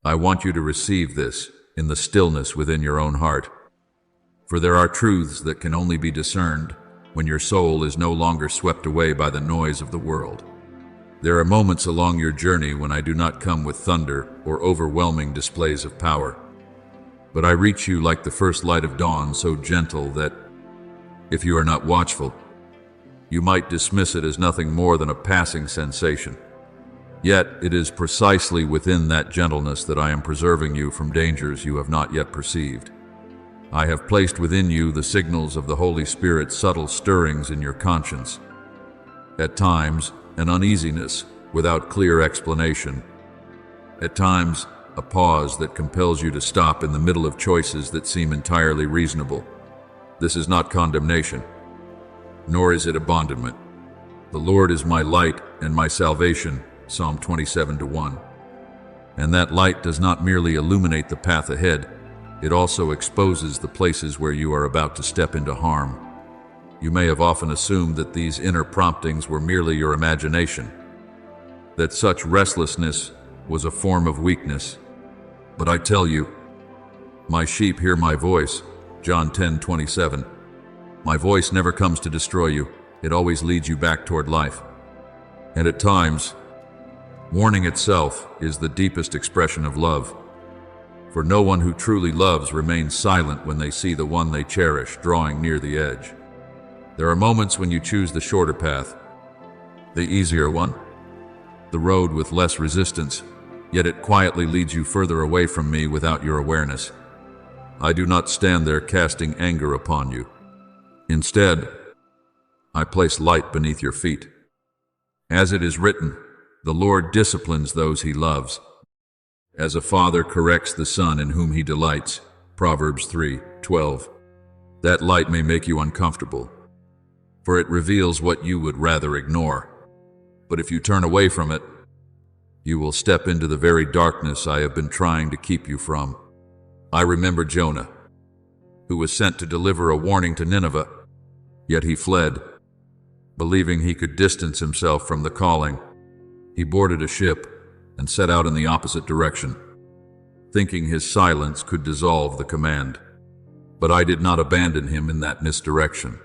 I want you to receive this in the stillness within your own heart. For there are truths that can only be discerned when your soul is no longer swept away by the noise of the world. There are moments along your journey when I do not come with thunder or overwhelming displays of power, but I reach you like the first light of dawn, so gentle that, if you are not watchful, you might dismiss it as nothing more than a passing sensation. Yet it is precisely within that gentleness that I am preserving you from dangers you have not yet perceived. I have placed within you the signals of the Holy Spirit's subtle stirrings in your conscience. At times, an uneasiness without clear explanation. At times, a pause that compels you to stop in the middle of choices that seem entirely reasonable. This is not condemnation, nor is it abandonment. The Lord is my light and my salvation, Psalm 27:1. And that light does not merely illuminate the path ahead, it also exposes the places where you are about to step into harm. You may have often assumed that these inner promptings were merely your imagination, that such restlessness was a form of weakness. But I tell you, my sheep hear my voice, John 10:27. My voice never comes to destroy you, it always leads you back toward life. And at times, warning itself is the deepest expression of love. For no one who truly loves remains silent when they see the one they cherish drawing near the edge. There are moments when you choose the shorter path, the easier one, the road with less resistance, yet it quietly leads you further away from me without your awareness. I do not stand there casting anger upon you. Instead, I place light beneath your feet. As it is written, the Lord disciplines those he loves, as a father corrects the son in whom he delights, Proverbs 3:12. That light may make you uncomfortable, for it reveals what you would rather ignore. But if you turn away from it, you will step into the very darkness I have been trying to keep you from. I remember Jonah, who was sent to deliver a warning to Nineveh, yet he fled. Believing he could distance himself from the calling, he boarded a ship and set out in the opposite direction, thinking his silence could dissolve the command. But I did not abandon him in that misdirection.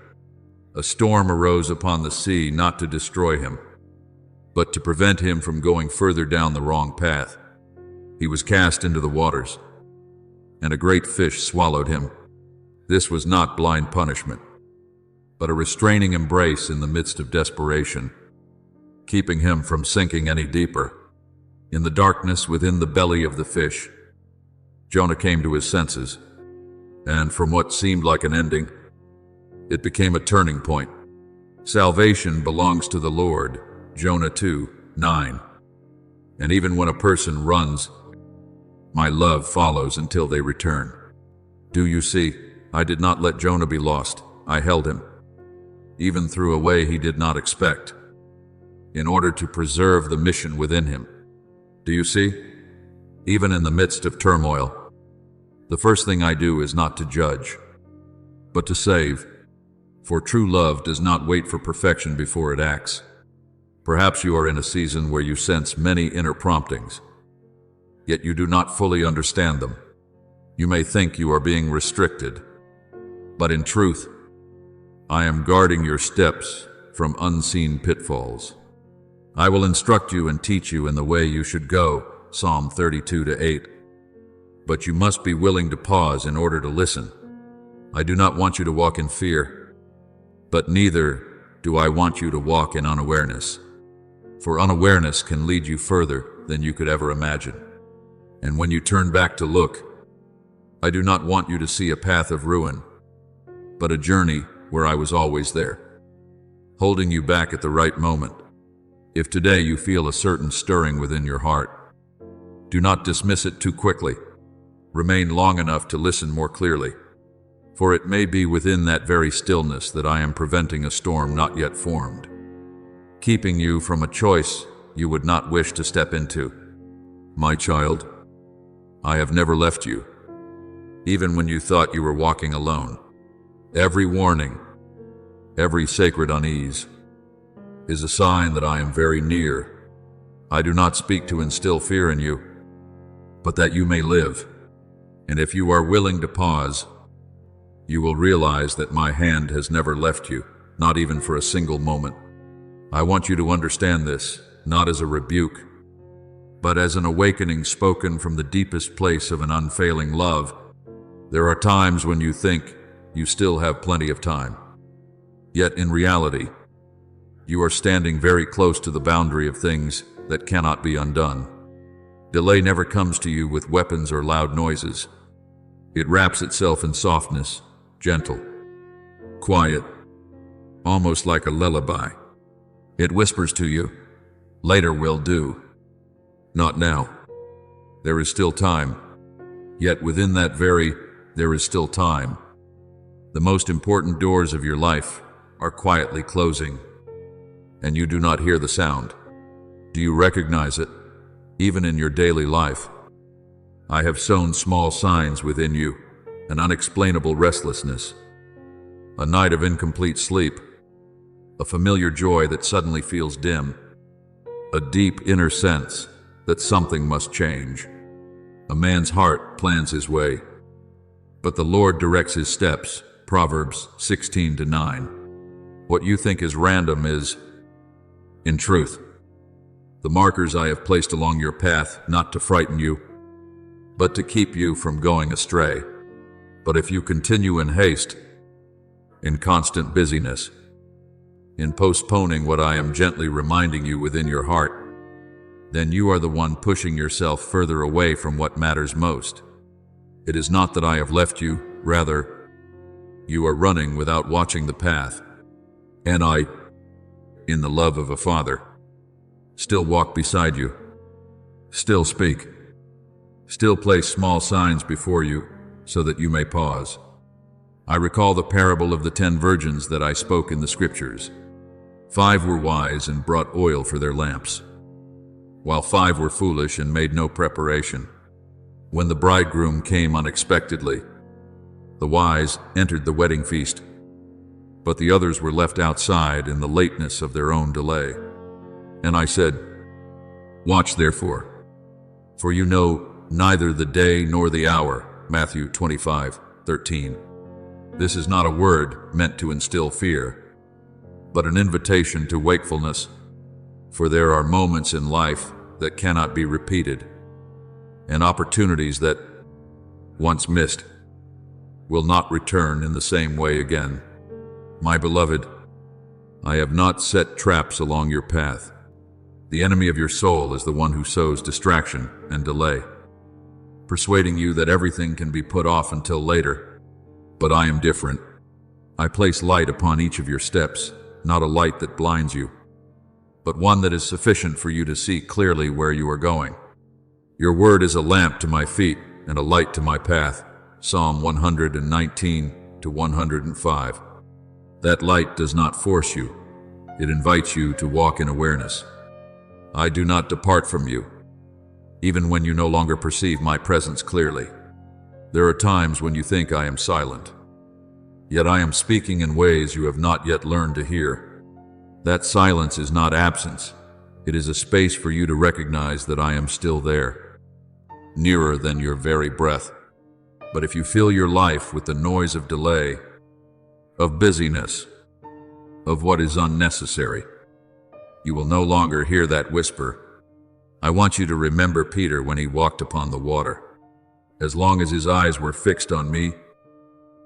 A storm arose upon the sea not to destroy him, but to prevent him from going further down the wrong path. He was cast into the waters, and a great fish swallowed him. This was not blind punishment, but a restraining embrace in the midst of desperation, keeping him from sinking any deeper. In the darkness within the belly of the fish, Jonah came to his senses, and from what seemed like an ending, it became a turning point. Salvation belongs to the Lord, Jonah 2:9. And even when a person runs, my love follows until they return. Do you see? I did not let Jonah be lost. I held him, even through a way he did not expect, in order to preserve the mission within him. Do you see? Even in the midst of turmoil, the first thing I do is not to judge, but to save. For true love does not wait for perfection before it acts. Perhaps you are in a season where you sense many inner promptings, yet you do not fully understand them. You may think you are being restricted, but in truth, I am guarding your steps from unseen pitfalls. I will instruct you and teach you in the way you should go, Psalm 32:8. But you must be willing to pause in order to listen. I do not want you to walk in fear, but neither do I want you to walk in unawareness. For unawareness can lead you further than you could ever imagine. And when you turn back to look, I do not want you to see a path of ruin, but a journey where I was always there, holding you back at the right moment. If today you feel a certain stirring within your heart, do not dismiss it too quickly. Remain long enough to listen more clearly, for it may be within that very stillness that I am preventing a storm not yet formed, keeping you from a choice you would not wish to step into. My child, I have never left you, even when you thought you were walking alone. Every warning, every sacred unease, is a sign that I am very near. I do not speak to instill fear in you, but that you may live. And if you are willing to pause, you will realize that my hand has never left you, not even for a single moment. I want you to understand this, not as a rebuke, but as an awakening spoken from the deepest place of an unfailing love. There are times when you think you still have plenty of time. Yet in reality, you are standing very close to the boundary of things that cannot be undone. Delay never comes to you with weapons or loud noises. It wraps itself in softness, gentle, quiet, almost like a lullaby. It whispers to you, later will do. Not now. There is still time. Yet within that there is still time. The most important doors of your life are quietly closing, and you do not hear the sound. Do you recognize it, even in your daily life? I have sown small signs within you, an unexplainable restlessness, a night of incomplete sleep, a familiar joy that suddenly feels dim, a deep inner sense that something must change. A man's heart plans his way, but the Lord directs his steps, Proverbs 16:9. What you think is random is, in truth, the markers I have placed along your path, not to frighten you, but to keep you from going astray. But if you continue in haste, in constant busyness, in postponing what I am gently reminding you within your heart, then you are the one pushing yourself further away from what matters most. It is not that I have left you, rather, you are running without watching the path, and I, in the love of a father, still walk beside you, still speak, still place small signs before you so that you may pause. I recall the parable of the 10 virgins that I spoke in the scriptures. 5 were wise and brought oil for their lamps, while 5 were foolish and made no preparation. When the bridegroom came unexpectedly, the wise entered the wedding feast, but the others were left outside in the lateness of their own delay. And I said, watch therefore, for you know neither the day nor the hour. Matthew 25:13. This is not a word meant to instill fear, but an invitation to wakefulness, for there are moments in life that cannot be repeated, and opportunities that, once missed, will not return in the same way again. My beloved, I have not set traps along your path. The enemy of your soul is the one who sows distraction and delay, persuading you that everything can be put off until later. But I am different. I place light upon each of your steps, not a light that blinds you, but one that is sufficient for you to see clearly where you are going. Your word is a lamp to my feet and a light to my path. Psalm 119:105. That light does not force you. It invites you to walk in awareness. I do not depart from you, even when you no longer perceive my presence clearly. There are times when you think I am silent, yet I am speaking in ways you have not yet learned to hear. That silence is not absence. It is a space for you to recognize that I am still there, nearer than your very breath. But if you fill your life with the noise of delay, of busyness, of what is unnecessary, you will no longer hear that whisper. I want you to remember Peter when he walked upon the water. As long as his eyes were fixed on me,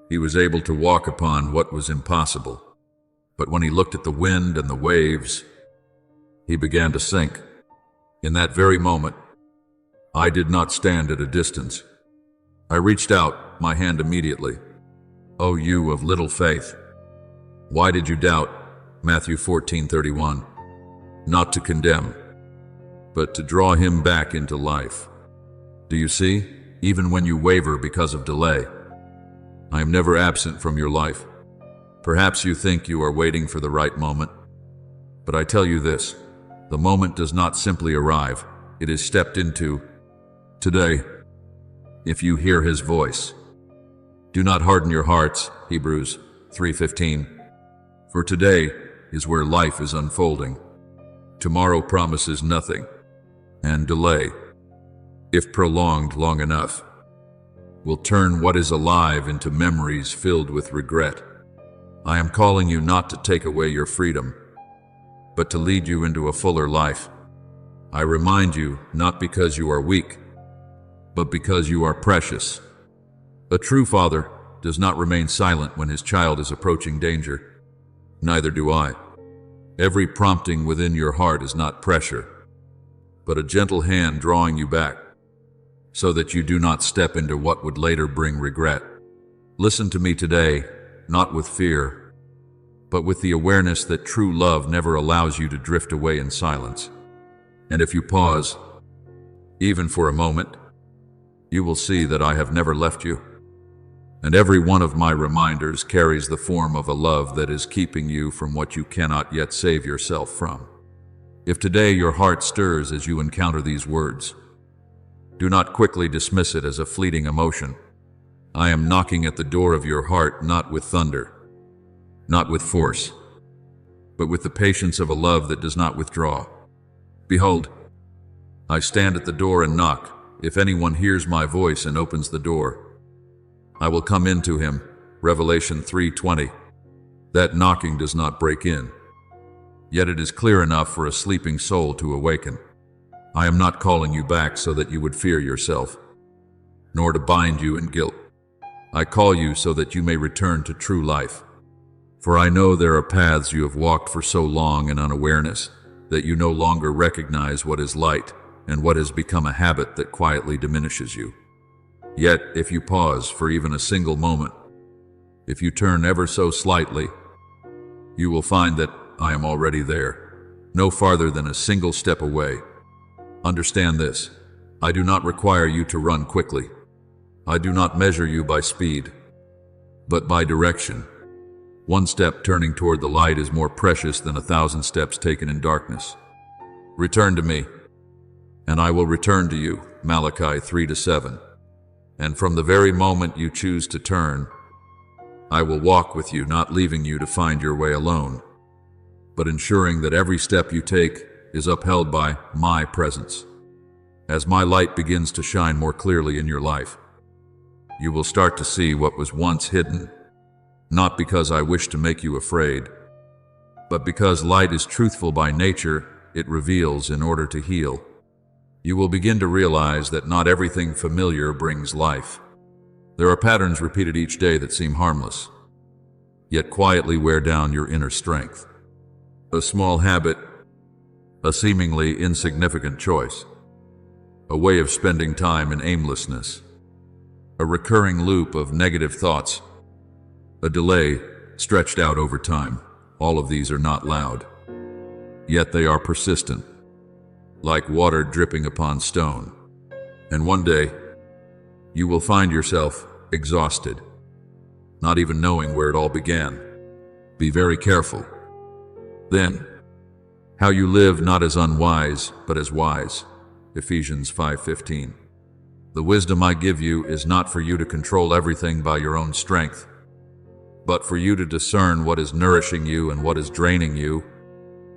he was able to walk upon what was impossible. But when he looked at the wind and the waves, he began to sink. In that very moment, I did not stand at a distance. I reached out my hand immediately. O you of little faith, why did you doubt? Matthew 14:31. Not to condemn, but to draw him back into life. Do you see? Even when you waver because of delay, I am never absent from your life. Perhaps you think you are waiting for the right moment, but I tell you this, the moment does not simply arrive, it is stepped into today. If you hear his voice, do not harden your hearts, Hebrews 3:15. For today is where life is unfolding. Tomorrow promises nothing, and delay if prolonged long enough, will turn what is alive into memories filled with regret. I am calling you not to take away your freedom, but to lead you into a fuller life. I remind you not because you are weak, but because you are precious. A true father does not remain silent when his child is approaching danger. Neither do I. Every prompting within your heart is not pressure, but a gentle hand drawing you back, so that you do not step into what would later bring regret. Listen to me today, not with fear, but with the awareness that true love never allows you to drift away in silence. And if you pause, even for a moment, you will see that I have never left you. And every one of my reminders carries the form of a love that is keeping you from what you cannot yet save yourself from. If today your heart stirs as you encounter these words, do not quickly dismiss it as a fleeting emotion. I am knocking at the door of your heart not with thunder, not with force, but with the patience of a love that does not withdraw. Behold, I stand at the door and knock. If anyone hears my voice and opens the door, I will come into him. Revelation 3:20. That knocking does not break in, yet it is clear enough for a sleeping soul to awaken. I am not calling you back so that you would fear yourself, nor to bind you in guilt. I call you so that you may return to true life. For I know there are paths you have walked for so long in unawareness that you no longer recognize what is light and what has become a habit that quietly diminishes you. Yet, if you pause for even a single moment, if you turn ever so slightly, you will find that I am already there, no farther than a single step away. Understand this, I do not require you to run quickly. I do not measure you by speed, but by direction. One step turning toward the light is more precious than 1,000 steps taken in darkness. Return to me, and I will return to you. Malachi 3:7. And from the very moment you choose to turn, I will walk with you, not leaving you to find your way alone, but ensuring that every step you take is upheld by my presence. As my light begins to shine more clearly in your life, you will start to see what was once hidden, not because I wish to make you afraid, but because light is truthful by nature. It reveals in order to heal. You will begin to realize that not everything familiar brings life. There are patterns repeated each day that seem harmless, yet quietly wear down your inner strength. A small habit, a seemingly insignificant choice, a way of spending time in aimlessness, a recurring loop of negative thoughts, a delay stretched out over time. All of these are not loud, yet they are persistent, like water dripping upon stone. And one day, you will find yourself exhausted, not even knowing where it all began. Be very careful. Then, how you live not as unwise, but as wise. Ephesians 5:15. The wisdom I give you is not for you to control everything by your own strength, but for you to discern what is nourishing you and what is draining you.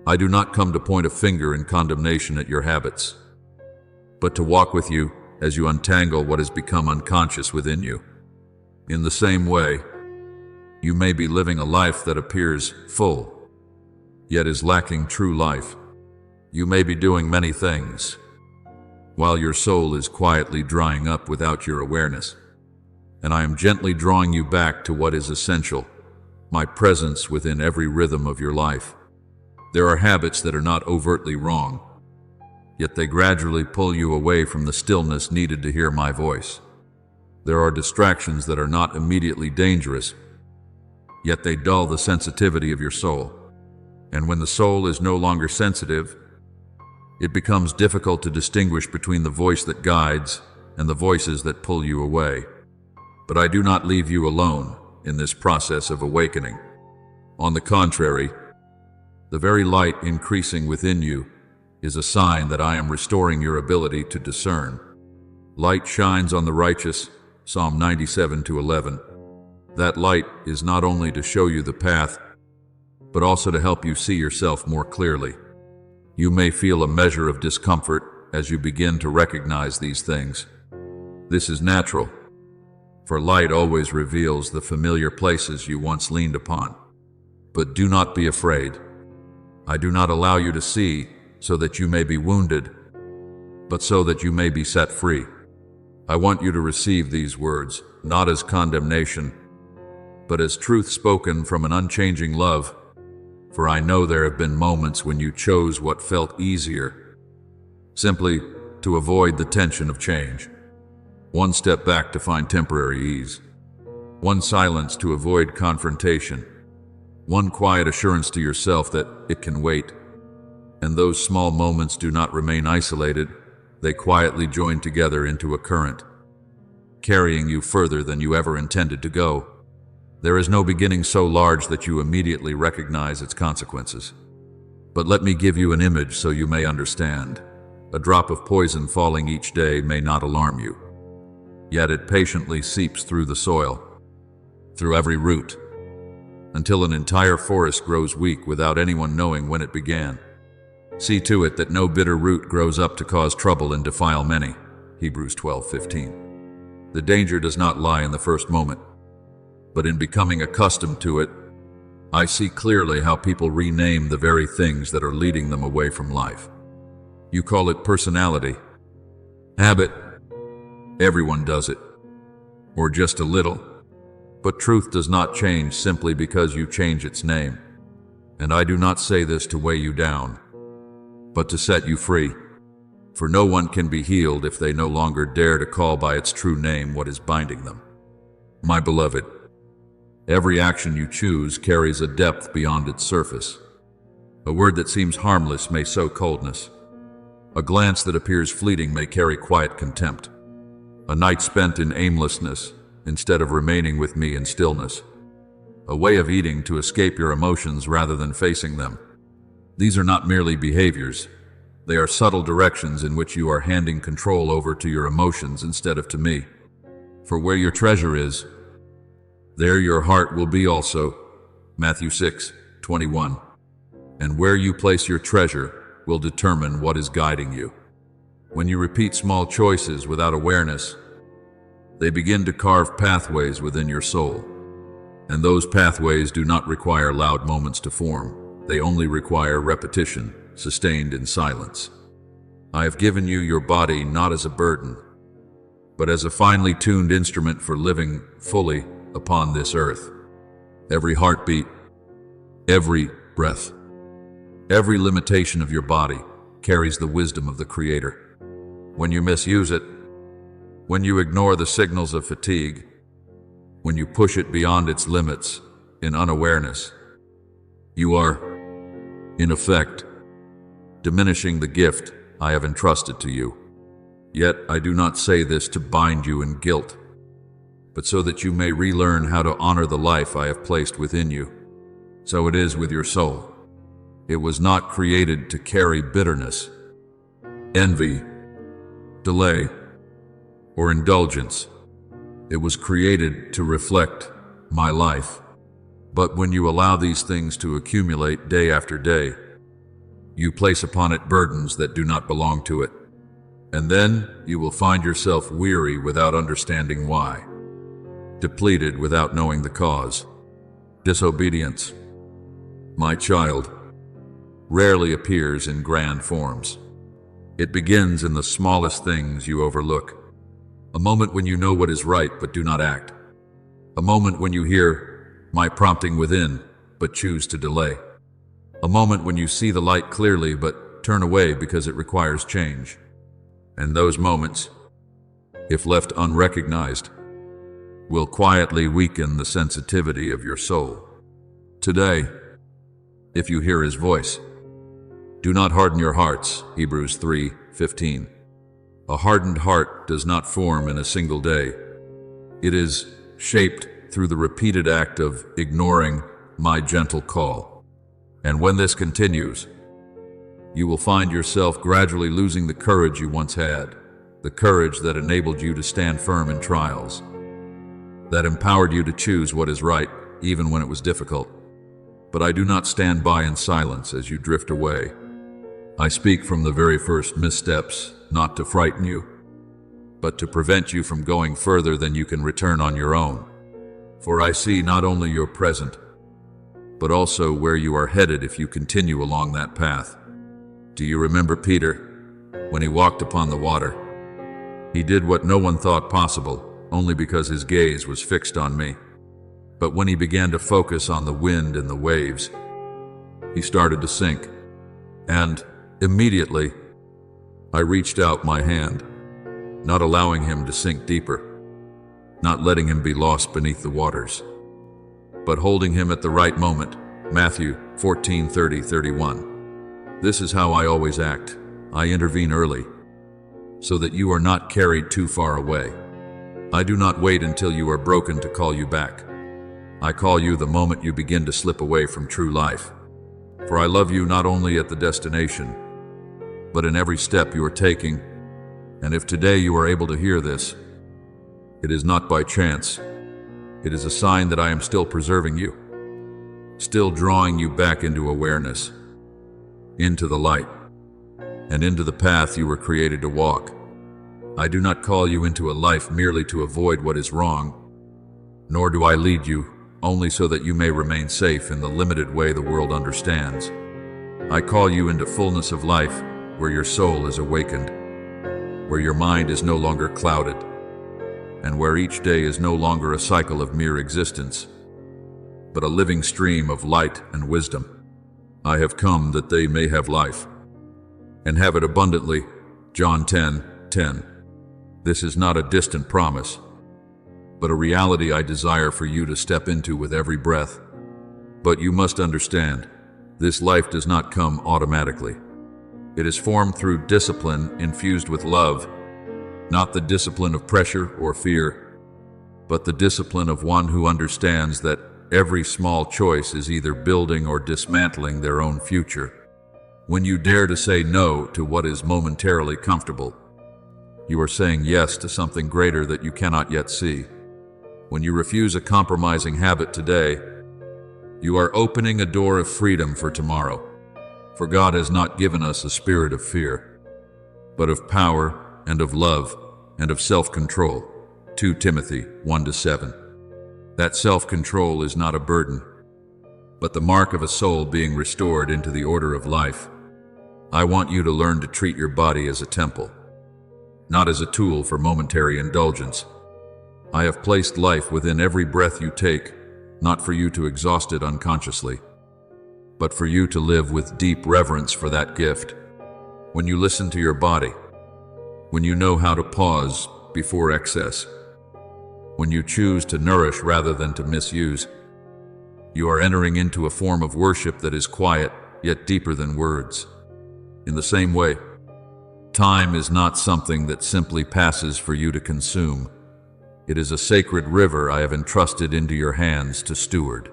I do not come to point a finger in condemnation at your habits, but to walk with you as you untangle what has become unconscious within you. In the same way, you may be living a life that appears full, yet is lacking true life. You may be doing many things, while your soul is quietly drying up without your awareness. And I am gently drawing you back to what is essential, my presence within every rhythm of your life. There are habits that are not overtly wrong, yet they gradually pull you away from the stillness needed to hear my voice. There are distractions that are not immediately dangerous, yet they dull the sensitivity of your soul. And when the soul is no longer sensitive, it becomes difficult to distinguish between the voice that guides and the voices that pull you away. But I do not leave you alone in this process of awakening. On the contrary, the very light increasing within you is a sign that I am restoring your ability to discern. Light shines on the righteous, Psalm 97:11. That light is not only to show you the path, but also to help you see yourself more clearly. You may feel a measure of discomfort as you begin to recognize these things. This is natural, for light always reveals the familiar places you once leaned upon. But do not be afraid. I do not allow you to see so that you may be wounded, but so that you may be set free. I want you to receive these words, not as condemnation, but as truth spoken from an unchanging love, for I know there have been moments when you chose what felt easier, simply to avoid the tension of change. One step back to find temporary ease. One silence to avoid confrontation. One quiet assurance to yourself that it can wait. And those small moments do not remain isolated. They quietly join together into a current, carrying you further than you ever intended to go. There is no beginning so large that you immediately recognize its consequences. But let me give you an image so you may understand. A drop of poison falling each day may not alarm you. Yet it patiently seeps through the soil, through every root, until an entire forest grows weak without anyone knowing when it began. See to it that no bitter root grows up to cause trouble and defile many. Hebrews 12:15. The danger does not lie in the first moment, but in becoming accustomed to it. I see clearly how people rename the very things that are leading them away from life. You call it personality, habit. Everyone does it, or just a little. But truth does not change simply because you change its name. And I do not say this to weigh you down, but to set you free. For no one can be healed if they no longer dare to call by its true name what is binding them. My beloved, every action you choose carries a depth beyond its surface. A word that seems harmless may sow coldness. A glance that appears fleeting may carry quiet contempt. A night spent in aimlessness instead of remaining with me in stillness. A way of eating to escape your emotions rather than facing them. These are not merely behaviors. They are subtle directions in which you are handing control over to your emotions instead of to me. For where your treasure is, there your heart will be also. Matthew 6:21. And where you place your treasure will determine what is guiding you. When you repeat small choices without awareness, they begin to carve pathways within your soul. And those pathways do not require loud moments to form. They only require repetition, sustained in silence. I have given you your body not as a burden, but as a finely tuned instrument for living fully upon this earth. Every heartbeat, every breath, every limitation of your body carries the wisdom of the Creator. When you misuse it, when you ignore the signals of fatigue, when you push it beyond its limits in unawareness, you are, in effect, diminishing the gift I have entrusted to you. Yet I do not say this to bind you in guilt, but so that you may relearn how to honor the life I have placed within you. So it is with your soul. It was not created to carry bitterness, envy, delay, or indulgence. It was created to reflect my life. But when you allow these things to accumulate day after day, you place upon it burdens that do not belong to it. And then you will find yourself weary without understanding why, depleted without knowing the cause. Disobedience, my child, rarely appears in grand forms. It begins in the smallest things you overlook. A moment when you know what is right but do not act. A moment when you hear my prompting within but choose to delay. A moment when you see the light clearly but turn away because it requires change. And those moments, if left unrecognized, will quietly weaken the sensitivity of your soul. Today, if you hear His voice, do not harden your hearts. Hebrews 3:15. A hardened heart does not form in a single day. It is shaped through the repeated act of ignoring my gentle call. And when this continues, you will find yourself gradually losing the courage you once had, the courage that enabled you to stand firm in trials, that empowered you to choose what is right, even when it was difficult. But I do not stand by in silence as you drift away. I speak from the very first missteps, not to frighten you, but to prevent you from going further than you can return on your own. For I see not only your present, but also where you are headed if you continue along that path. Do you remember Peter, when he walked upon the water? He did what no one thought possible, only because his gaze was fixed on me. But when he began to focus on the wind and the waves, he started to sink. And immediately, I reached out my hand, not allowing him to sink deeper, not letting him be lost beneath the waters, but holding him at the right moment. Matthew 14:30-31. This is how I always act. I intervene early, so that you are not carried too far away. I do not wait until you are broken to call you back. I call you the moment you begin to slip away from true life. For I love you not only at the destination, but in every step you are taking. And if today you are able to hear this, it is not by chance. It is a sign that I am still preserving you, still drawing you back into awareness, into the light, and into the path you were created to walk. I do not call you into a life merely to avoid what is wrong, nor do I lead you only so that you may remain safe in the limited way the world understands. I call you into fullness of life, where your soul is awakened, where your mind is no longer clouded, and where each day is no longer a cycle of mere existence, but a living stream of light and wisdom. I have come that they may have life, and have it abundantly. John 10:10. This is not a distant promise, but a reality I desire for you to step into with every breath. But you must understand, this life does not come automatically. It is formed through discipline infused with love, not the discipline of pressure or fear, but the discipline of one who understands that every small choice is either building or dismantling their own future. When you dare to say no to what is momentarily comfortable, you are saying yes to something greater that you cannot yet see. When you refuse a compromising habit today, you are opening a door of freedom for tomorrow. For God has not given us a spirit of fear, but of power and of love and of self-control. 2 Timothy 1-7. That self-control is not a burden, but the mark of a soul being restored into the order of life. I want you to learn to treat your body as a temple, not as a tool for momentary indulgence. I have placed life within every breath you take, not for you to exhaust it unconsciously, but for you to live with deep reverence for that gift. When you listen to your body, when you know how to pause before excess, when you choose to nourish rather than to misuse, you are entering into a form of worship that is quiet, yet deeper than words. In the same way, time is not something that simply passes for you to consume. It is a sacred river I have entrusted into your hands to steward.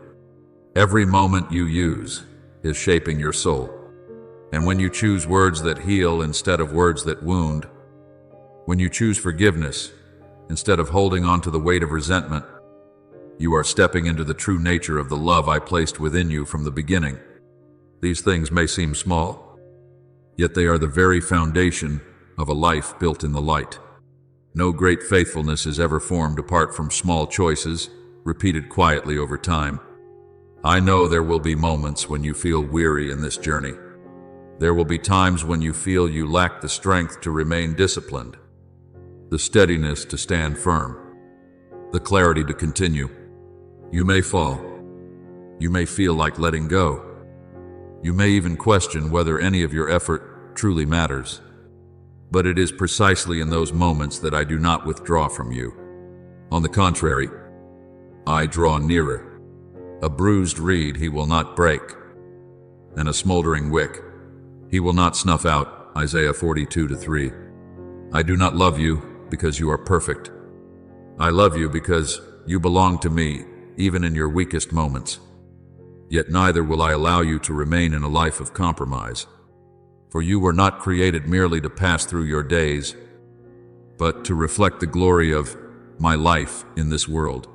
Every moment you use is shaping your soul. And when you choose words that heal instead of words that wound, when you choose forgiveness instead of holding on to the weight of resentment, you are stepping into the true nature of the love I placed within you from the beginning. These things may seem small, yet they are the very foundation of a life built in the light. No great faithfulness is ever formed apart from small choices, repeated quietly over time. I know there will be moments when you feel weary in this journey. There will be times when you feel you lack the strength to remain disciplined, the steadiness to stand firm, the clarity to continue. You may fall. You may feel like letting go. You may even question whether any of your effort truly matters. But it is precisely in those moments that I do not withdraw from you. On the contrary, I draw nearer. A bruised reed he will not break, and a smoldering wick he will not snuff out. Isaiah 42:3. I do not love you because you are perfect. I love you because you belong to me, even in your weakest moments. Yet neither will I allow you to remain in a life of compromise. For you were not created merely to pass through your days, but to reflect the glory of my life in this world.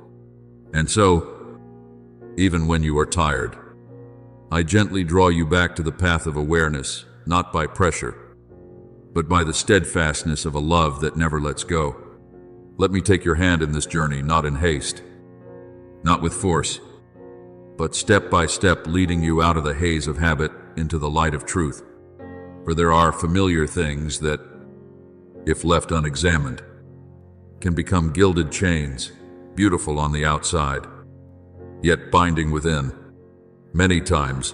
And so, even when you are tired, I gently draw you back to the path of awareness, not by pressure, but by the steadfastness of a love that never lets go. Let me take your hand in this journey, not in haste, not with force, but step by step, leading you out of the haze of habit into the light of truth. For there are familiar things that, if left unexamined, can become gilded chains, beautiful on the outside, yet binding within. Many times,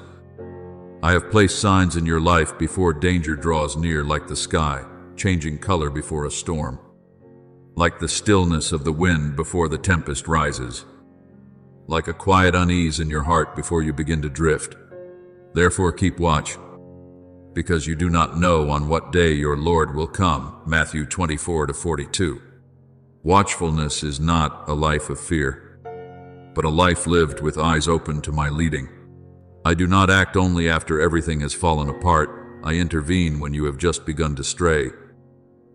I have placed signs in your life before danger draws near, like the sky changing color before a storm, like the stillness of the wind before the tempest rises, like a quiet unease in your heart before you begin to drift. Therefore keep watch, because you do not know on what day your Lord will come. Matthew 24-42. Watchfulness is not a life of fear, but a life lived with eyes open to my leading. I do not act only after everything has fallen apart. I intervene when you have just begun to stray,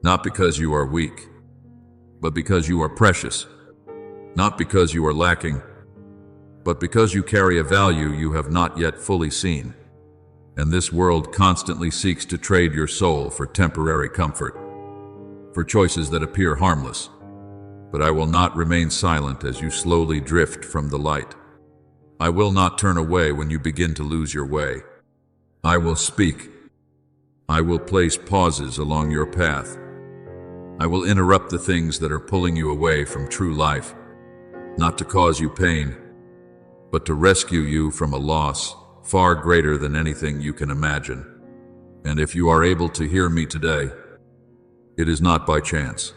not because you are weak, but because you are precious, not because you are lacking, but because you carry a value you have not yet fully seen. And this world constantly seeks to trade your soul for temporary comfort, for choices that appear harmless. But I will not remain silent as you slowly drift from the light. I will not turn away when you begin to lose your way. I will speak. I will place pauses along your path. I will interrupt the things that are pulling you away from true life, not to cause you pain, but to rescue you from a loss far greater than anything you can imagine. And if you are able to hear me today, it is not by chance.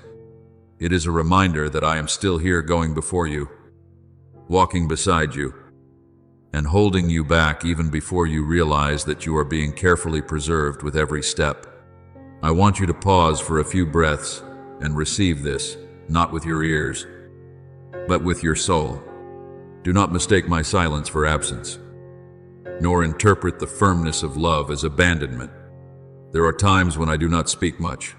It is a reminder that I am still here, going before you, walking beside you, and holding you back even before you realize that you are being carefully preserved with every step. I want you to pause for a few breaths and receive this, not with your ears, but with your soul. Do not mistake my silence for absence, nor interpret the firmness of love as abandonment. There are times when I do not speak much,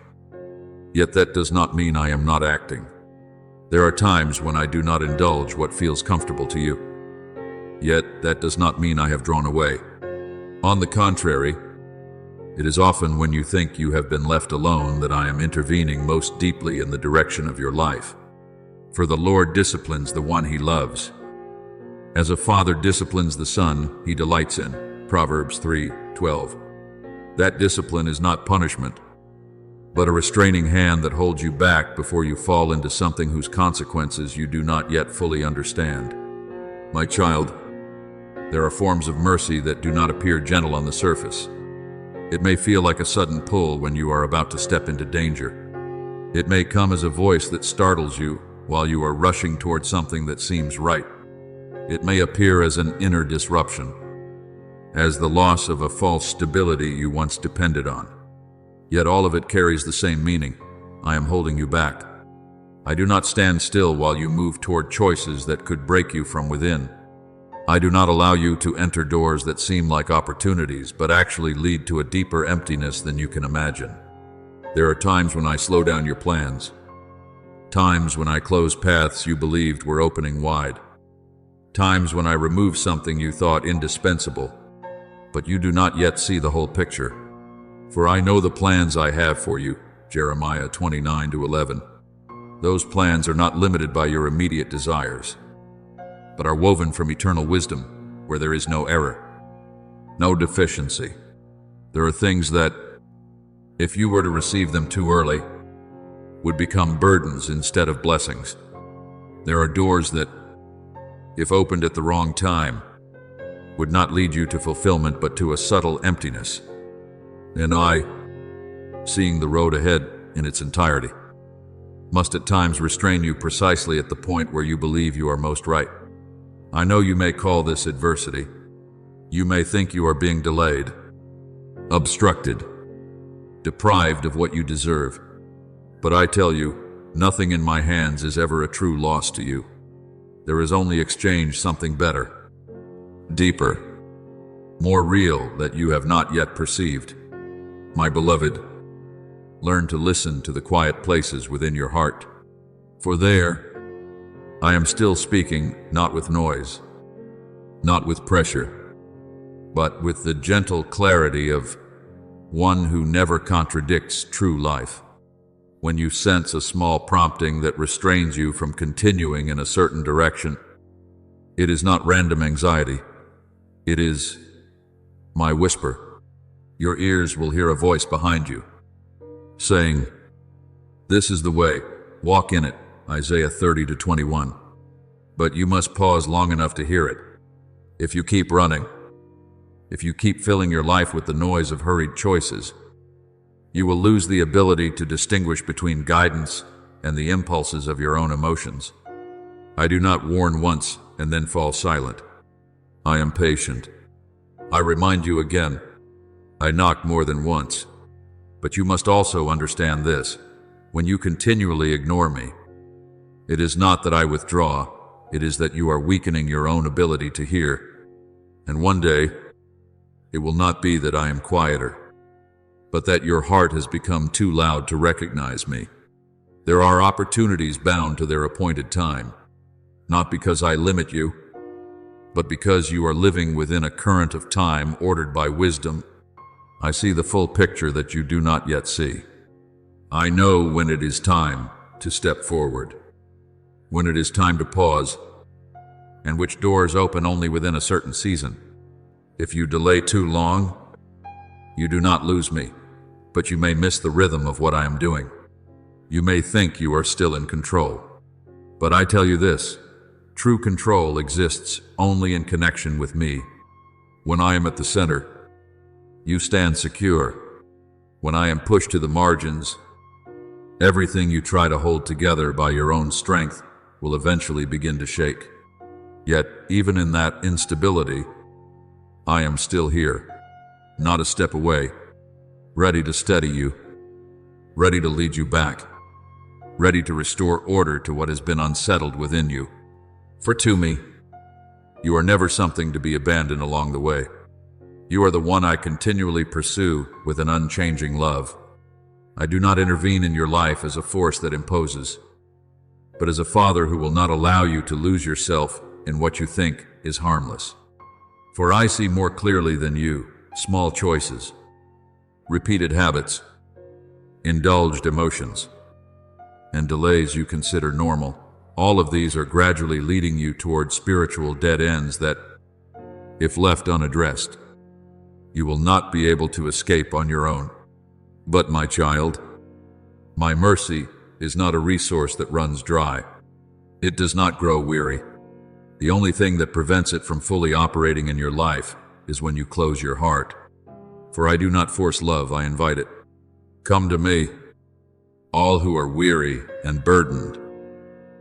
yet that does not mean I am not acting. There are times when I do not indulge what feels comfortable to you, yet that does not mean I have drawn away. On the contrary, it is often when you think you have been left alone that I am intervening most deeply in the direction of your life. For the Lord disciplines the one he loves, as a father disciplines the son he delights in. Proverbs 3:12. That discipline is not punishment, but a restraining hand that holds you back before you fall into something whose consequences you do not yet fully understand. My child, there are forms of mercy that do not appear gentle on the surface. It may feel like a sudden pull when you are about to step into danger. It may come as a voice that startles you while you are rushing toward something that seems right. It may appear as an inner disruption, as the loss of a false stability you once depended on. Yet all of it carries the same meaning. I am holding you back. I do not stand still while you move toward choices that could break you from within. I do not allow you to enter doors that seem like opportunities, but actually lead to a deeper emptiness than you can imagine. There are times when I slow down your plans, times when I close paths you believed were opening wide, times when I remove something you thought indispensable, but you do not yet see the whole picture. For I know the plans I have for you, Jeremiah 29-11. Those plans are not limited by your immediate desires, but are woven from eternal wisdom, where there is no error, no deficiency. There are things that, if you were to receive them too early, would become burdens instead of blessings. There are doors that, if opened at the wrong time, would not lead you to fulfillment but to a subtle emptiness. And I, seeing the road ahead in its entirety, must at times restrain you precisely at the point where you believe you are most right. I know you may call this adversity. You may think you are being delayed, obstructed, deprived of what you deserve. But I tell you, nothing in my hands is ever a true loss to you. There is only exchange, something better, deeper, more real that you have not yet perceived. My beloved, learn to listen to the quiet places within your heart, for there, I am still speaking, not with noise, not with pressure, but with the gentle clarity of one who never contradicts true life. When you sense a small prompting that restrains you from continuing in a certain direction, it is not random anxiety. It is my whisper. Your ears will hear a voice behind you, saying, "This is the way, walk in it," Isaiah 30-21. But you must pause long enough to hear it. If you keep running, if you keep filling your life with the noise of hurried choices, you will lose the ability to distinguish between guidance and the impulses of your own emotions. I do not warn once and then fall silent. I am patient. I remind you again. I knock more than once. But you must also understand this. When you continually ignore me, it is not that I withdraw, it is that you are weakening your own ability to hear. And one day, it will not be that I am quieter, but that your heart has become too loud to recognize me. There are opportunities bound to their appointed time, not because I limit you, but because you are living within a current of time ordered by wisdom. I see the full picture that you do not yet see. I know when it is time to step forward, when it is time to pause, and which doors open only within a certain season. If you delay too long, you do not lose me, but you may miss the rhythm of what I am doing. You may think you are still in control, but I tell you this, true control exists only in connection with me. When I am at the center, you stand secure. When I am pushed to the margins, everything you try to hold together by your own strength will eventually begin to shake. Yet, even in that instability, I am still here, not a step away, ready to steady you, ready to lead you back, ready to restore order to what has been unsettled within you. For to me, you are never something to be abandoned along the way. You are the one I continually pursue with an unchanging love. I do not intervene in your life as a force that imposes, but as a father who will not allow you to lose yourself in what you think is harmless. For I see more clearly than you small choices, repeated habits, indulged emotions, and delays you consider normal. All of these are gradually leading you toward spiritual dead ends that, if left unaddressed, you will not be able to escape on your own. But my child, my mercy is not a resource that runs dry. It does not grow weary. The only thing that prevents it from fully operating in your life is when you close your heart. For I do not force love, I invite it. Come to me, all who are weary and burdened,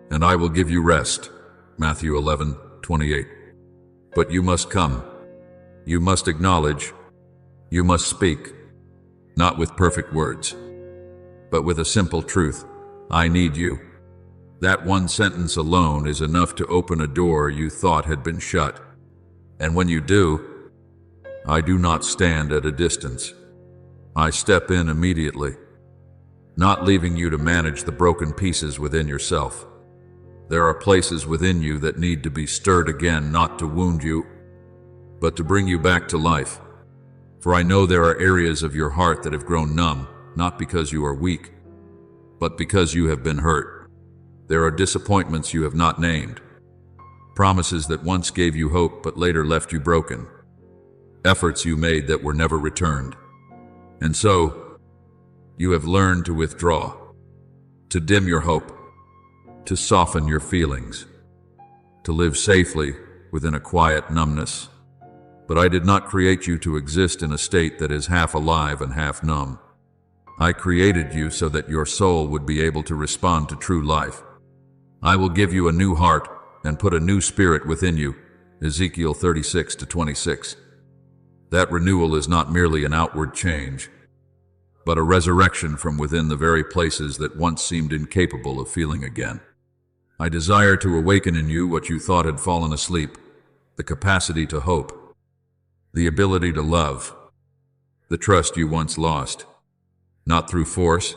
and I will give you rest. Matthew 11:28. But you must come. You must acknowledge. You must speak, not with perfect words, but with a simple truth. I need you. That one sentence alone is enough to open a door you thought had been shut. And when you do, I do not stand at a distance. I step in immediately, not leaving you to manage the broken pieces within yourself. There are places within you that need to be stirred again, not to wound you, but to bring you back to life. For I know there are areas of your heart that have grown numb, not because you are weak, but because you have been hurt. There are disappointments you have not named, promises that once gave you hope but later left you broken, efforts you made that were never returned. And so, you have learned to withdraw, to dim your hope, to soften your feelings, to live safely within a quiet numbness. But I did not create you to exist in a state that is half alive and half numb. I created you so that your soul would be able to respond to true life. I will give you a new heart and put a new spirit within you. Ezekiel 36:26. That renewal is not merely an outward change, but a resurrection from within the very places that once seemed incapable of feeling again. I desire to awaken in you what you thought had fallen asleep, the capacity to hope, the ability to love, the trust you once lost, not through force,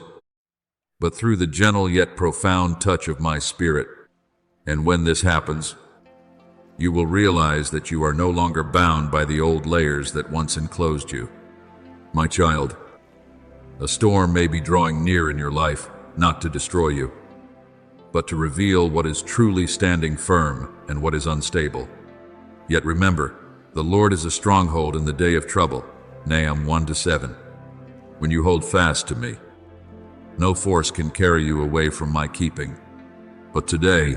but through the gentle yet profound touch of my spirit. And when this happens, you will realize that you are no longer bound by the old layers that once enclosed you. My child, A storm may be drawing near in your life, not to destroy you, but to reveal what is truly standing firm and what is unstable. Yet remember, the Lord is a stronghold in the day of trouble. Nahum 1-7. When you hold fast to me, no force can carry you away from my keeping. But today,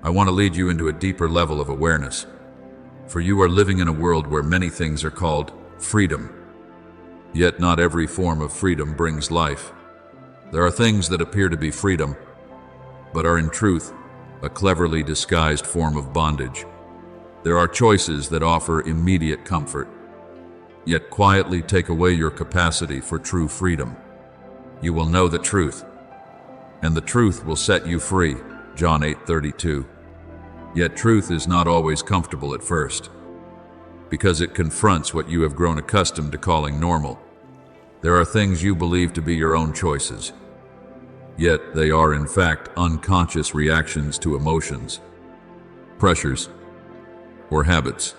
I want to lead you into a deeper level of awareness. For you are living in a world where many things are called freedom. Yet not every form of freedom brings life. There are things that appear to be freedom, but are in truth a cleverly disguised form of bondage. There are choices that offer immediate comfort, yet quietly take away your capacity for true freedom. You will know the truth, and the truth will set you free. John 8:32. Yet truth is not always comfortable at first, because it confronts what you have grown accustomed to calling normal. There are things you believe to be your own choices, yet they are in fact unconscious reactions to emotions, pressures, or habits.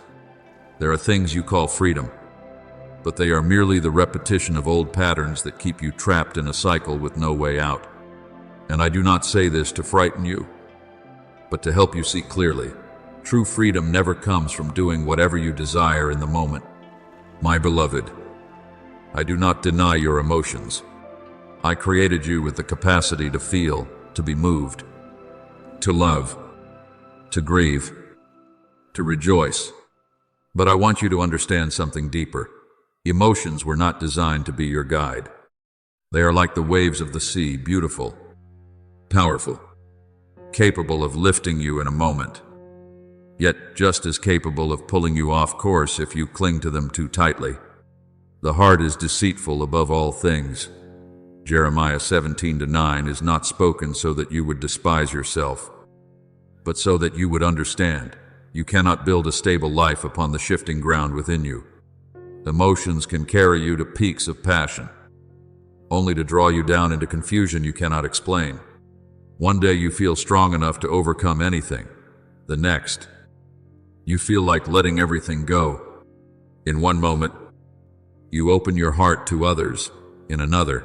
There are things you call freedom, but they are merely the repetition of old patterns that keep you trapped in a cycle with no way out. And I do not say this to frighten you, but to help you see clearly. True freedom never comes from doing whatever you desire in the moment. My beloved, I do not deny your emotions. I created you with the capacity to feel, to be moved, to love, to grieve, to rejoice. But I want you to understand something deeper. Emotions were not designed to be your guide. They are like the waves of the sea, beautiful, powerful, capable of lifting you in a moment, yet just as capable of pulling you off course if you cling to them too tightly. The heart is deceitful above all things. Jeremiah 17:9 is not spoken so that you would despise yourself, but so that you would understand. You cannot build a stable life upon the shifting ground within you. Emotions can carry you to peaks of passion, only to draw you down into confusion you cannot explain. One day you feel strong enough to overcome anything. The next, you feel like letting everything go. In one moment, you open your heart to others. In another,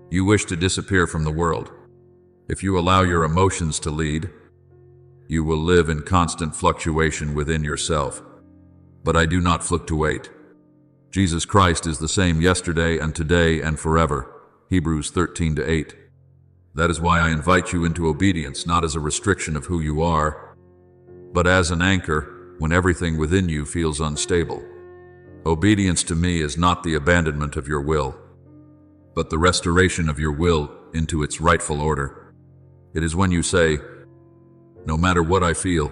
you wish to disappear from the world. If you allow your emotions to lead, you will live in constant fluctuation within yourself. But I do not fluctuate. Jesus Christ is the same yesterday and today and forever. Hebrews 13:8. That is why I invite you into obedience, not as a restriction of who you are, but as an anchor when everything within you feels unstable. Obedience to me is not the abandonment of your will, but the restoration of your will into its rightful order. It is when you say, no matter what I feel,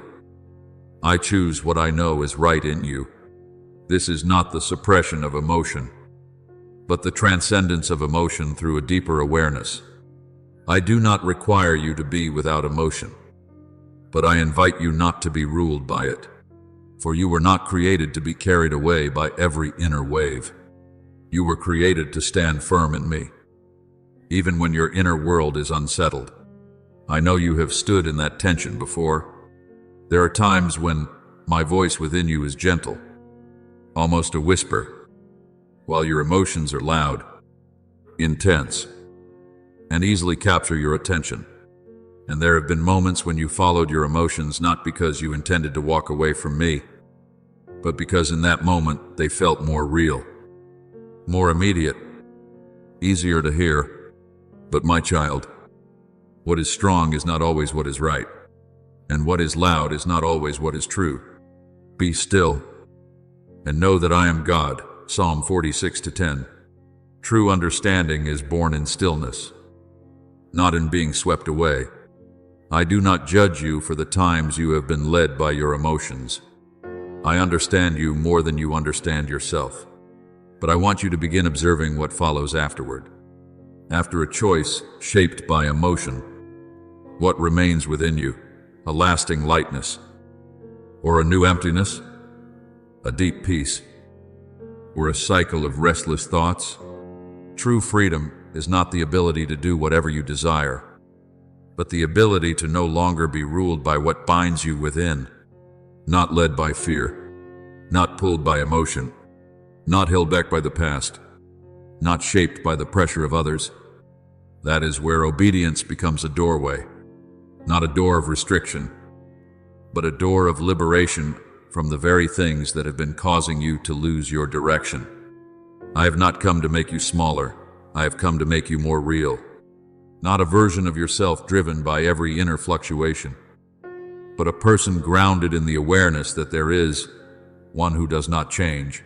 I choose what I know is right in you. This is not the suppression of emotion, but the transcendence of emotion through a deeper awareness. I do not require you to be without emotion, but I invite you not to be ruled by it. For you were not created to be carried away by every inner wave. You were created to stand firm in me, even when your inner world is unsettled. I know you have stood in that tension before. There are times when my voice within you is gentle, almost a whisper, while your emotions are loud, intense, and easily capture your attention. And there have been moments when you followed your emotions not because you intended to walk away from me, but because in that moment they felt more real, more immediate, easier to hear. But my child, what is strong is not always what is right, and what is loud is not always what is true. Be still and know that I am God. Psalm 46:10. True understanding is born in stillness, not in being swept away. I do not judge you for the times you have been led by your emotions. I understand you more than you understand yourself. But I want you to begin observing what follows afterward. After a choice shaped by emotion, what remains within you? A lasting lightness, or a new emptiness? A deep peace, or a cycle of restless thoughts? True freedom is not the ability to do whatever you desire, but the ability to no longer be ruled by what binds you within, not led by fear, not pulled by emotion, not held back by the past, not shaped by the pressure of others. That is where obedience becomes a doorway, not a door of restriction, but a door of liberation from the very things that have been causing you to lose your direction. I have not come to make you smaller. I have come to make you more real. Not a version of yourself driven by every inner fluctuation, but a person grounded in the awareness that there is one who does not change,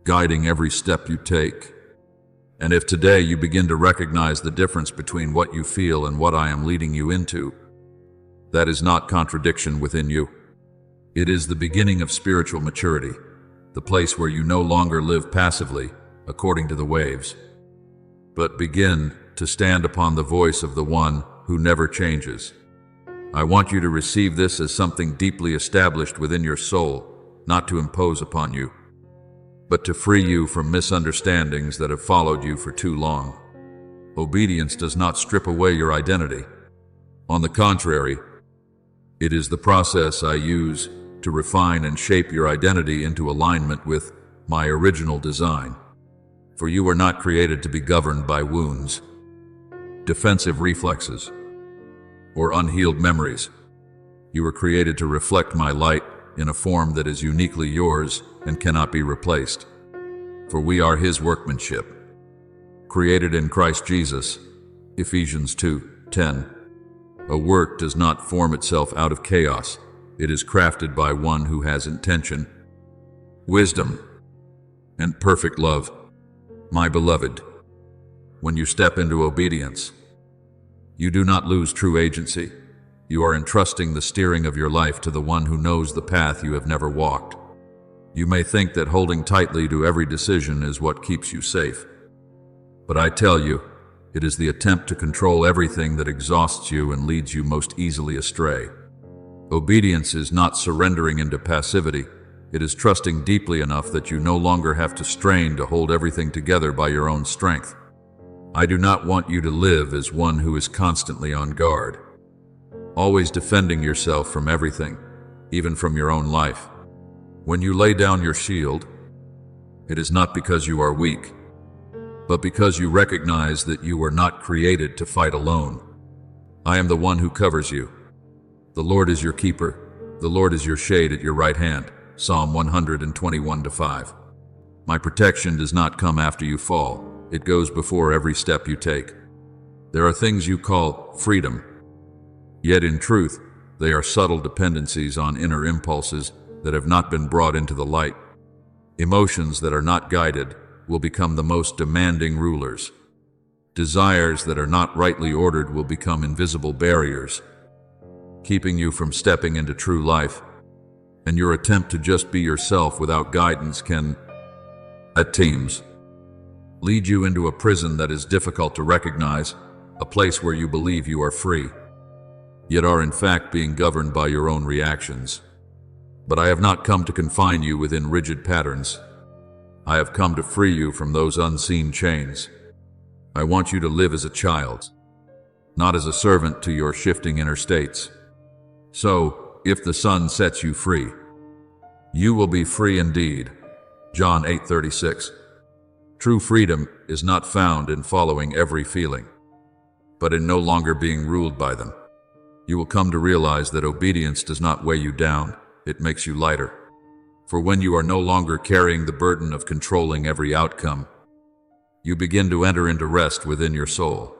guiding every step you take. And if today you begin to recognize the difference between what you feel and what I am leading you into, that is not contradiction within you. It is the beginning of spiritual maturity, the place where you no longer live passively according to the waves, but begin to stand upon the voice of the one who never changes. I want you to receive this as something deeply established within your soul, not to impose upon you, but to free you from misunderstandings that have followed you for too long. Obedience does not strip away your identity. On the contrary, it is the process I use to refine and shape your identity into alignment with my original design. For you are not created to be governed by wounds, defensive reflexes, or unhealed memories. You were created to reflect my light in a form that is uniquely yours and cannot be replaced. For we are His workmanship, created in Christ Jesus. Ephesians 2:10. A work does not form itself out of chaos. It is crafted by one who has intention, wisdom, and perfect love. My beloved, when you step into obedience, you do not lose true agency. You are entrusting the steering of your life to the one who knows the path you have never walked. You may think that holding tightly to every decision is what keeps you safe. But I tell you, it is the attempt to control everything that exhausts you and leads you most easily astray. Obedience is not surrendering into passivity. It is trusting deeply enough that you no longer have to strain to hold everything together by your own strength. I do not want you to live as one who is constantly on guard, always defending yourself from everything, even from your own life. When you lay down your shield, it is not because you are weak, but because you recognize that you were not created to fight alone. I am the one who covers you. The Lord is your keeper. The Lord is your shade at your right hand. Psalm 121:5. My protection does not come after you fall. It goes before every step you take. There are things you call freedom, yet in truth, they are subtle dependencies on inner impulses that have not been brought into the light. Emotions that are not guided will become the most demanding rulers. Desires that are not rightly ordered will become invisible barriers, keeping you from stepping into true life. And your attempt to just be yourself without guidance can, at times, lead you into a prison that is difficult to recognize, a place where you believe you are free, yet are in fact being governed by your own reactions. But I have not come to confine you within rigid patterns. I have come to free you from those unseen chains. I want you to live as a child, not as a servant to your shifting inner states. So, if the Son sets you free, you will be free indeed. John 8:36. True freedom is not found in following every feeling, but in no longer being ruled by them. You will come to realize that obedience does not weigh you down, it makes you lighter. For when you are no longer carrying the burden of controlling every outcome, you begin to enter into rest within your soul.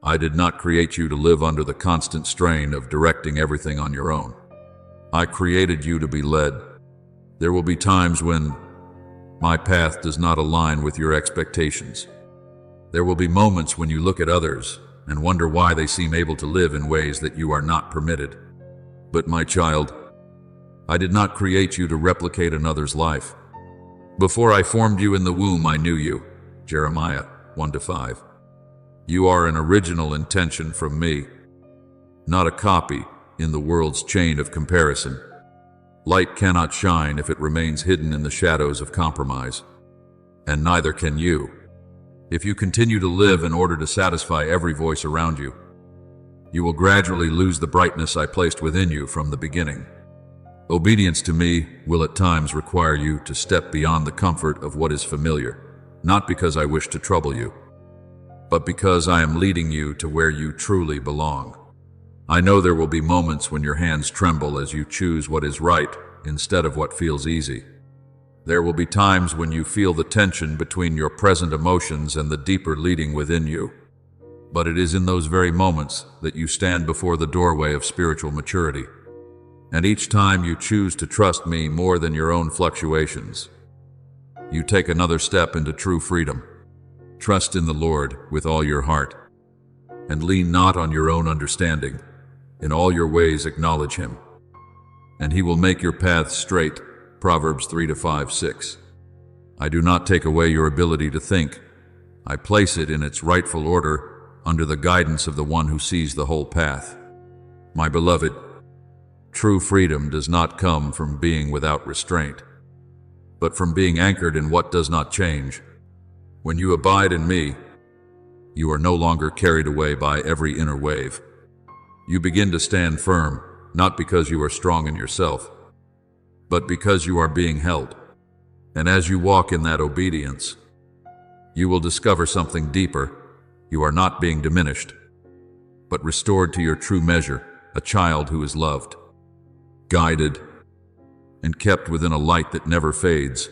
I did not create you to live under the constant strain of directing everything on your own. I created you to be led. There will be times when my path does not align with your expectations. There will be moments when you look at others and wonder why they seem able to live in ways that you are not permitted. But my child, I did not create you to replicate another's life. Before I formed you in the womb, I knew you. Jeremiah 1-5. You are an original intention from me, not a copy in the world's chain of comparison. Light cannot shine if it remains hidden in the shadows of compromise, and neither can you, if you continue to live in order to satisfy every voice around you. You will gradually lose the brightness I placed within you from the beginning. Obedience to me will at times require you to step beyond the comfort of what is familiar, not because I wish to trouble you, but because I am leading you to where you truly belong. I know there will be moments when your hands tremble as you choose what is right instead of what feels easy. There will be times when you feel the tension between your present emotions and the deeper leading within you. But it is in those very moments that you stand before the doorway of spiritual maturity. And each time you choose to trust me more than your own fluctuations, you take another step into true freedom. Trust in the Lord with all your heart, and lean not on your own understanding. In all your ways acknowledge him, and he will make your paths straight. Proverbs 3-5-6. I do not take away your ability to think. I place it in its rightful order under the guidance of the one who sees the whole path. My beloved, true freedom does not come from being without restraint, but from being anchored in what does not change. When you abide in me, you are no longer carried away by every inner wave. You begin to stand firm, not because you are strong in yourself, but because you are being held. And as you walk in that obedience, you will discover something deeper. You are not being diminished, but restored to your true measure, a child who is loved, guided, and kept within a light that never fades.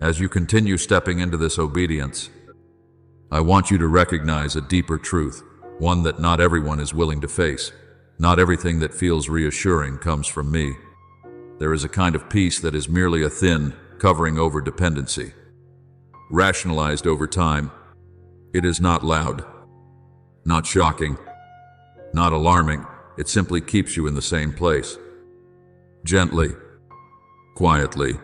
As you continue stepping into this obedience, I want you to recognize a deeper truth, one that not everyone is willing to face. Not everything that feels reassuring comes from me. There is a kind of peace that is merely a thin covering over dependency, rationalized over time. It is not loud, not shocking, not alarming. It simply keeps you in the same place, gently, quietly,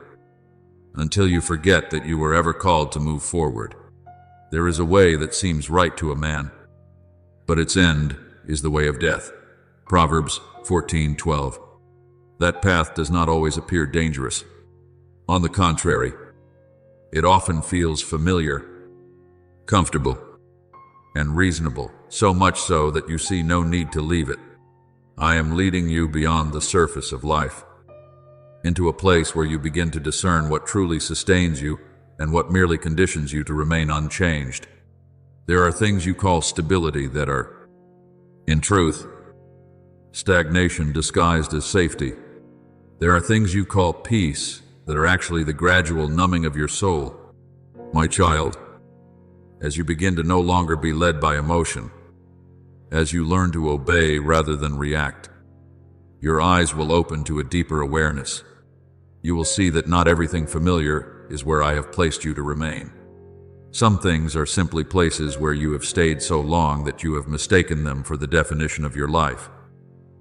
until you forget that you were ever called to move forward. There is a way that seems right to a man, but its end is the way of death. Proverbs 14:12. That path does not always appear dangerous. On the contrary, it often feels familiar, comfortable, and reasonable, so much so that you see no need to leave it. I am leading you beyond the surface of life, into a place where you begin to discern what truly sustains you and what merely conditions you to remain unchanged. There are things you call stability that are, in truth, stagnation disguised as safety. There are things you call peace that are actually the gradual numbing of your soul. My child, as you begin to no longer be led by emotion, as you learn to obey rather than react, your eyes will open to a deeper awareness. You will see that not everything familiar is where I have placed you to remain. Some things are simply places where you have stayed so long that you have mistaken them for the definition of your life.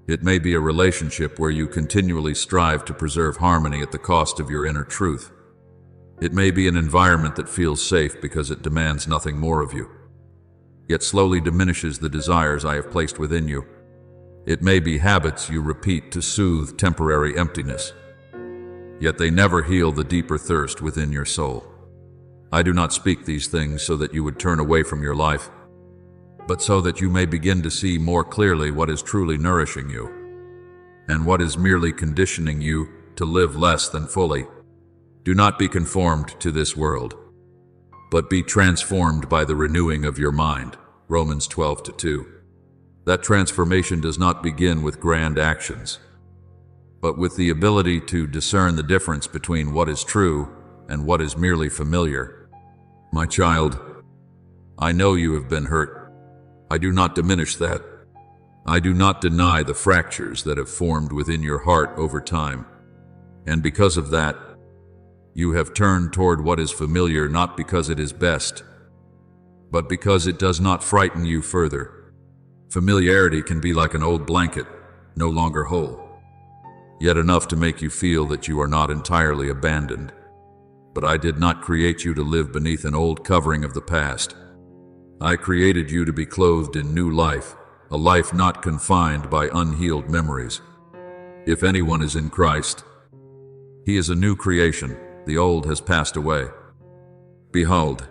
It may be a relationship where you continually strive to preserve harmony at the cost of your inner truth. It may be an environment that feels safe because it demands nothing more of you, yet slowly diminishes the desires I have placed within you. It may be habits you repeat to soothe temporary emptiness, yet they never heal the deeper thirst within your soul. I do not speak these things so that you would turn away from your life, but so that you may begin to see more clearly what is truly nourishing you, and what is merely conditioning you to live less than fully. Do not be conformed to this world, but be transformed by the renewing of your mind. Romans 12:2. That transformation does not begin with grand actions, but with the ability to discern the difference between what is true and what is merely familiar. My child, I know you have been hurt. I do not diminish that. I do not deny the fractures that have formed within your heart over time. And because of that, you have turned toward what is familiar not because it is best, but because it does not frighten you further. Familiarity can be like an old blanket, no longer whole, yet enough to make you feel that you are not entirely abandoned. But I did not create you to live beneath an old covering of the past. I created you to be clothed in new life, a life not confined by unhealed memories. If anyone is in Christ, he is a new creation. The old has passed away. Behold,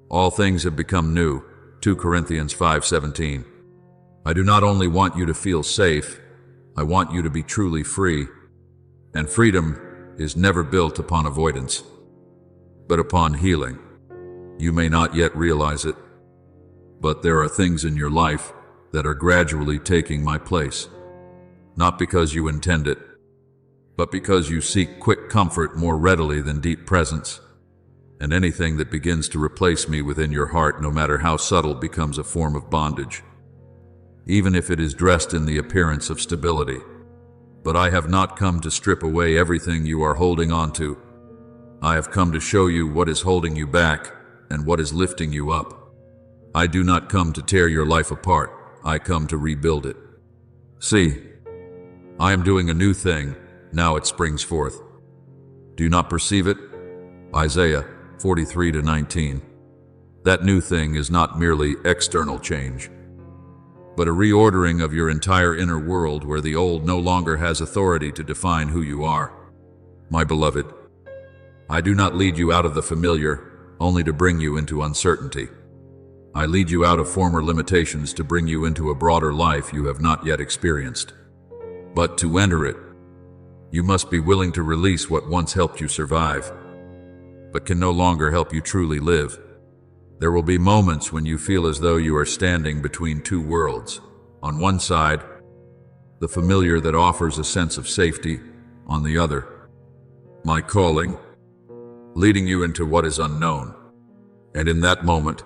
all things have become new. 2 Corinthians 5:17. I do not only want you to feel safe, I want you to be truly free. And freedom is never built upon avoidance, but upon healing. You may not yet realize it, but there are things in your life that are gradually taking my place. Not because you intend it, but because you seek quick comfort more readily than deep presence. And anything that begins to replace me within your heart, no matter how subtle, becomes a form of bondage, even if it is dressed in the appearance of stability. But I have not come to strip away everything you are holding on to. I have come to show you what is holding you back and what is lifting you up. I do not come to tear your life apart. I come to rebuild it. See, I am doing a new thing. Now it springs forth. Do you not perceive it? Isaiah 43-19. That new thing is not merely external change, but a reordering of your entire inner world where the old no longer has authority to define who you are. My beloved, I do not lead you out of the familiar only to bring you into uncertainty. I lead you out of former limitations to bring you into a broader life you have not yet experienced. But to enter it, you must be willing to release what once helped you survive, but can no longer help you truly live. There will be moments when you feel as though you are standing between two worlds. On one side, the familiar that offers a sense of safety. On the other, my calling, leading you into what is unknown. And in that moment,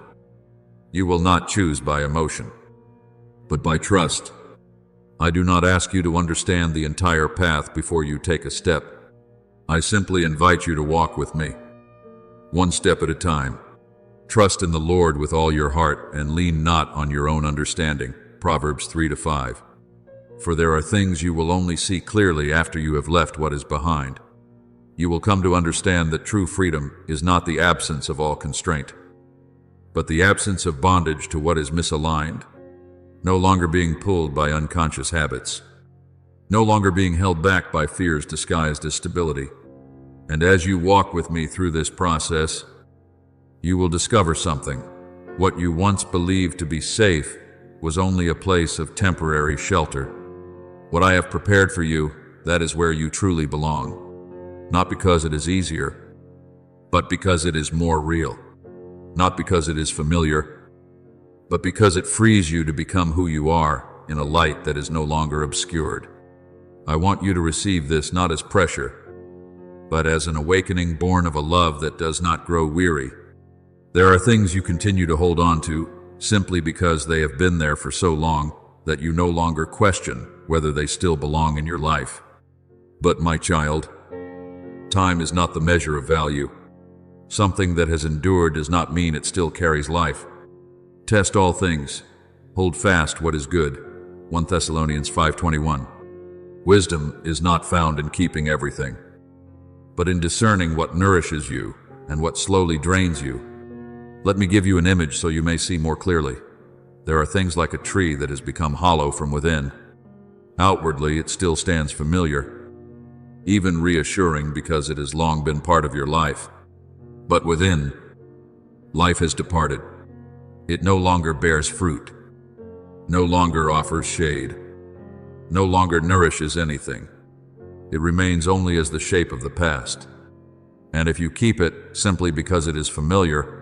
you will not choose by emotion, but by trust. I do not ask you to understand the entire path before you take a step. I simply invite you to walk with me, one step at a time. Trust in the Lord with all your heart and lean not on your own understanding. Proverbs 3-5. For there are things you will only see clearly after you have left what is behind. You will come to understand that true freedom is not the absence of all constraint, but the absence of bondage to what is misaligned, no longer being pulled by unconscious habits, no longer being held back by fears disguised as stability. And as you walk with me through this process, you will discover something. What you once believed to be safe was only a place of temporary shelter. What I have prepared for you, that is where you truly belong. Not because it is easier, but because it is more real. Not because it is familiar, but because it frees you to become who you are in a light that is no longer obscured. I want you to receive this not as pressure, but as an awakening born of a love that does not grow weary. There are things you continue to hold on to simply because they have been there for so long that you no longer question whether they still belong in your life. But my child, time is not the measure of value. Something that has endured does not mean it still carries life. Test all things. Hold fast what is good. 1 Thessalonians 5:21. Wisdom is not found in keeping everything, but in discerning what nourishes you and what slowly drains you. Let me give you an image so you may see more clearly. There are things like a tree that has become hollow from within. Outwardly, it still stands familiar, even reassuring because it has long been part of your life. But within, life has departed. It no longer bears fruit, no longer offers shade, no longer nourishes anything. It remains only as the shape of the past. And if you keep it simply because it is familiar,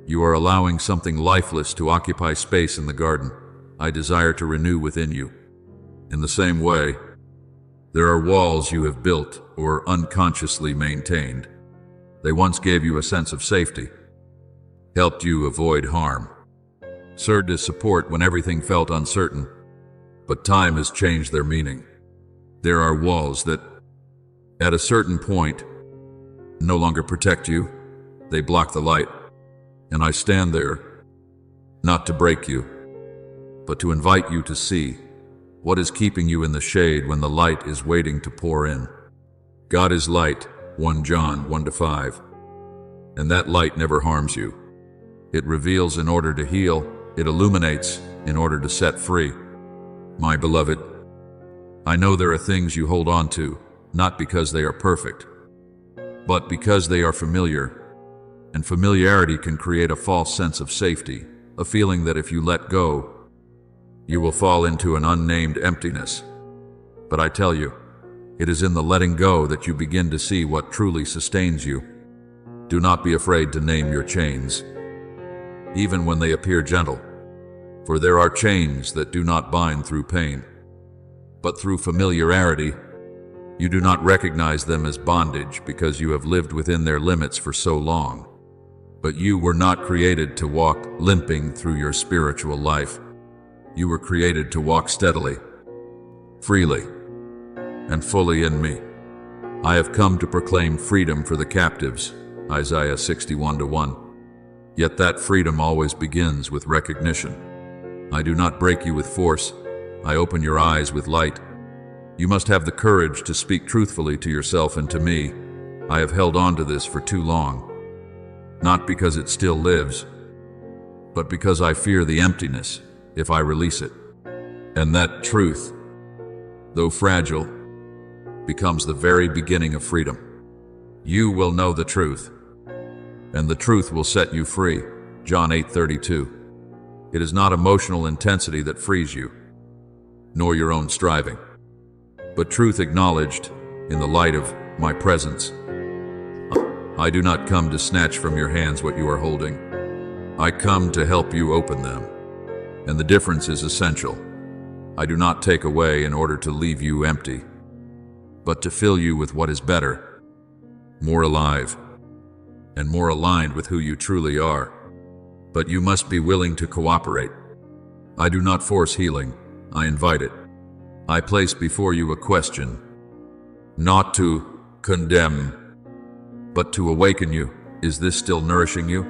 you are allowing something lifeless to occupy space in the garden I desire to renew within you. In the same way, there are walls you have built or unconsciously maintained. They once gave you a sense of safety, helped you avoid harm, served as support when everything felt uncertain, but time has changed their meaning. There are walls that, at a certain point, no longer protect you. They block the light, and I stand there, not to break you, but to invite you to see what is keeping you in the shade when the light is waiting to pour in. God is light, 1 John 1-5, and that light never harms you. It reveals in order to heal, it illuminates in order to set free. My beloved, I know there are things you hold on to, not because they are perfect, but because they are familiar, and familiarity can create a false sense of safety, a feeling that if you let go, you will fall into an unnamed emptiness. But I tell you, it is in the letting go that you begin to see what truly sustains you. Do not be afraid to name your chains, even when they appear gentle, for there are chains that do not bind through pain, but through familiarity. You do not recognize them as bondage because you have lived within their limits for so long. But you were not created to walk limping through your spiritual life. You were created to walk steadily, freely, and fully in me. I have come to proclaim freedom for the captives, Isaiah 61:1. Yet that freedom always begins with recognition. I do not break you with force. I open your eyes with light. You must have the courage to speak truthfully to yourself and to me. I have held on to this for too long, not because it still lives, but because I fear the emptiness if I release it. And that truth, though fragile, becomes the very beginning of freedom. You will know the truth, and the truth will set you free. John 8:32. It is not emotional intensity that frees you, nor your own striving, but truth acknowledged in the light of my presence. I do not come to snatch from your hands what you are holding. I come to help you open them, and the difference is essential. I do not take away in order to leave you empty, but to fill you with what is better, more alive, and more aligned with who you truly are. But you must be willing to cooperate. I do not force healing, I invite it. I place before you a question, not to condemn, but to awaken you. Is this still nourishing you?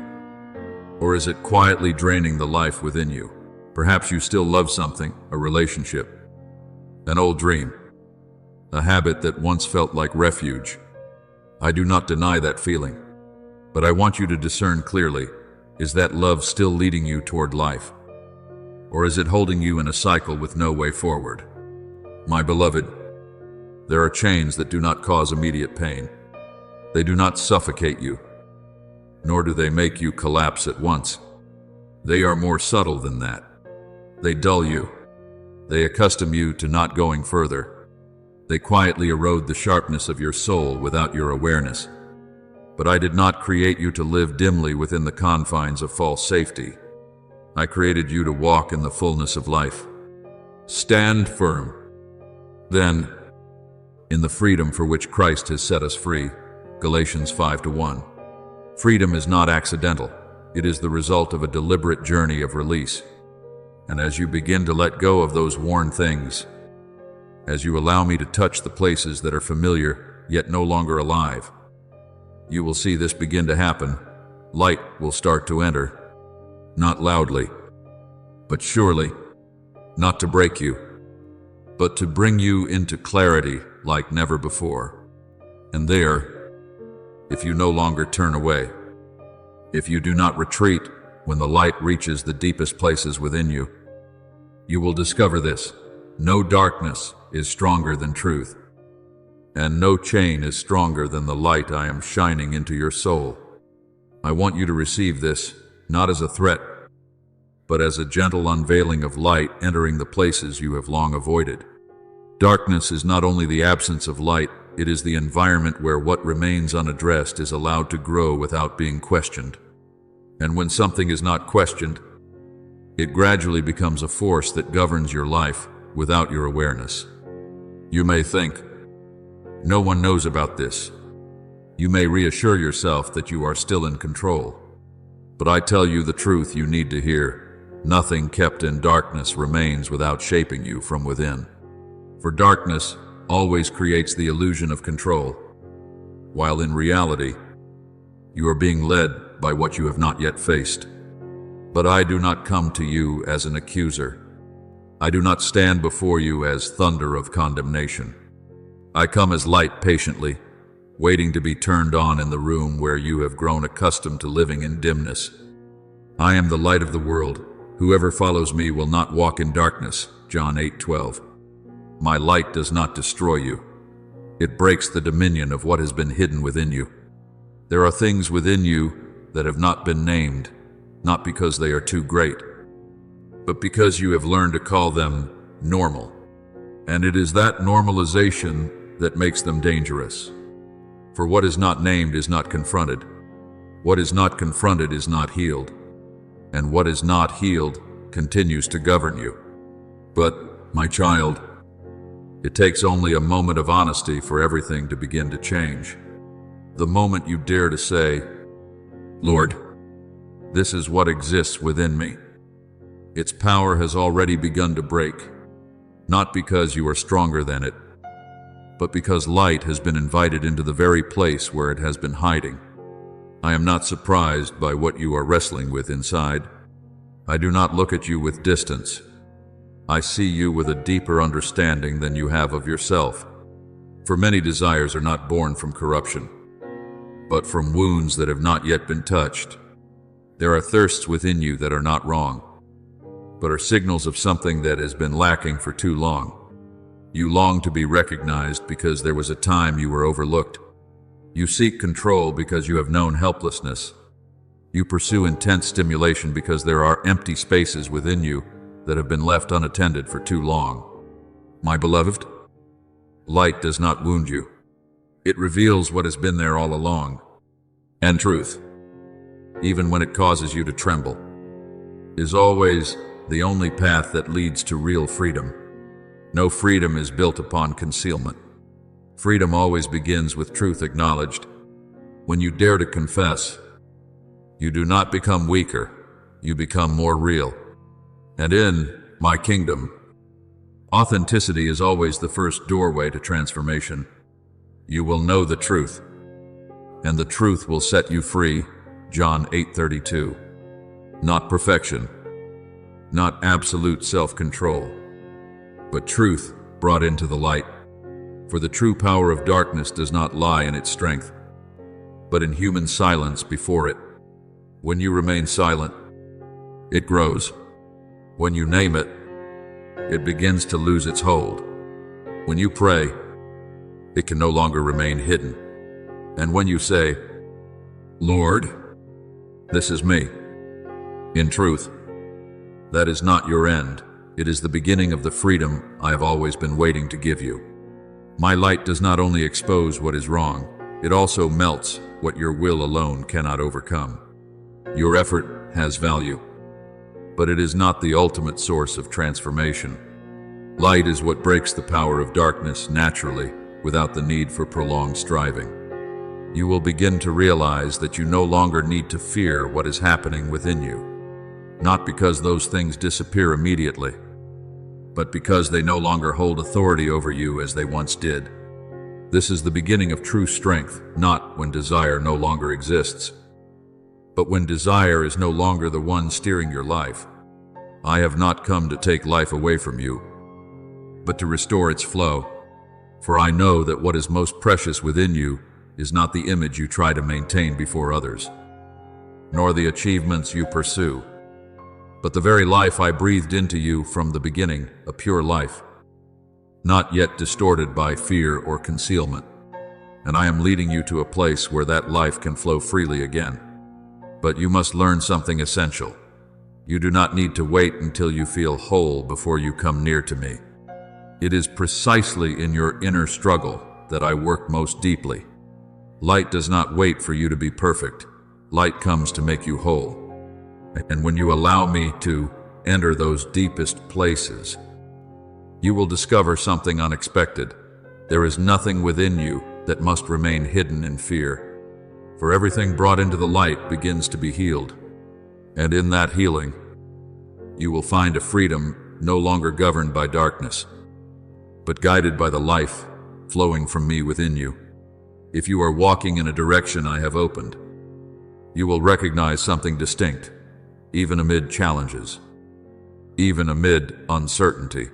Or is it quietly draining the life within you? Perhaps you still love something, a relationship, an old dream, a habit that once felt like refuge. I do not deny that feeling, but I want you to discern clearly, is that love still leading you toward life? Or is it holding you in a cycle with no way forward? My beloved, there are chains that do not cause immediate pain. They do not suffocate you, nor do they make you collapse at once. They are more subtle than that. They dull you. They accustom you to not going further. They quietly erode the sharpness of your soul without your awareness. But I did not create you to live dimly within the confines of false safety. I created you to walk in the fullness of life. Stand firm, then, in the freedom for which Christ has set us free. Galatians 5:1. Freedom is not accidental. It is the result of a deliberate journey of release. And as you begin to let go of those worn things, as you allow me to touch the places that are familiar yet no longer alive, you will see this begin to happen. Light will start to enter, not loudly, but surely, not to break you, but to bring you into clarity like never before. And there, if you no longer turn away, if you do not retreat when the light reaches the deepest places within you, you will discover this: no darkness is stronger than truth, and no chain is stronger than the light I am shining into your soul. I want you to receive this, not as a threat, but as a gentle unveiling of light entering the places you have long avoided. Darkness is not only the absence of light, it is the environment where what remains unaddressed is allowed to grow without being questioned. And when something is not questioned, it gradually becomes a force that governs your life without your awareness. You may think, no one knows about this. You may reassure yourself that you are still in control. But I tell you the truth you need to hear. Nothing kept in darkness remains without shaping you from within. For darkness always creates the illusion of control, while in reality, you are being led by what you have not yet faced. But I do not come to you as an accuser. I do not stand before you as thunder of condemnation. I come as light patiently, waiting to be turned on in the room where you have grown accustomed to living in dimness. I am the light of the world. Whoever follows me will not walk in darkness. John 8:12. My light does not destroy you. It breaks the dominion of what has been hidden within you. There are things within you that have not been named, not because they are too great, but because you have learned to call them normal. And it is that normalization that makes them dangerous. For what is not named is not confronted. What is not confronted is not healed, and what is not healed continues to govern you. But, my child, it takes only a moment of honesty for everything to begin to change. The moment you dare to say, "Lord, this is what exists within me," its power has already begun to break, not because you are stronger than it, but because light has been invited into the very place where it has been hiding. I am not surprised by what you are wrestling with inside. I do not look at you with distance. I see you with a deeper understanding than you have of yourself. For many desires are not born from corruption, but from wounds that have not yet been touched. There are thirsts within you that are not wrong, but are signals of something that has been lacking for too long. You long to be recognized because there was a time you were overlooked. You seek control because you have known helplessness. You pursue intense stimulation because there are empty spaces within you that have been left unattended for too long. My beloved, light does not wound you. It reveals what has been there all along. And truth, even when it causes you to tremble, is always the only path that leads to real freedom. No freedom is built upon concealment. Freedom always begins with truth acknowledged. When you dare to confess, you do not become weaker, you become more real. And in my kingdom, authenticity is always the first doorway to transformation. You will know the truth, and the truth will set you free. John 8:32. Not perfection, not absolute self-control, but truth brought into the light. For the true power of darkness does not lie in its strength, but in human silence before it. When you remain silent, it grows. When you name it, it begins to lose its hold. When you pray, it can no longer remain hidden. And when you say, "Lord, this is me," in truth, that is not your end. It is the beginning of the freedom I have always been waiting to give you. My light does not only expose what is wrong, it also melts what your will alone cannot overcome. Your effort has value, but it is not the ultimate source of transformation. Light is what breaks the power of darkness naturally, without the need for prolonged striving. You will begin to realize that you no longer need to fear what is happening within you, not because those things disappear immediately, but because they no longer hold authority over you as they once did. This is the beginning of true strength, not when desire no longer exists, but when desire is no longer the one steering your life. I have not come to take life away from you, but to restore its flow. For I know that what is most precious within you is not the image you try to maintain before others, nor the achievements you pursue, but the very life I breathed into you from the beginning, a pure life, not yet distorted by fear or concealment. And I am leading you to a place where that life can flow freely again. But you must learn something essential. You do not need to wait until you feel whole before you come near to me. It is precisely in your inner struggle that I work most deeply. Light does not wait for you to be perfect. Light comes to make you whole. And when you allow me to enter those deepest places, you will discover something unexpected. There is nothing within you that must remain hidden in fear, for everything brought into the light begins to be healed. And in that healing, you will find a freedom no longer governed by darkness, but guided by the life flowing from me within you. If you are walking in a direction I have opened, you will recognize something distinct, even amid challenges, even amid uncertainty.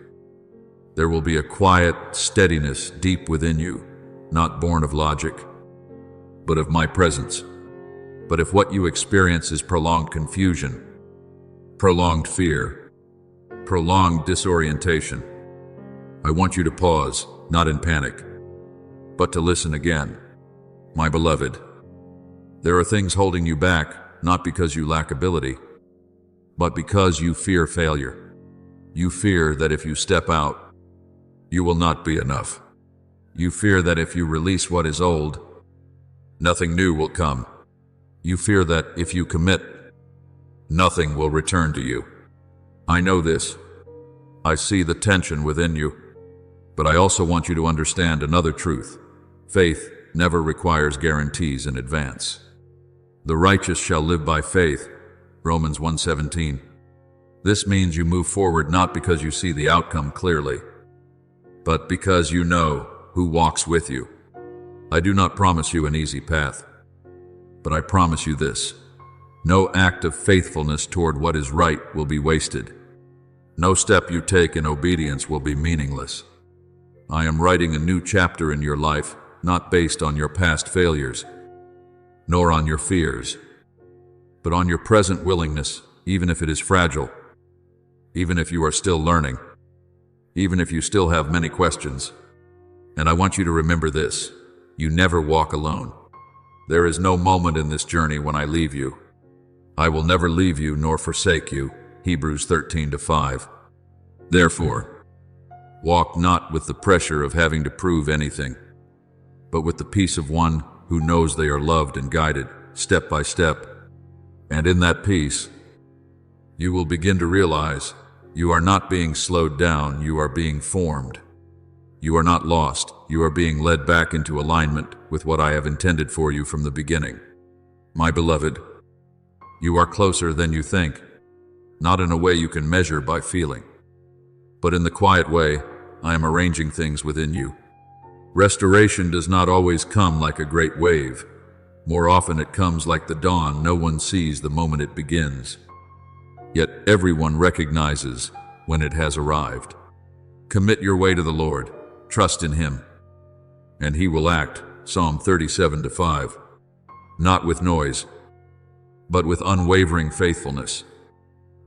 There will be a quiet steadiness deep within you, not born of logic, but of my presence. But if what you experience is prolonged confusion, prolonged fear, prolonged disorientation, I want you to pause, not in panic, but to listen again. My beloved, there are things holding you back, not because you lack ability, but because you fear failure. You fear that if you step out, you will not be enough. You fear that if you release what is old, nothing new will come. You fear that if you commit, nothing will return to you. I know this. I see the tension within you. But I also want you to understand another truth. Faith never requires guarantees in advance. The righteous shall live by faith, Romans 1:17. This means you move forward not because you see the outcome clearly, but because you know who walks with you. I do not promise you an easy path, but I promise you this. No act of faithfulness toward what is right will be wasted. No step you take in obedience will be meaningless. I am writing a new chapter in your life, not based on your past failures, nor on your fears, but on your present willingness, even if it is fragile, even if you are still learning, even if you still have many questions. And I want you to remember this: you never walk alone. There is no moment in this journey when I leave you. I will never leave you nor forsake you, Hebrews 13:5. Therefore, walk not with the pressure of having to prove anything, but with the peace of one who knows they are loved and guided step by step. And in that peace, you will begin to realize you are not being slowed down, you are being formed. You are not lost, you are being led back into alignment with what I have intended for you from the beginning. My beloved, you are closer than you think, not in a way you can measure by feeling, but in the quiet way I am arranging things within you. Restoration does not always come like a great wave. More often it comes like the dawn no one sees the moment it begins. Yet everyone recognizes when it has arrived. Commit your way to the Lord, trust in Him, and He will act, Psalm 37:5. Not with noise, but with unwavering faithfulness.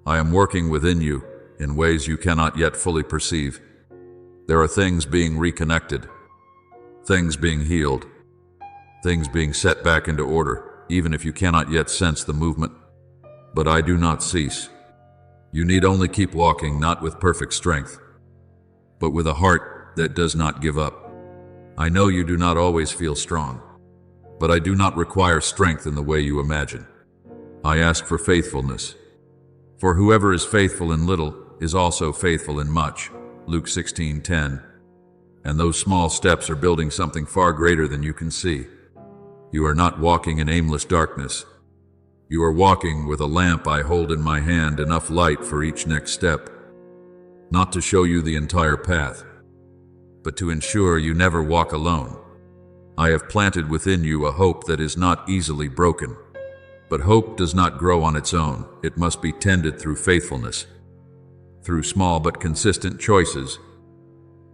I am working within you in ways you cannot yet fully perceive. There are things being reconnected, things being healed, things being set back into order, even if you cannot yet sense the movement. But I do not cease. You need only keep walking, not with perfect strength, but with a heart that does not give up. I know you do not always feel strong, but I do not require strength in the way you imagine. I ask for faithfulness. For whoever is faithful in little is also faithful in much, Luke 16:10. And those small steps are building something far greater than you can see. You are not walking in aimless darkness. You are walking with a lamp I hold in my hand, enough light for each next step. Not to show you the entire path, but to ensure you never walk alone. I have planted within you a hope that is not easily broken. But hope does not grow on its own. It must be tended through faithfulness, through small but consistent choices,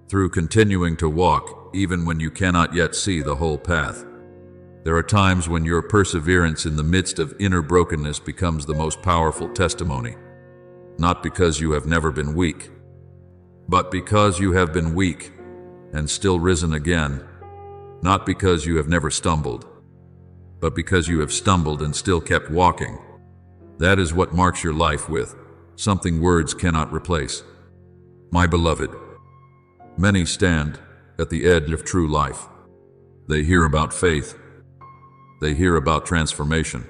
through continuing to walk even when you cannot yet see the whole path. There are times when your perseverance in the midst of inner brokenness becomes the most powerful testimony, not because you have never been weak, but because you have been weak and still risen again, not because you have never stumbled, but because you have stumbled and still kept walking. That is what marks your life with something words cannot replace. My beloved, many stand at the edge of true life. They hear about faith. They hear about transformation.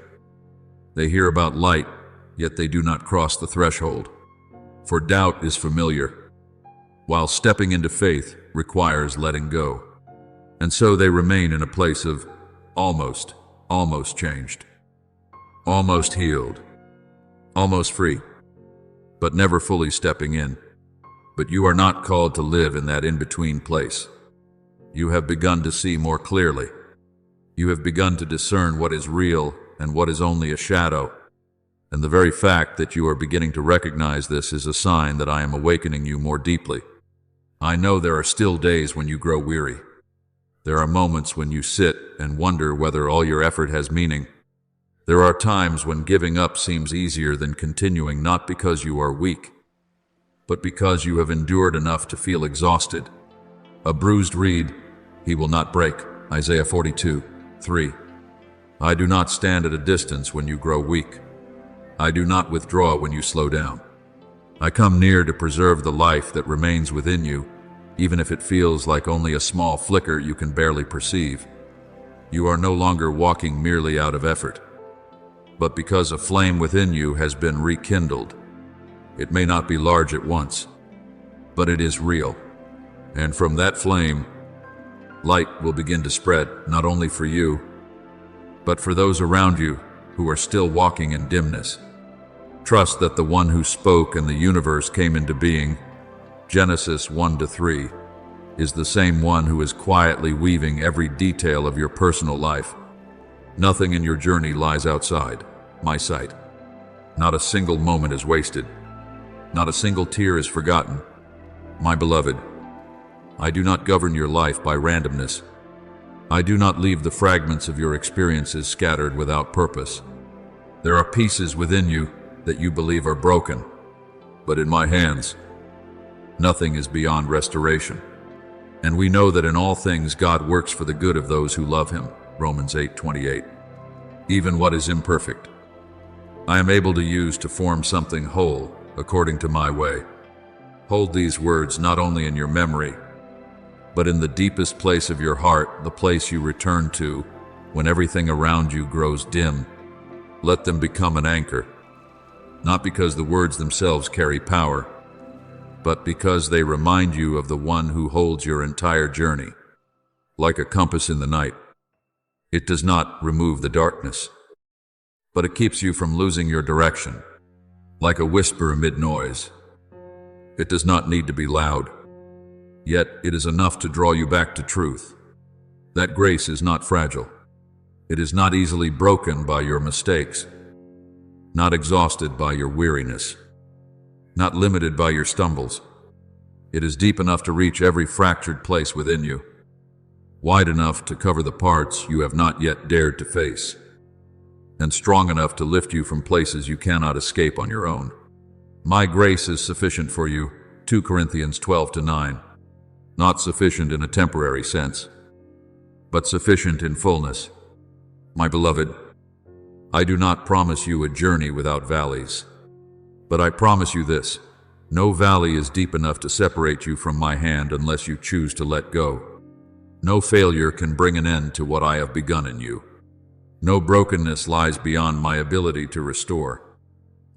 They hear about light, yet they do not cross the threshold. For doubt is familiar, while stepping into faith requires letting go. And so they remain in a place of almost changed, almost healed, almost free, but never fully stepping in. But you are not called to live in that in-between place. You have begun to see more clearly. You have begun to discern what is real and what is only a shadow. And the very fact that you are beginning to recognize this is a sign that I am awakening you more deeply. I know there are still days when you grow weary. There are moments when you sit and wonder whether all your effort has meaning. There are times when giving up seems easier than continuing, not because you are weak, but because you have endured enough to feel exhausted. A bruised reed he will not break, Isaiah 42:3. I do not stand at a distance when you grow weak. I do not withdraw when you slow down. I come near to preserve the life that remains within you, even if it feels like only a small flicker you can barely perceive. You are no longer walking merely out of effort. but because a flame within you has been rekindled. It may not be large at once, but it is real. And from that flame, light will begin to spread, not only for you, but for those around you who are still walking in dimness. Trust that the one who spoke and the universe came into being, Genesis 1-3, is the same one who is quietly weaving every detail of your personal life. Nothing in your journey lies outside my sight. Not a single moment is wasted. Not a single tear is forgotten. My beloved, I do not govern your life by randomness. I do not leave the fragments of your experiences scattered without purpose. There are pieces within you that you believe are broken, but in my hands, nothing is beyond restoration. And we know that in all things God works for the good of those who love him, Romans 8:28. Even what is imperfect, I am able to use to form something whole according to my way. Hold these words not only in your memory, but in the deepest place of your heart, the place you return to when everything around you grows dim. Let them become an anchor, not because the words themselves carry power, but because they remind you of the one who holds your entire journey. Like a compass in the night, it does not remove the darkness, but it keeps you from losing your direction. Like a whisper amid noise, it does not need to be loud, yet it is enough to draw you back to truth. That grace is not fragile. It is not easily broken by your mistakes, not exhausted by your weariness, not limited by your stumbles. It is deep enough to reach every fractured place within you, wide enough to cover the parts you have not yet dared to face, and strong enough to lift you from places you cannot escape on your own. My grace is sufficient for you, 2 Corinthians 12-9. Not sufficient in a temporary sense, but sufficient in fullness. My beloved, I do not promise you a journey without valleys, but I promise you this: no valley is deep enough to separate you from my hand unless you choose to let go. No failure can bring an end to what I have begun in you. No brokenness lies beyond my ability to restore.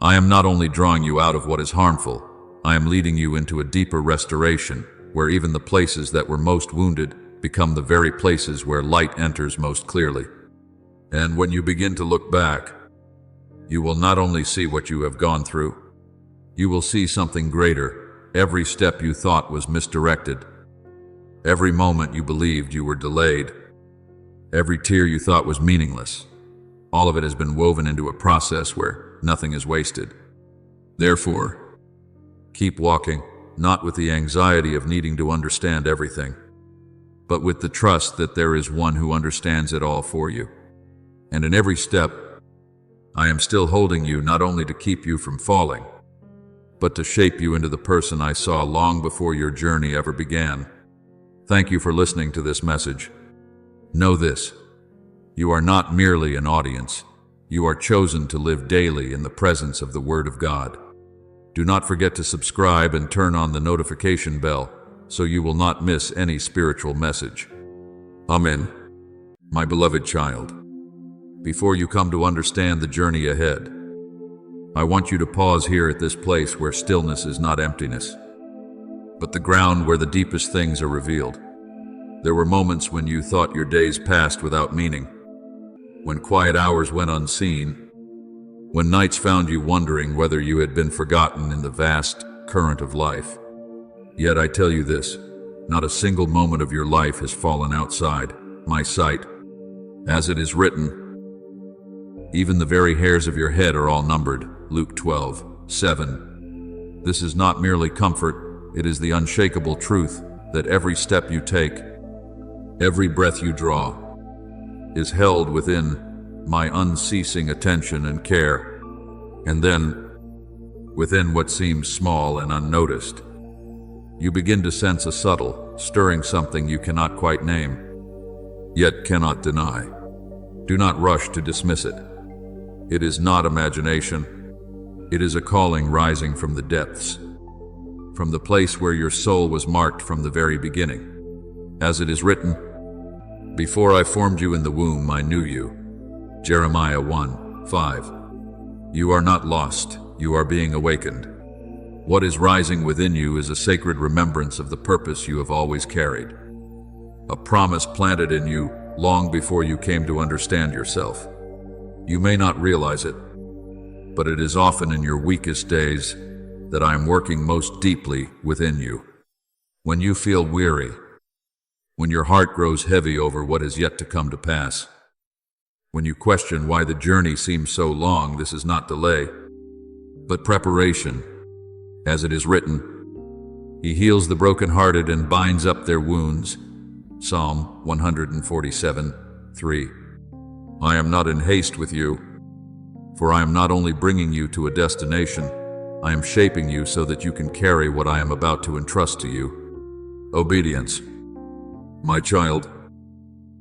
I am not only drawing you out of what is harmful, I am leading you into a deeper restoration, where even the places that were most wounded become the very places where light enters most clearly. And when you begin to look back, you will not only see what you have gone through, you will see something greater. Every step you thought was misdirected, every moment you believed you were delayed, every tear you thought was meaningless, all of it has been woven into a process where nothing is wasted. Therefore, keep walking, not with the anxiety of needing to understand everything, but with the trust that there is one who understands it all for you. And in every step, I am still holding you, not only to keep you from falling, but to shape you into the person I saw long before your journey ever began. Thank you for listening to this message. Know this: you are not merely an audience. You are chosen to live daily in the presence of the Word of God. Do not forget to subscribe and turn on the notification bell so you will not miss any spiritual message. Amen. My beloved child, before you come to understand the journey ahead, I want you to pause here at this place where stillness is not emptiness, but the ground where the deepest things are revealed. There were moments when you thought your days passed without meaning, when quiet hours went unseen, when nights found you wondering whether you had been forgotten in the vast current of life. Yet I tell you this: not a single moment of your life has fallen outside my sight. As it is written, even the very hairs of your head are all numbered, Luke 12:7. This is not merely comfort, it is the unshakable truth that every step you take, every breath you draw, is held within my unceasing attention and care. And then, within what seems small and unnoticed, you begin to sense a subtle, stirring something you cannot quite name, yet cannot deny. Do not rush to dismiss it. It is not imagination. It is a calling rising from the depths, from the place where your soul was marked from the very beginning. As it is written, before I formed you in the womb, I knew you. Jeremiah 1, 5. You are not lost, you are being awakened. What is rising within you is a sacred remembrance of the purpose you have always carried. A promise planted in you long before you came to understand yourself. You may not realize it, but it is often in your weakest days that I am working most deeply within you. When you feel weary, when your heart grows heavy over what is yet to come to pass, when you question why the journey seems so long, this is not delay, but preparation. As it is written, He heals the brokenhearted and binds up their wounds. Psalm 147:3. I am not in haste with you, for I am not only bringing you to a destination, I am shaping you so that you can carry what I am about to entrust to you. Obedience, my child,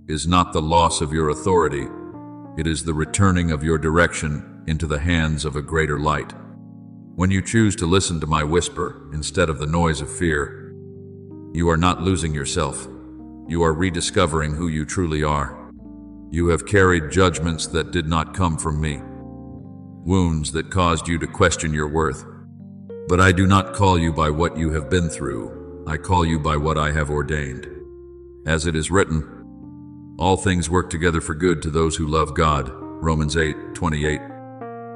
is not the loss of your authority, it is the returning of your direction into the hands of a greater light. When you choose to listen to my whisper instead of the noise of fear, you are not losing yourself. You are rediscovering who you truly are. You have carried judgments that did not come from me, wounds that caused you to question your worth. But I do not call you by what you have been through. I call you by what I have ordained. As it is written, all things work together for good to those who love God. Romans 8:28.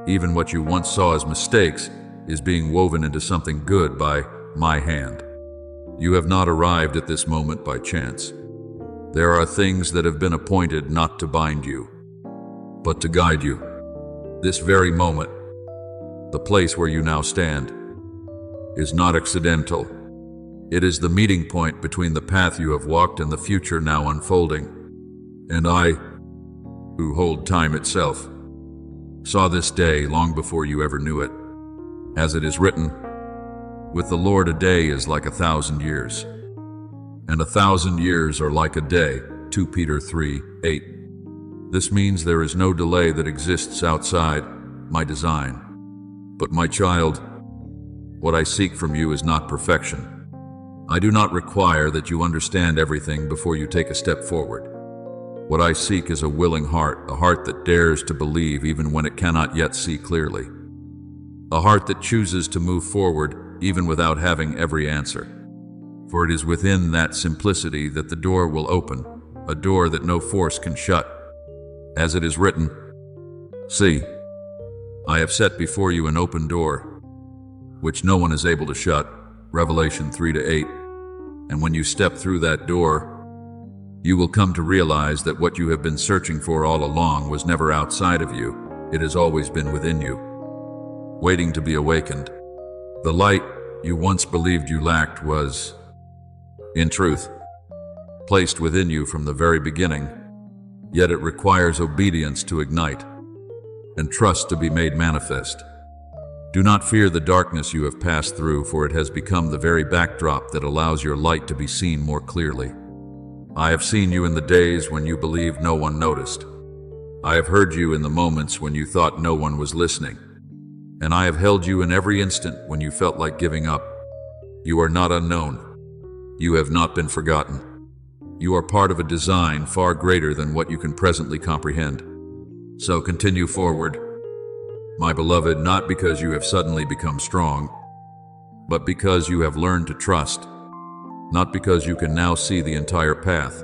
Even what you once saw as mistakes is being woven into something good by my hand. You have not arrived at this moment by chance. There are things that have been appointed not to bind you, but to guide you. This very moment, the place where you now stand, is not accidental. It is the meeting point between the path you have walked and the future now unfolding. And I, who hold time itself, saw this day long before you ever knew it. As it is written, with the Lord a day is like 1,000 years, and 1,000 years are like a day. 2 Peter 3:8. This means there is no delay that exists outside my design. But my child, what I seek from you is not perfection. I do not require that you understand everything before you take a step forward. What I seek is a willing heart, a heart that dares to believe even when it cannot yet see clearly. A heart that chooses to move forward even without having every answer. For it is within that simplicity that the door will open, a door that no force can shut. As it is written, see, I have set before you an open door, which no one is able to shut. Revelation 3:8. And when you step through that door, you will come to realize that what you have been searching for all along was never outside of you. It has always been within you, waiting to be awakened. The light you once believed you lacked was, in truth, placed within you from the very beginning, yet it requires obedience to ignite and trust to be made manifest. Do not fear the darkness you have passed through, for it has become the very backdrop that allows your light to be seen more clearly. I have seen you in the days when you believed no one noticed. I have heard you in the moments when you thought no one was listening. And I have held you in every instant when you felt like giving up. You are not unknown. You have not been forgotten. You are part of a design far greater than what you can presently comprehend. So continue forward, my beloved, not because you have suddenly become strong, but because you have learned to trust. Not because you can now see the entire path,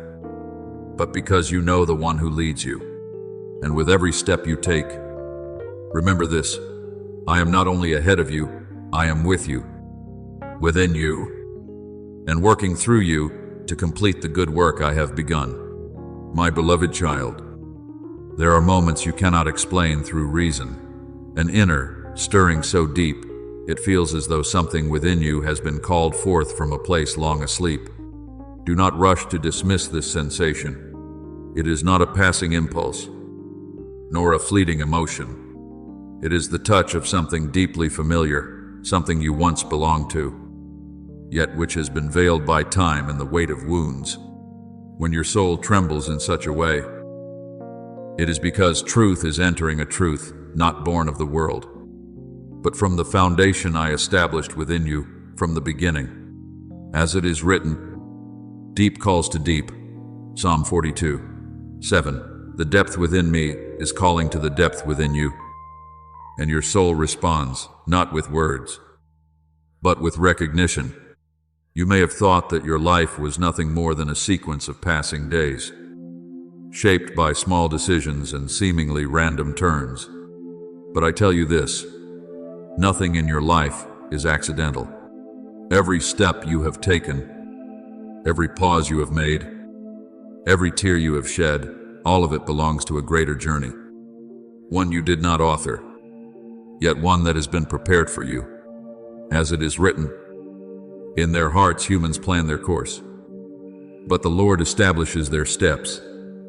but because you know the one who leads you. And with every step you take, remember this, I am not only ahead of you, I am with you, within you, and working through you to complete the good work I have begun. My beloved child, there are moments you cannot explain through reason, an inner stirring so deep it feels as though something within you has been called forth from a place long asleep. Do not rush to dismiss this sensation. It is not a passing impulse, nor a fleeting emotion. It is the touch of something deeply familiar, something you once belonged to, yet which has been veiled by time and the weight of wounds. When your soul trembles in such a way, it is because truth is entering a truth not born of the world, but from the foundation I established within you from the beginning. As it is written, deep calls to deep. Psalm 42:7. The depth within me is calling to the depth within you, and your soul responds, not with words, but with recognition. You may have thought that your life was nothing more than a sequence of passing days, shaped by small decisions and seemingly random turns. But I tell you this, nothing in your life is accidental. Every step you have taken, every pause you have made, every tear you have shed, all of it belongs to a greater journey. One you did not author, yet one that has been prepared for you. As it is written, in their hearts humans plan their course, but the Lord establishes their steps.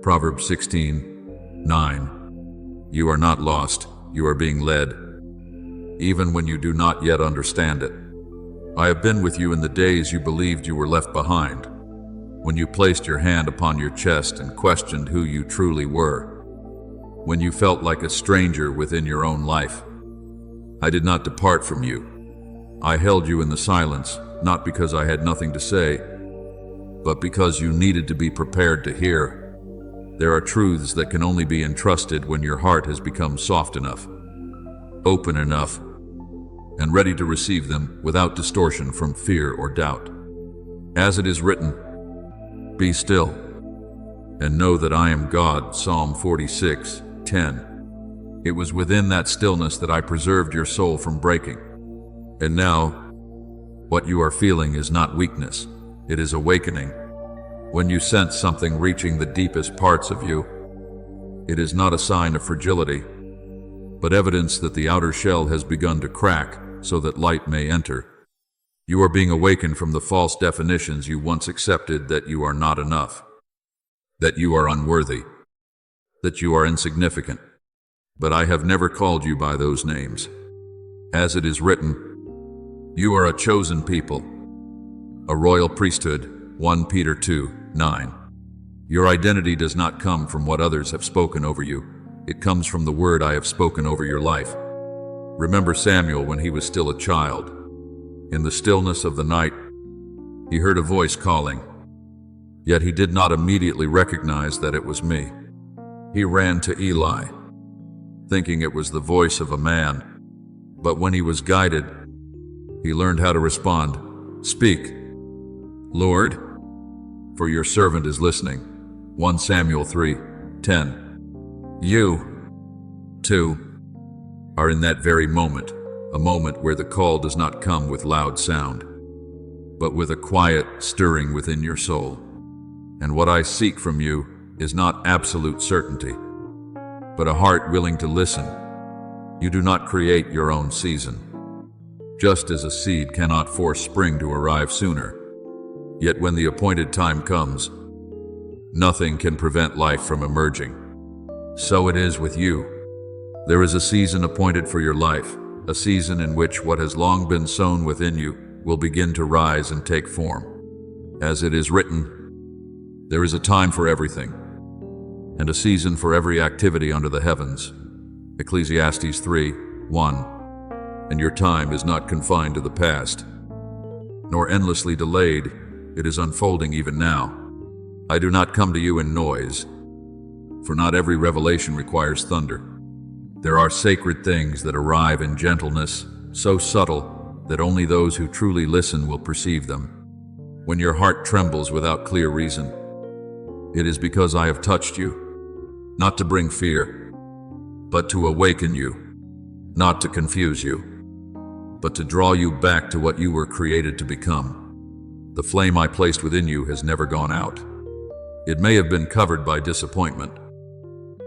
Proverbs 16:9. You are not lost, you are being led, even when you do not yet understand it. I have been with you in the days you believed you were left behind, when you placed your hand upon your chest and questioned who you truly were, when you felt like a stranger within your own life. I did not depart from you. I held you in the silence, not because I had nothing to say, but because you needed to be prepared to hear. There are truths that can only be entrusted when your heart has become soft enough, open enough, and ready to receive them without distortion from fear or doubt. As it is written, be still and know that I am God. Psalm 46:10. It was within that stillness that I preserved your soul from breaking. And now, what you are feeling is not weakness, it is awakening. When you sense something reaching the deepest parts of you, it is not a sign of fragility, but evidence that the outer shell has begun to crack so that light may enter. You are being awakened from the false definitions you once accepted, that you are not enough, that you are unworthy, that you are insignificant. But I have never called you by those names. As it is written, you are a chosen people, a royal priesthood. 1 Peter 2:9. Your identity does not come from what others have spoken over you. It comes from the word I have spoken over your life. Remember Samuel when he was still a child. In the stillness of the night, he heard a voice calling, yet he did not immediately recognize that it was me. He ran to Eli, thinking it was the voice of a man, but when he was guided, he learned how to respond. Speak, Lord, for your servant is listening. 1 Samuel 3:10. You, too, are in that very moment, a moment where the call does not come with loud sound, but with a quiet stirring within your soul. And what I seek from you is not absolute certainty, but a heart willing to listen. You do not create your own season, just as a seed cannot force spring to arrive sooner. Yet when the appointed time comes, nothing can prevent life from emerging. So it is with you. There is a season appointed for your life, a season in which what has long been sown within you will begin to rise and take form. As it is written, there is a time for everything, and a season for every activity under the heavens. Ecclesiastes 3:1. And your time is not confined to the past, nor endlessly delayed. It is unfolding even now. I do not come to you in noise, for not every revelation requires thunder. There are sacred things that arrive in gentleness, so subtle that only those who truly listen will perceive them. When your heart trembles without clear reason, it is because I have touched you, not to bring fear, but to awaken you, not to confuse you, but to draw you back to what you were created to become. The flame I placed within you has never gone out. It may have been covered by disappointment,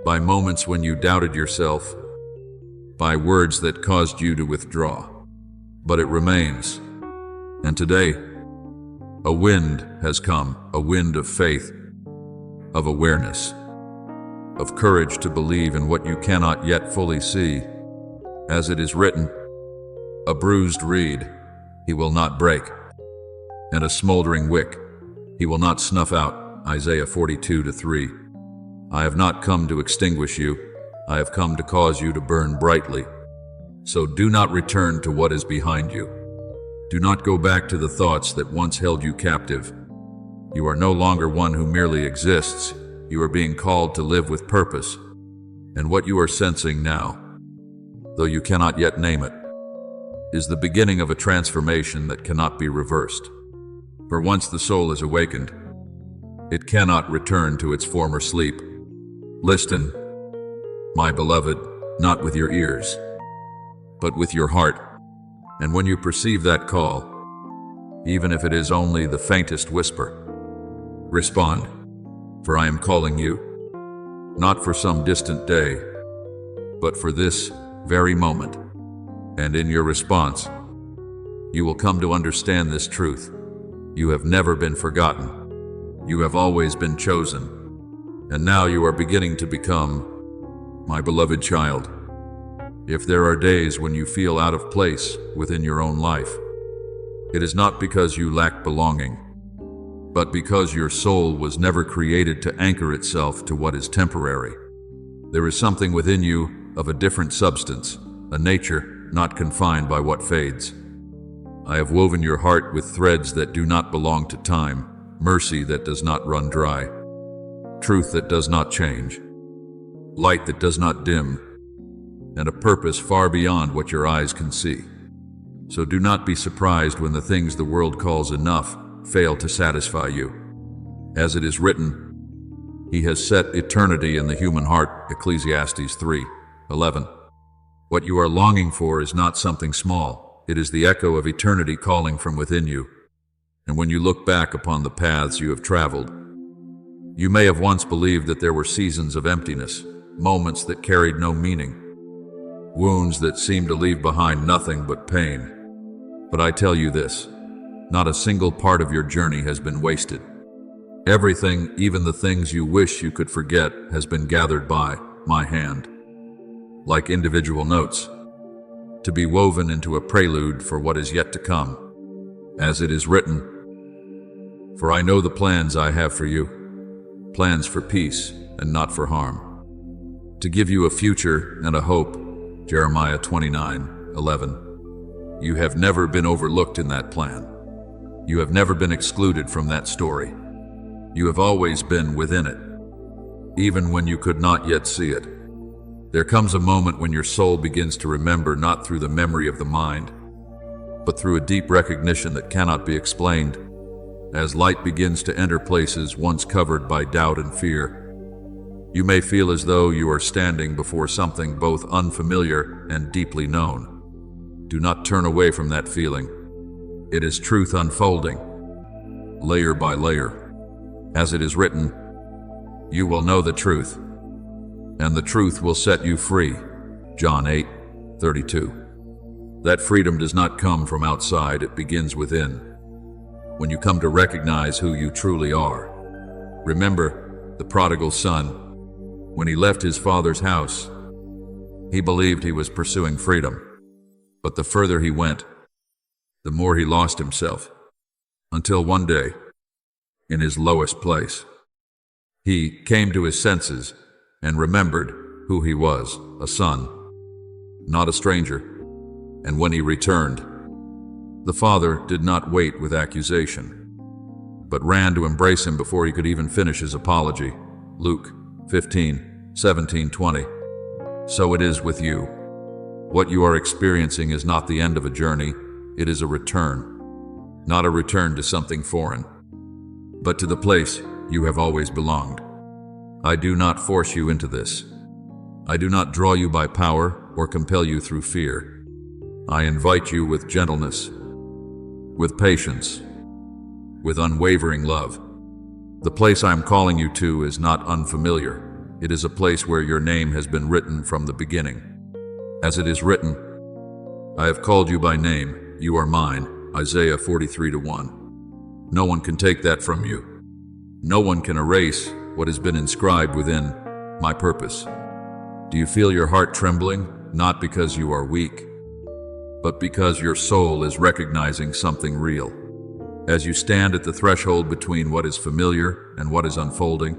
by moments when you doubted yourself, by words that caused you to withdraw, but it remains. And today, a wind has come, a wind of faith, of awareness, of courage to believe in what you cannot yet fully see. As it is written, a bruised reed he will not break, and a smoldering wick he will not snuff out. Isaiah 42:3. I have not come to extinguish you, I have come to cause you to burn brightly. So do not return to what is behind you. Do not go back to the thoughts that once held you captive. You are no longer one who merely exists, you are being called to live with purpose, and what you are sensing now, though you cannot yet name it, is the beginning of a transformation that cannot be reversed. For once the soul is awakened, it cannot return to its former sleep. Listen, my beloved, not with your ears, but with your heart. And when you perceive that call, even if it is only the faintest whisper, respond, for I am calling you, not for some distant day, but for this very moment. And in your response, you will come to understand this truth. You have never been forgotten. You have always been chosen. And now you are beginning to become my beloved child. If there are days when you feel out of place within your own life, it is not because you lack belonging, but because your soul was never created to anchor itself to what is temporary. There is something within you of a different substance, a nature not confined by what fades. I have woven your heart with threads that do not belong to time, mercy that does not run dry, truth that does not change, light that does not dim, and a purpose far beyond what your eyes can see. So do not be surprised when the things the world calls enough fail to satisfy you. As it is written, He has set eternity in the human heart, Ecclesiastes 3:11. What you are longing for is not something small. It is the echo of eternity calling from within you. And when you look back upon the paths you have traveled, you may have once believed that there were seasons of emptiness, moments that carried no meaning, wounds that seemed to leave behind nothing but pain. But I tell you this, not a single part of your journey has been wasted. Everything, even the things you wish you could forget, has been gathered by my hand, like individual notes, to be woven into a prelude for what is yet to come. As it is written, For I know the plans I have for you, plans for peace and not for harm, to give you a future and a hope. Jeremiah 29:11. You have never been overlooked in that plan. You have never been excluded from that story. You have always been within it, even when you could not yet see it. There comes a moment when your soul begins to remember, not through the memory of the mind, but through a deep recognition that cannot be explained. As light begins to enter places once covered by doubt and fear, you may feel as though you are standing before something both unfamiliar and deeply known. Do not turn away from that feeling. It is truth unfolding, layer by layer. As it is written, you will know the truth, and the truth will set you free. John 8:32. That freedom does not come from outside, it begins within. When you come to recognize who you truly are. Remember the prodigal son. When he left his father's house, he believed he was pursuing freedom. But the further he went, the more he lost himself. Until one day, in his lowest place, he came to his senses and remembered who he was, a son, not a stranger. And when he returned, the father did not wait with accusation, but ran to embrace him before he could even finish his apology. Luke 15:17-20. So it is with you. What you are experiencing is not the end of a journey, it is a return. Not a return to something foreign, but to the place you have always belonged. I do not force you into this. I do not draw you by power or compel you through fear. I invite you with gentleness, with patience, with unwavering love. The place I am calling you to is not unfamiliar. It is a place where your name has been written from the beginning. As it is written, I have called you by name, you are mine. Isaiah 43:1. No one can take that from you. No one can erase what has been inscribed within my purpose. Do you feel your heart trembling? Not because you are weak, but because your soul is recognizing something real. As you stand at the threshold between what is familiar and what is unfolding,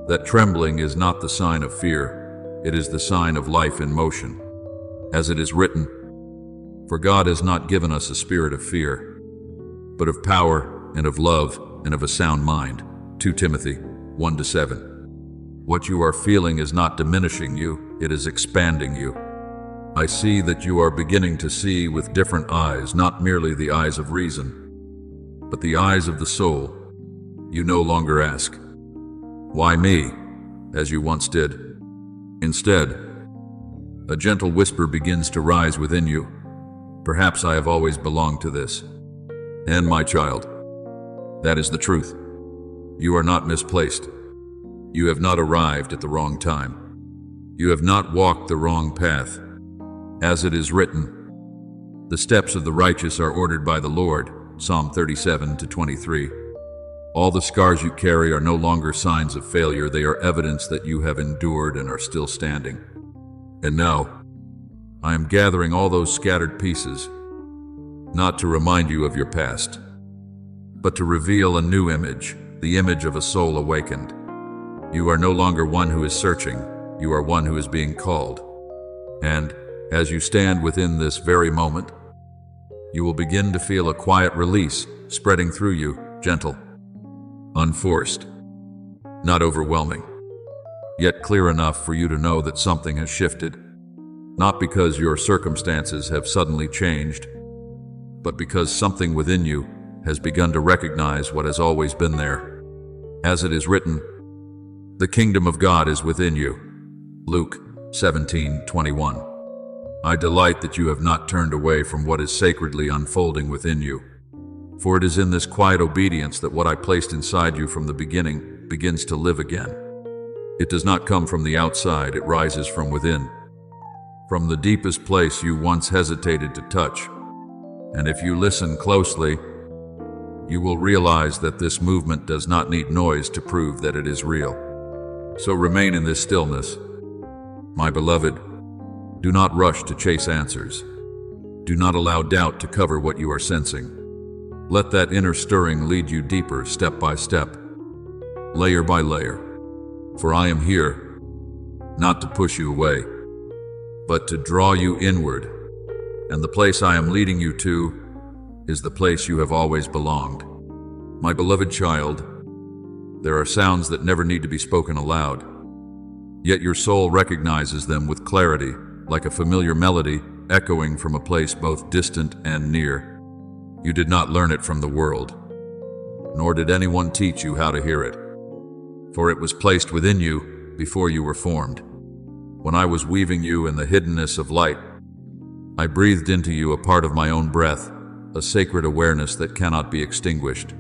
that trembling is not the sign of fear, it is the sign of life in motion. As it is written, For God has not given us a spirit of fear, but of power and of love and of a sound mind. 2 Timothy 1-7. What you are feeling is not diminishing you, it is expanding you. I see that you are beginning to see with different eyes, not merely the eyes of reason, but the eyes of the soul. You no longer ask, "Why me?" as you once did. Instead, a gentle whisper begins to rise within you. Perhaps I have always belonged to this. And my child, that is the truth. You are not misplaced. You have not arrived at the wrong time. You have not walked the wrong path. As it is written, the steps of the righteous are ordered by the Lord, Psalm 37-23. All the scars you carry are no longer signs of failure. They are evidence that you have endured and are still standing. And now, I am gathering all those scattered pieces, not to remind you of your past, but to reveal a new image, the image of a soul awakened. You are no longer one who is searching, you are one who is being called. And as you stand within this very moment, you will begin to feel a quiet release spreading through you, gentle, unforced, not overwhelming, yet clear enough for you to know that something has shifted, not because your circumstances have suddenly changed, but because something within you has begun to recognize what has always been there. As it is written, the kingdom of God is within you. Luke 17:21. I delight that you have not turned away from what is sacredly unfolding within you. For it is in this quiet obedience that what I placed inside you from the beginning begins to live again. It does not come from the outside, it rises from within, from the deepest place you once hesitated to touch. And if you listen closely, you will realize that this movement does not need noise to prove that it is real. So remain in this stillness. My beloved, do not rush to chase answers. Do not allow doubt to cover what you are sensing. Let that inner stirring lead you deeper, step by step, layer by layer. For I am here, not to push you away, but to draw you inward. And the place I am leading you to is the place you have always belonged. My beloved child, there are sounds that never need to be spoken aloud, yet your soul recognizes them with clarity, like a familiar melody echoing from a place both distant and near. You did not learn it from the world, nor did anyone teach you how to hear it, for it was placed within you before you were formed. When I was weaving you in the hiddenness of light, I breathed into you a part of my own breath, a sacred awareness that cannot be extinguished.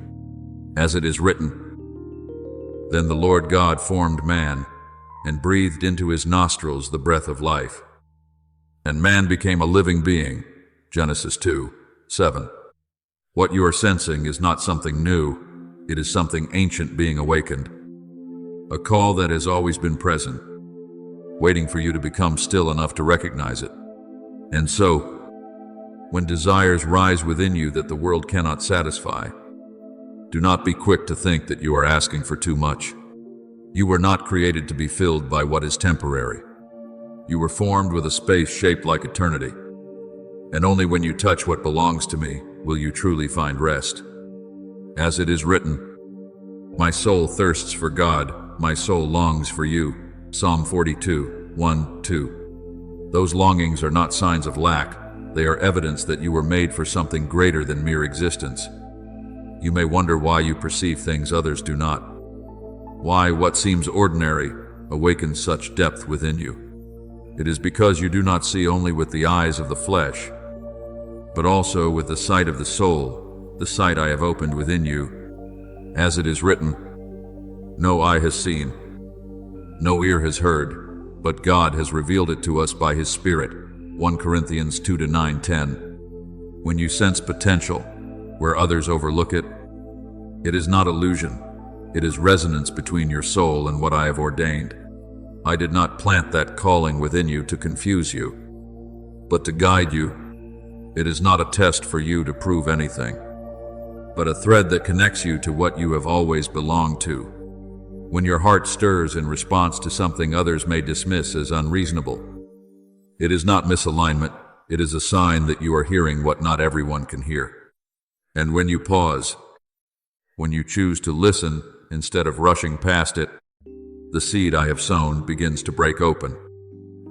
As it is written, then the Lord God formed man and breathed into his nostrils the breath of life. And man became a living being. Genesis 2:7. What you are sensing is not something new, it is something ancient being awakened. A call that has always been present, waiting for you to become still enough to recognize it. And so, when desires rise within you that the world cannot satisfy, do not be quick to think that you are asking for too much. You were not created to be filled by what is temporary. You were formed with a space shaped like eternity. And only when you touch what belongs to me will you truly find rest. As it is written, my soul thirsts for God, my soul longs for you. Psalm 42:1-2. Those longings are not signs of lack. They are evidence that you were made for something greater than mere existence. You may wonder why you perceive things others do not. Why what seems ordinary awakens such depth within you. It is because you do not see only with the eyes of the flesh, but also with the sight of the soul, the sight I have opened within you. As it is written, no eye has seen, no ear has heard, but God has revealed it to us by His Spirit. 1 Corinthians 2:9-10. When you sense potential where others overlook it, it is not illusion. It is resonance between your soul and what I have ordained. I did not plant that calling within you to confuse you, but to guide you. It is not a test for you to prove anything, but a thread that connects you to what you have always belonged to. When your heart stirs in response to something others may dismiss as unreasonable, it is not misalignment, it is a sign that you are hearing what not everyone can hear. And when you pause, when you choose to listen instead of rushing past it, the seed I have sown begins to break open.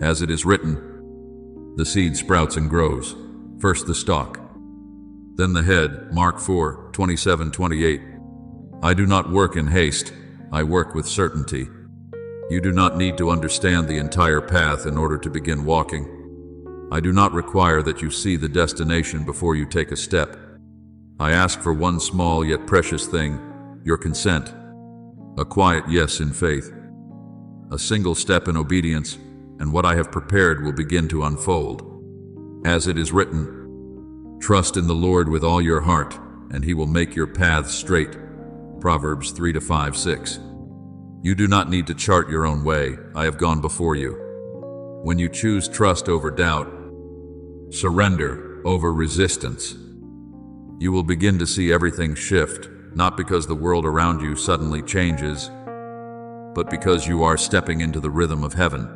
As it is written, the seed sprouts and grows, first the stalk, then the head. Mark 4:27-28. I do not work in haste, I work with certainty. You do not need to understand the entire path in order to begin walking. I do not require that you see the destination before you take a step. I ask for one small yet precious thing, your consent. A quiet yes in faith. A single step in obedience, and what I have prepared will begin to unfold. As it is written, trust in the Lord with all your heart, and he will make your paths straight. Proverbs 3-5-6. You do not need to chart your own way, I have gone before you. When you choose trust over doubt, surrender over resistance, you will begin to see everything shift, not because the world around you suddenly changes, but because you are stepping into the rhythm of heaven.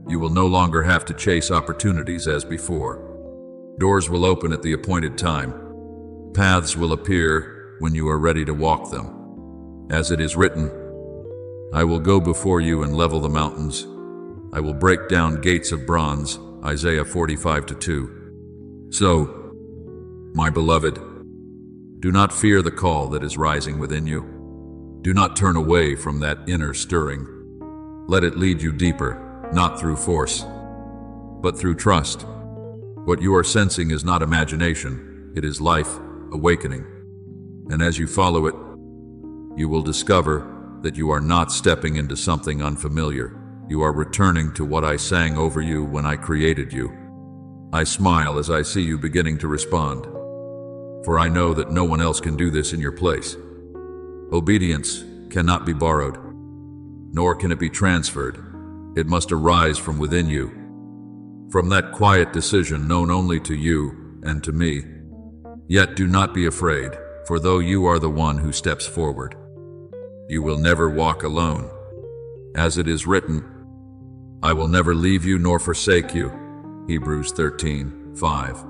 You will no longer have to chase opportunities as before. Doors will open at the appointed time. Paths will appear when you are ready to walk them. As it is written, I will go before you and level the mountains. I will break down gates of bronze. Isaiah 45:2. So, my beloved, do not fear the call that is rising within you. Do not turn away from that inner stirring. Let it lead you deeper, not through force, but through trust. What you are sensing is not imagination, it is life awakening. And as you follow it, you will discover that you are not stepping into something unfamiliar. You are returning to what I sang over you when I created you. I smile as I see you beginning to respond, for I know that no one else can do this in your place. Obedience cannot be borrowed, nor can it be transferred. It must arise from within you, from that quiet decision known only to you and to me. Yet do not be afraid, for though you are the one who steps forward, you will never walk alone. As it is written, I will never leave you nor forsake you. Hebrews 13:5.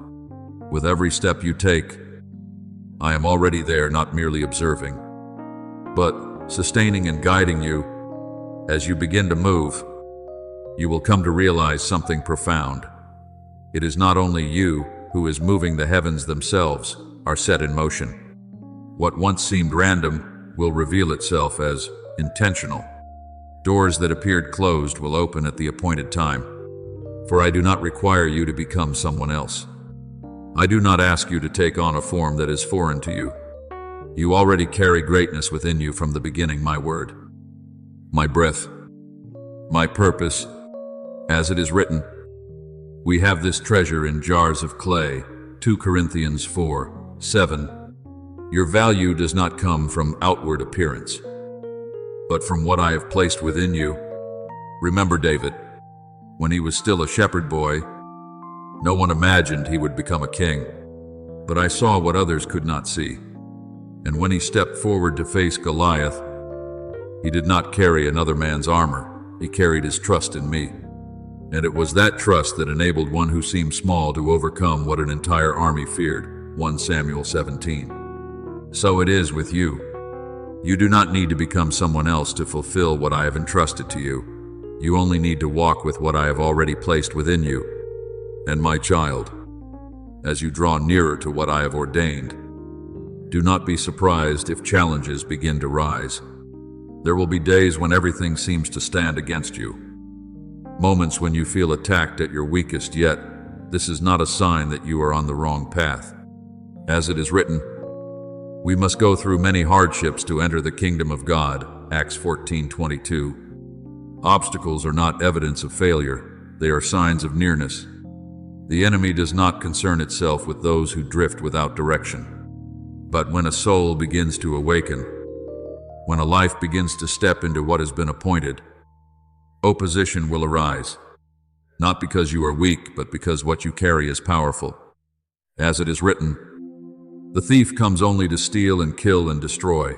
With every step you take, I am already there, not merely observing, but sustaining and guiding you. As you begin to move, you will come to realize something profound. It is not only you who is moving, the heavens themselves are set in motion. What once seemed random will reveal itself as intentional. Doors that appeared closed will open at the appointed time. For I do not require you to become someone else. I do not ask you to take on a form that is foreign to you. You already carry greatness within you from the beginning, my word, my breath, my purpose. As it is written, we have this treasure in jars of clay. 2 Corinthians 4:7. Your value does not come from outward appearance, but from what I have placed within you. Remember David, when he was still a shepherd boy, no one imagined he would become a king. But I saw what others could not see. And when he stepped forward to face Goliath, he did not carry another man's armor. He carried his trust in me. And it was that trust that enabled one who seemed small to overcome what an entire army feared. 1 Samuel 17. So it is with you. You do not need to become someone else to fulfill what I have entrusted to you. You only need to walk with what I have already placed within you. And my child, as you draw nearer to what I have ordained, do not be surprised if challenges begin to rise. There will be days when everything seems to stand against you. Moments when you feel attacked at your weakest, yet this is not a sign that you are on the wrong path. As it is written, we must go through many hardships to enter the kingdom of God. Acts 14:22. Obstacles are not evidence of failure, they are signs of nearness. The enemy does not concern itself with those who drift without direction. But when a soul begins to awaken, when a life begins to step into what has been appointed, opposition will arise, not because you are weak, but because what you carry is powerful. As it is written, the thief comes only to steal and kill and destroy.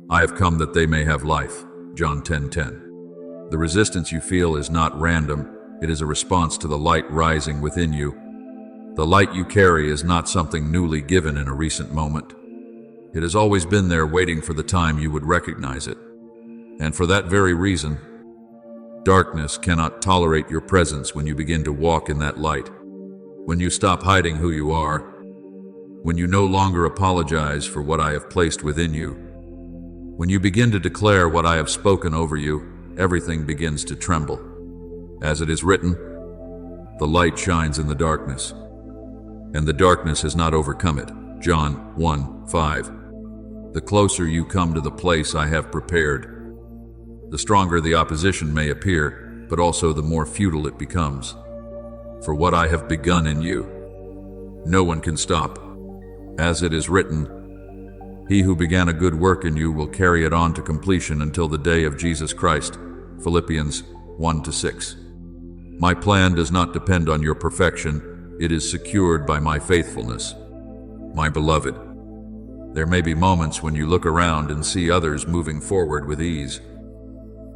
I have come that they may have life. John 10:10. The resistance you feel is not random. It is a response to the light rising within you. The light you carry is not something newly given in a recent moment. It has always been there, waiting for the time you would recognize it. And for that very reason, Darkness cannot tolerate your presence when you begin to walk in that light. When you stop hiding who you are, when you no longer apologize for what I have placed within you, when you begin to declare what I have spoken over you, everything begins to tremble. As it is written, the light shines in the darkness, and the darkness has not overcome it. John 1:5. The closer you come to the place I have prepared, the stronger the opposition may appear, but also the more futile it becomes. For what I have begun in you, no one can stop. As it is written, he who began a good work in you will carry it on to completion until the day of Jesus Christ. Philippians 1-6. My plan does not depend on your perfection, it is secured by my faithfulness. My beloved, there may be moments when you look around and see others moving forward with ease,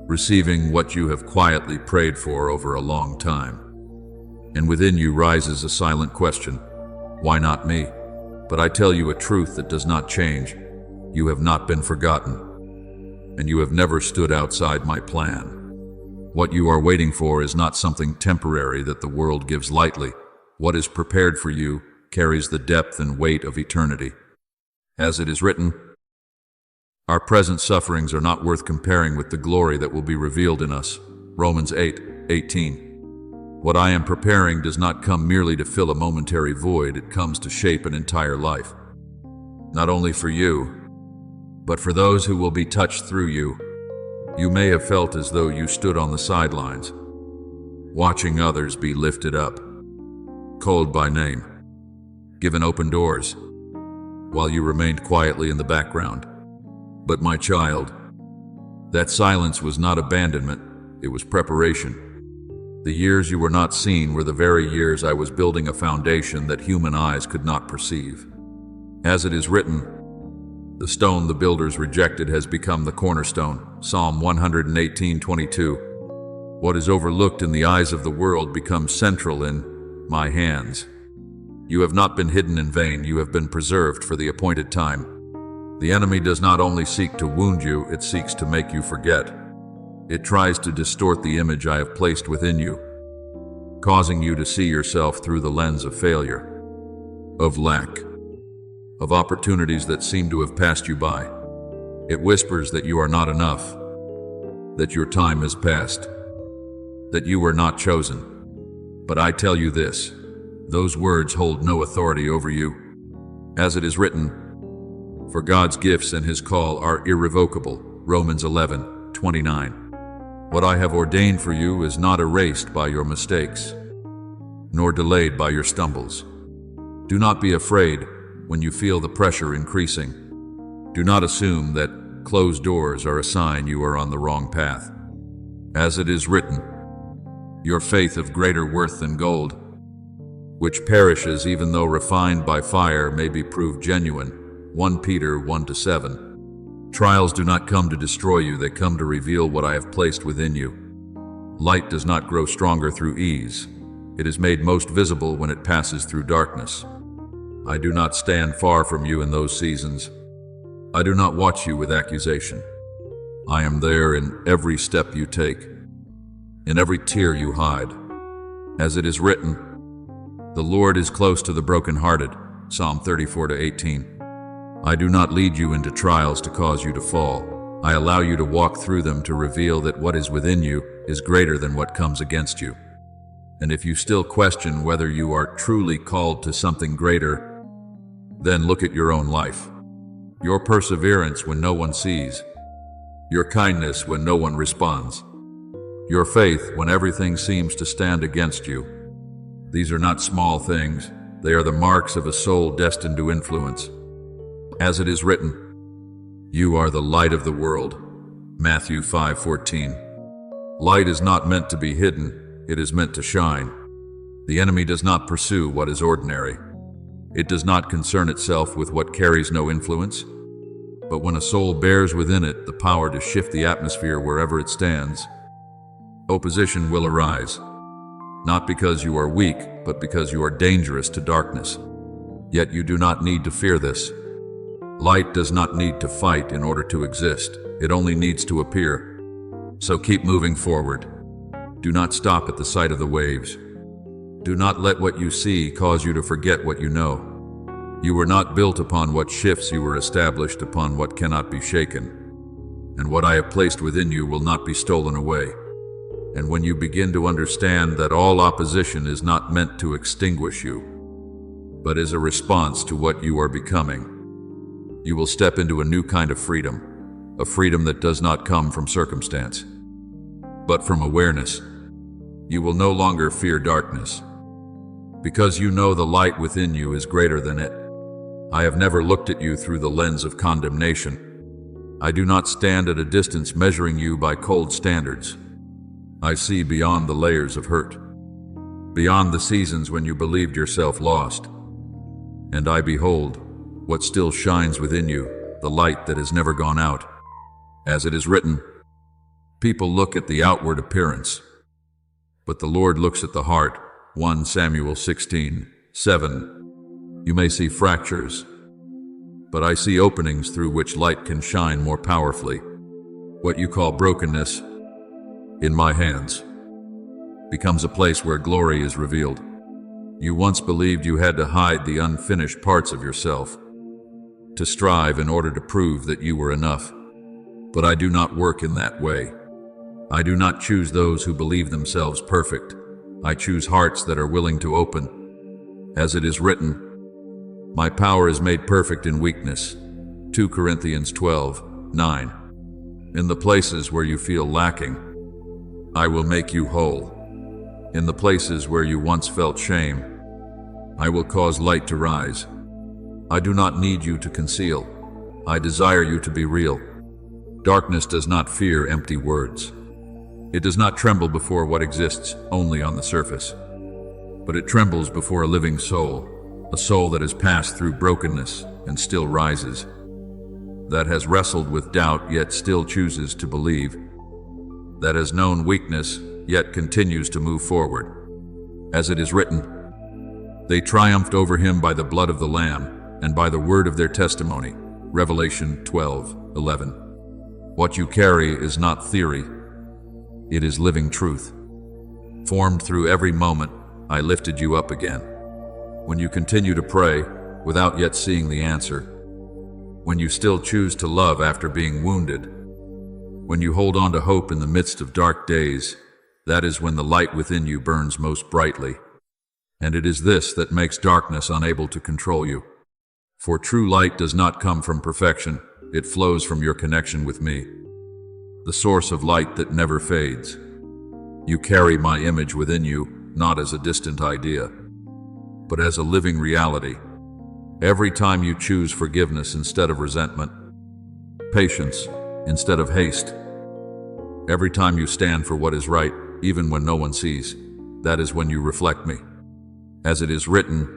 receiving what you have quietly prayed for over a long time. And within you rises a silent question, why not me? But I tell you a truth that does not change. You have not been forgotten, and you have never stood outside my plan. What you are waiting for is not something temporary that the world gives lightly. What is prepared for you carries the depth and weight of eternity. As it is written, our present sufferings are not worth comparing with the glory that will be revealed in us. Romans 8:18. What I am preparing does not come merely to fill a momentary void, it comes to shape an entire life. Not only for you, but for those who will be touched through you. You may have felt as though you stood on the sidelines, watching others be lifted up, called by name, given open doors, while you remained quietly in the background. But my child, that silence was not abandonment, it was preparation. The years you were not seen were the very years I was building a foundation that human eyes could not perceive. As it is written, the stone the builders rejected has become the cornerstone. Psalm 118:22. What is overlooked in the eyes of the world becomes central in my hands. You have not been hidden in vain, you have been preserved for the appointed time. The enemy does not only seek to wound you, it seeks to make you forget. It tries to distort the image I have placed within you, causing you to see yourself through the lens of failure, of lack, of opportunities that seem to have passed you by. It whispers that you are not enough, that your time has passed, that you were not chosen. But I tell you this, those words hold no authority over you. As it is written, for God's gifts and his call are irrevocable. Romans 11:29. What I have ordained for you is not erased by your mistakes, nor delayed by your stumbles. Do not be afraid when you feel the pressure increasing. Do not assume that closed doors are a sign you are on the wrong path. As it is written, your faith of greater worth than gold, which perishes even though refined by fire, may be proved genuine. 1 Peter 1-7. Trials do not come to destroy you, they come to reveal what I have placed within you. Light does not grow stronger through ease. It is made most visible when it passes through darkness. I do not stand far from you in those seasons. I do not watch you with accusation. I am there in every step you take, in every tear you hide. As it is written, the Lord is close to the brokenhearted. Psalm 34-18. I do not lead you into trials to cause you to fall. I allow you to walk through them to reveal that what is within you is greater than what comes against you. And if you still question whether you are truly called to something greater, then look at your own life. Your perseverance when no one sees, your kindness when no one responds, your faith when everything seems to stand against you. These are not small things, they are the marks of a soul destined to influence. As it is written, you are the light of the world. Matthew 5:14. Light is not meant to be hidden, it is meant to shine. The enemy does not pursue what is ordinary. It does not concern itself with what carries no influence. But when a soul bears within it the power to shift the atmosphere wherever it stands, opposition will arise. Not because you are weak, but because you are dangerous to darkness. Yet you do not need to fear this. Light does not need to fight in order to exist. It only needs to appear. So keep moving forward. Do not stop at the sight of the waves. Do not let what you see cause you to forget what you know. You were not built upon what shifts, you were established upon what cannot be shaken. And what I have placed within you will not be stolen away. And when you begin to understand that all opposition is not meant to extinguish you, but is a response to what you are becoming, you will step into a new kind of freedom, a freedom that does not come from circumstance, but from awareness. You will no longer fear darkness, because you know the light within you is greater than it. I have never looked at you through the lens of condemnation. I do not stand at a distance measuring you by cold standards. I see beyond the layers of hurt, beyond the seasons when you believed yourself lost. And I behold what still shines within you, the light that has never gone out. As it is written, people look at the outward appearance, but the Lord looks at the heart. 1 Samuel 16:7. You may see fractures, but I see openings through which light can shine more powerfully. What you call brokenness, in my hands, becomes a place where glory is revealed. You once believed you had to hide the unfinished parts of yourself, to strive in order to prove that you were enough. But I do not work in that way. I do not choose those who believe themselves perfect. I choose hearts that are willing to open. As it is written, my power is made perfect in weakness. 2 Corinthians 12:9. In the places where you feel lacking, I will make you whole. In the places where you once felt shame, I will cause light to rise. I do not need you to conceal. I desire you to be real. Darkness does not fear empty words. It does not tremble before what exists only on the surface, but it trembles before a living soul, a soul that has passed through brokenness and still rises, that has wrestled with doubt yet still chooses to believe, that has known weakness yet continues to move forward. As it is written, they triumphed over him by the blood of the Lamb and by the word of their testimony. Revelation 12:11. What you carry is not theory. It is living truth. Formed through every moment, I lifted you up again. When you continue to pray without yet seeing the answer, when you still choose to love after being wounded, when you hold on to hope in the midst of dark days, that is when the light within you burns most brightly. And it is this that makes darkness unable to control you. For true light does not come from perfection, it flows from your connection with me, the source of light that never fades. You carry my image within you, not as a distant idea, but as a living reality. Every time you choose forgiveness instead of resentment, patience instead of haste, every time you stand for what is right, even when no one sees, that is when you reflect me. As it is written,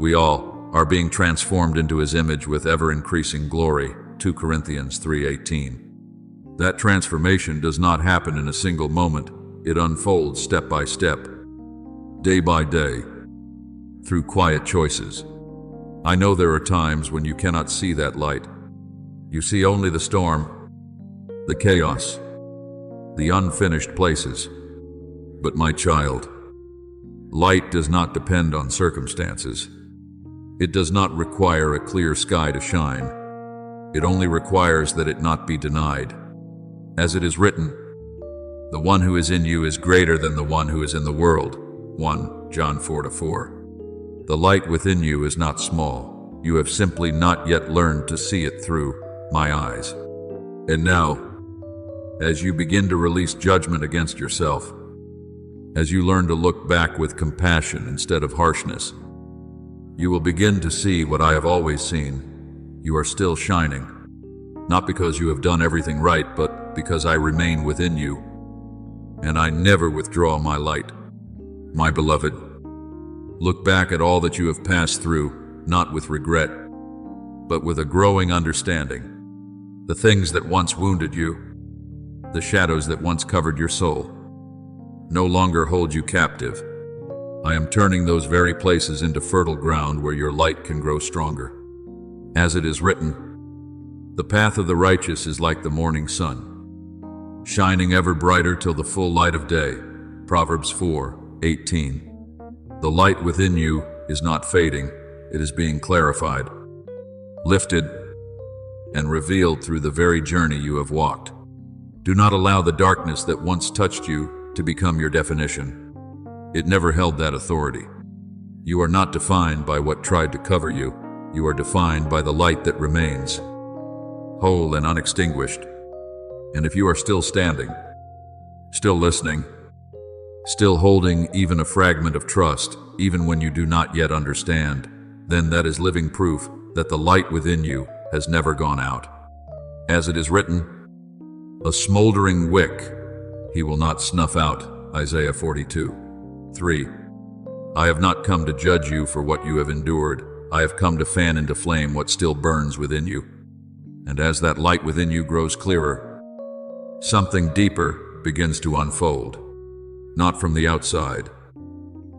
we all are being transformed into his image with ever-increasing glory. 2 Corinthians 3:18. That transformation does not happen in a single moment. It unfolds step by step, day by day, through quiet choices. I know there are times when you cannot see that light. You see only the storm, the chaos, the unfinished places. But my child, light does not depend on circumstances. It does not require a clear sky to shine. It only requires that it not be denied. As it is written, the one who is in you is greater than the one who is in the world. 1 John 4:4. The light within you is not small. You have simply not yet learned to see it through my eyes. And now, as you begin to release judgment against yourself, as you learn to look back with compassion instead of harshness, you will begin to see what I have always seen. You are still shining, not because you have done everything right, but because I remain within you, and I never withdraw my light. My beloved, look back at all that you have passed through, not with regret, but with a growing understanding. The things that once wounded you, the shadows that once covered your soul, no longer hold you captive. I am turning those very places into fertile ground where your light can grow stronger. As it is written, the path of the righteous is like the morning sun, shining ever brighter till the full light of day. Proverbs 4:18. The light within you is not fading, it is being clarified, lifted, and revealed through the very journey you have walked. Do not allow the darkness that once touched you to become your definition. It never held that authority. You are not defined by what tried to cover you. You are defined by the light that remains, whole and unextinguished. And if you are still standing, still listening, still holding even a fragment of trust, even when you do not yet understand, then that is living proof that the light within you has never gone out. As it is written, a smoldering wick he will not snuff out. Isaiah 42:3. I have not come to judge you for what you have endured. I have come to fan into flame what still burns within you. And as that light within you grows clearer, something deeper begins to unfold. Not from the outside,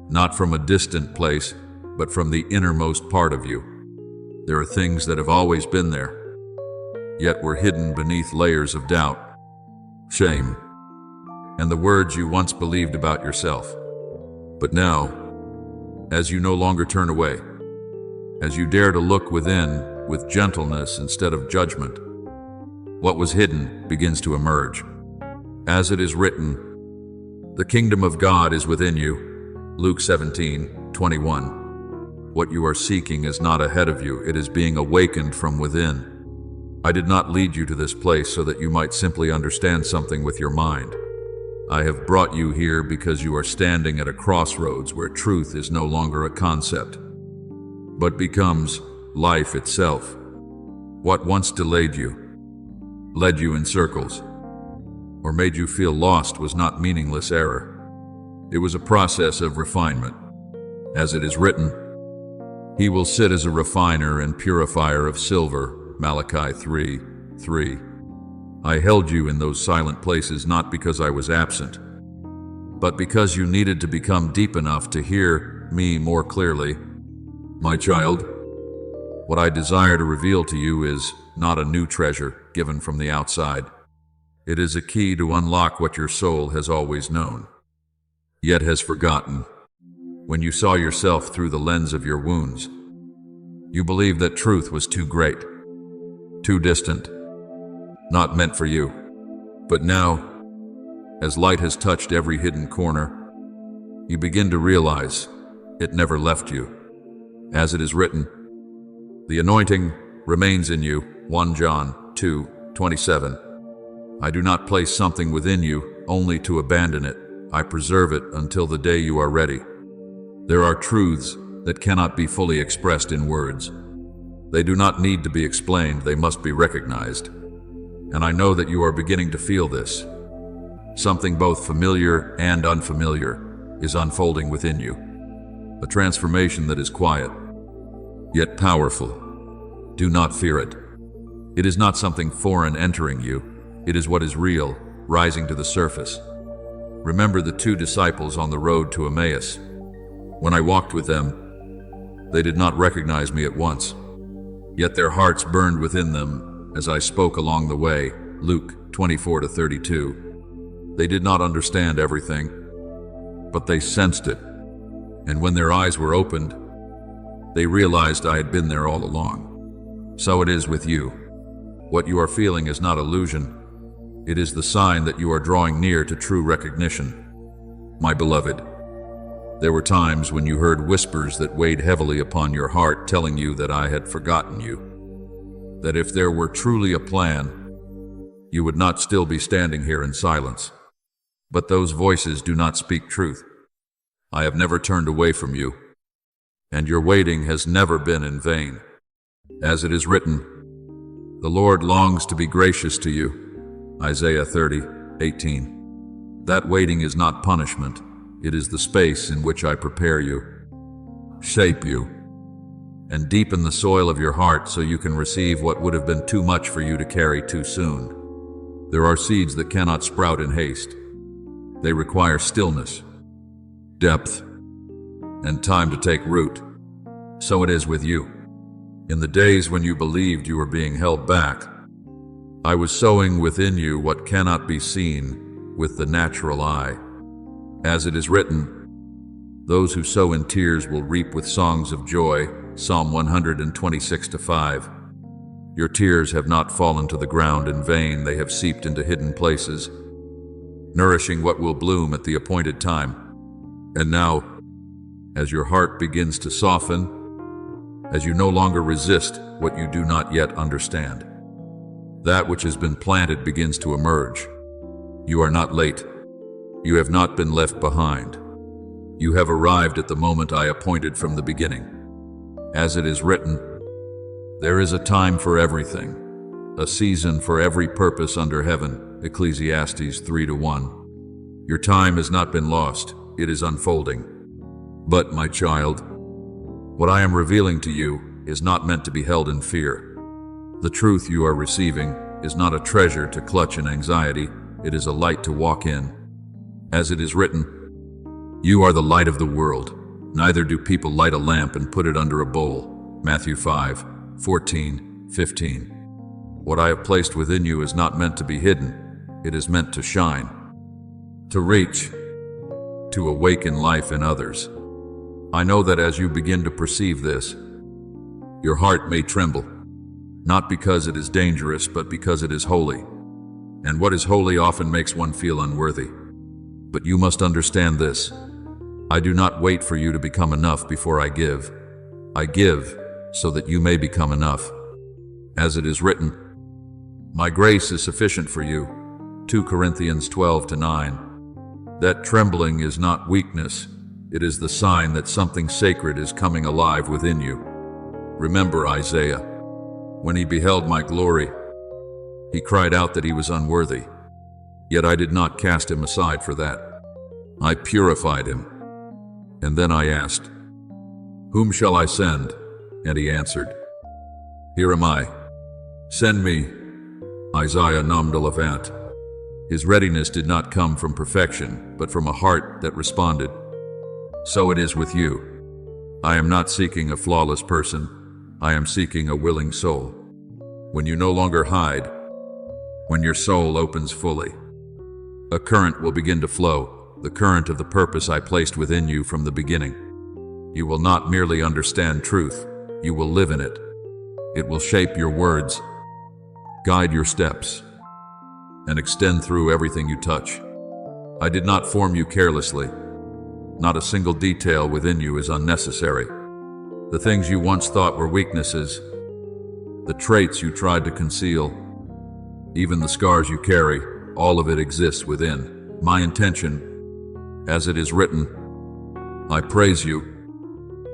not from a distant place, but from the innermost part of you. There are things that have always been there, yet were hidden beneath layers of doubt, shame, and the words you once believed about yourself. But now, as you no longer turn away, as you dare to look within with gentleness instead of judgment, what was hidden begins to emerge. As it is written, the kingdom of God is within you. Luke 17:21. What you are seeking is not ahead of you, it is being awakened from within. I did not lead you to this place so that you might simply understand something with your mind. I have brought you here because you are standing at a crossroads where truth is no longer a concept, but becomes life itself. What once delayed you, led you in circles, or made you feel lost was not meaningless error. It was a process of refinement. As it is written, he will sit as a refiner and purifier of silver. Malachi 3:3. I held you in those silent places not because I was absent, but because you needed to become deep enough to hear me more clearly. My child, what I desire to reveal to you is not a new treasure given from the outside. It is a key to unlock what your soul has always known, yet has forgotten. When you saw yourself through the lens of your wounds, you believed that truth was too great, too distant, not meant for you. But now, as light has touched every hidden corner, you begin to realize it never left you. As it is written, the anointing remains in you. 1 John 2:27. I do not place something within you only to abandon it. I preserve it until the day you are ready. There are truths that cannot be fully expressed in words. They do not need to be explained, they must be recognized. And I know that you are beginning to feel this. Something both familiar and unfamiliar is unfolding within you. A transformation that is quiet, yet powerful. Do not fear it. It is not something foreign entering you. It is what is real, rising to the surface. Remember the two disciples on the road to Emmaus. When I walked with them, they did not recognize me at once, yet their hearts burned within them as I spoke along the way. Luke 24-32. They did not understand everything, but they sensed it. And when their eyes were opened, they realized I had been there all along. So it is with you. What you are feeling is not illusion. It is the sign that you are drawing near to true recognition. My beloved, there were times when you heard whispers that weighed heavily upon your heart telling you that I had forgotten you, that if there were truly a plan, you would not still be standing here in silence. But those voices do not speak truth. I have never turned away from you, and your waiting has never been in vain. As it is written, the Lord longs to be gracious to you. Isaiah 30:18. That waiting is not punishment. It is the space in which I prepare you, shape you, and deepen the soil of your heart so you can receive what would have been too much for you to carry too soon. There are seeds that cannot sprout in haste. They require stillness, depth, and time to take root. So it is with you. In the days when you believed you were being held back, I was sowing within you what cannot be seen with the natural eye. As it is written, those who sow in tears will reap with songs of joy. Psalm 126:5. Your tears have not fallen to the ground in vain, they have seeped into hidden places, nourishing what will bloom at the appointed time. And now, as your heart begins to soften, as you no longer resist what you do not yet understand, that which has been planted begins to emerge. You are not late. You have not been left behind. You have arrived at the moment I appointed from the beginning. As it is written, there is a time for everything, a season for every purpose under heaven. Ecclesiastes 3:1. Your time has not been lost, it is unfolding. But, my child, what I am revealing to you is not meant to be held in fear. The truth you are receiving is not a treasure to clutch in anxiety, it is a light to walk in. As it is written, you are the light of the world. Neither do people light a lamp and put it under a bowl. Matthew 5:14-15. What I have placed within you is not meant to be hidden. It is meant to shine, to reach, to awaken life in others. I know that as you begin to perceive this, your heart may tremble, not because it is dangerous, but because it is holy. And what is holy often makes one feel unworthy. But you must understand this. I do not wait for you to become enough before I give. I give so that you may become enough. As it is written, my grace is sufficient for you. 2 Corinthians 12:9. That trembling is not weakness. It is the sign that something sacred is coming alive within you. Remember Isaiah. When he beheld my glory, he cried out that he was unworthy. Yet I did not cast him aside for that. I purified him. And then I asked, whom shall I send? And he answered, here am I. Send me. Isaiah Namdalavat. His readiness did not come from perfection, but from a heart that responded. So it is with you. I am not seeking a flawless person. I am seeking a willing soul. When you no longer hide, when your soul opens fully, a current will begin to flow, the current of the purpose I placed within you from the beginning. You will not merely understand truth, you will live in it. It will shape your words, guide your steps, and extend through everything you touch. I did not form you carelessly. Not a single detail within you is unnecessary. The things you once thought were weaknesses, the traits you tried to conceal, even the scars you carry, all of it exists within. My intention, as it is written, I praise you,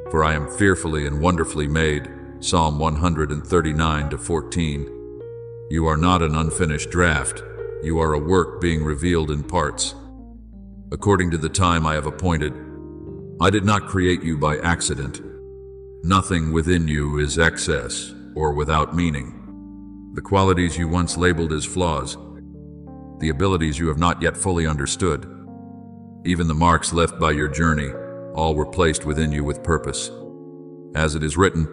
for I am fearfully and wonderfully made. Psalm 139:14. You are not an unfinished draft. You are a work being revealed in parts, according to the time I have appointed. I did not create you by accident. Nothing within you is excess or without meaning. The qualities you once labeled as flaws, the abilities you have not yet fully understood, even the marks left by your journey, all were placed within you with purpose. As it is written,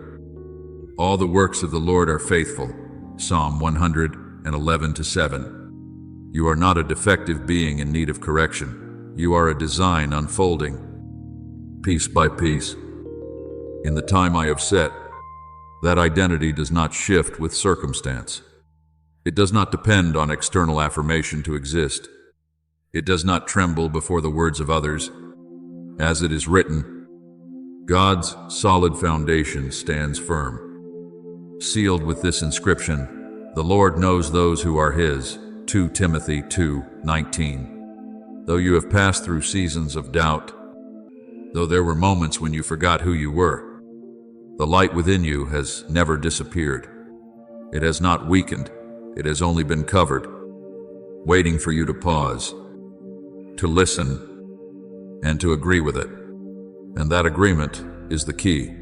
all the works of the Lord are faithful. Psalm 111:7. You are not a defective being in need of correction. You are a design unfolding, piece by piece. In the time I have set, that identity does not shift with circumstance. It does not depend on external affirmation to exist. It does not tremble before the words of others. As it is written, God's solid foundation stands firm. Sealed with this inscription, the Lord knows those who are His. 2 Timothy 2:19. Though you have passed through seasons of doubt, though there were moments when you forgot who you were, the light within you has never disappeared. It has not weakened. It has only been covered, waiting for you to pause, to listen, and to agree with it. And that agreement is the key.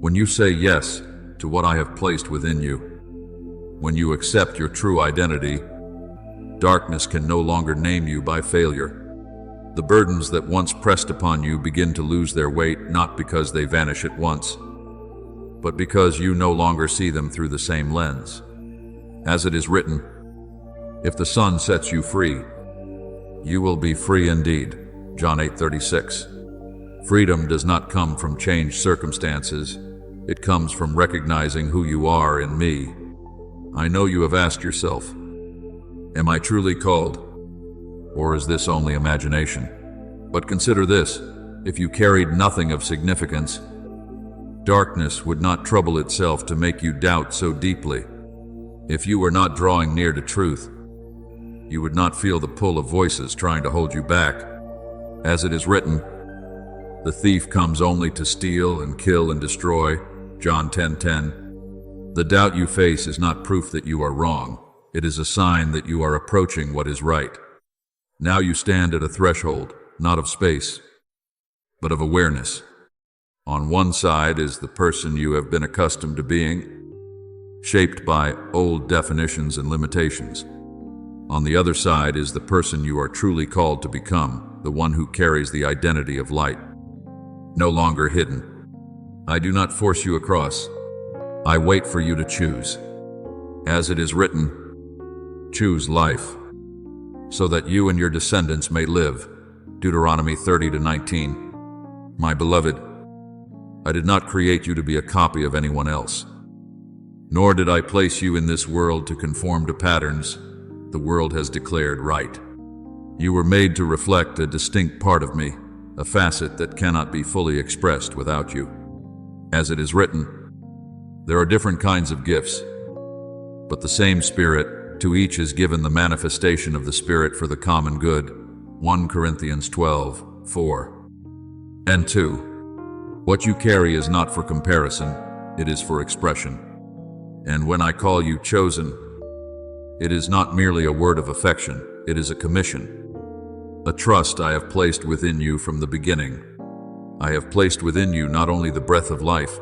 When you say yes to what I have placed within you, when you accept your true identity, darkness can no longer name you by failure. The burdens that once pressed upon you begin to lose their weight, not because they vanish at once, but because you no longer see them through the same lens. As it is written, if the Son sets you free, you will be free indeed. John 8:36. Freedom does not come from changed circumstances. It comes from recognizing who you are in me. I know you have asked yourself, am I truly called? Or is this only imagination? But consider this, if you carried nothing of significance, darkness would not trouble itself to make you doubt so deeply. If you were not drawing near to truth, you would not feel the pull of voices trying to hold you back. As it is written, the thief comes only to steal and kill and destroy. John 10:10. The doubt you face is not proof that you are wrong. It is a sign that you are approaching what is right. Now you stand at a threshold, not of space, but of awareness. On one side is the person you have been accustomed to being, shaped by old definitions and limitations. On the other side is the person you are truly called to become, the one who carries the identity of light, no longer hidden. I do not force you across. I wait for you to choose. As it is written, choose life, so that you and your descendants may live. Deuteronomy 30:19. My beloved, I did not create you to be a copy of anyone else, nor did I place you in this world to conform to patterns the world has declared right. You were made to reflect a distinct part of me, a facet that cannot be fully expressed without you. As it is written, there are different kinds of gifts, but the same Spirit, to each is given the manifestation of the Spirit for the common good. 1 Corinthians 12:4 and 2. What you carry is not for comparison, it is for expression. And when I call you chosen, it is not merely a word of affection, it is a commission, a trust I have placed within you from the beginning. I have placed within you not only the breath of life,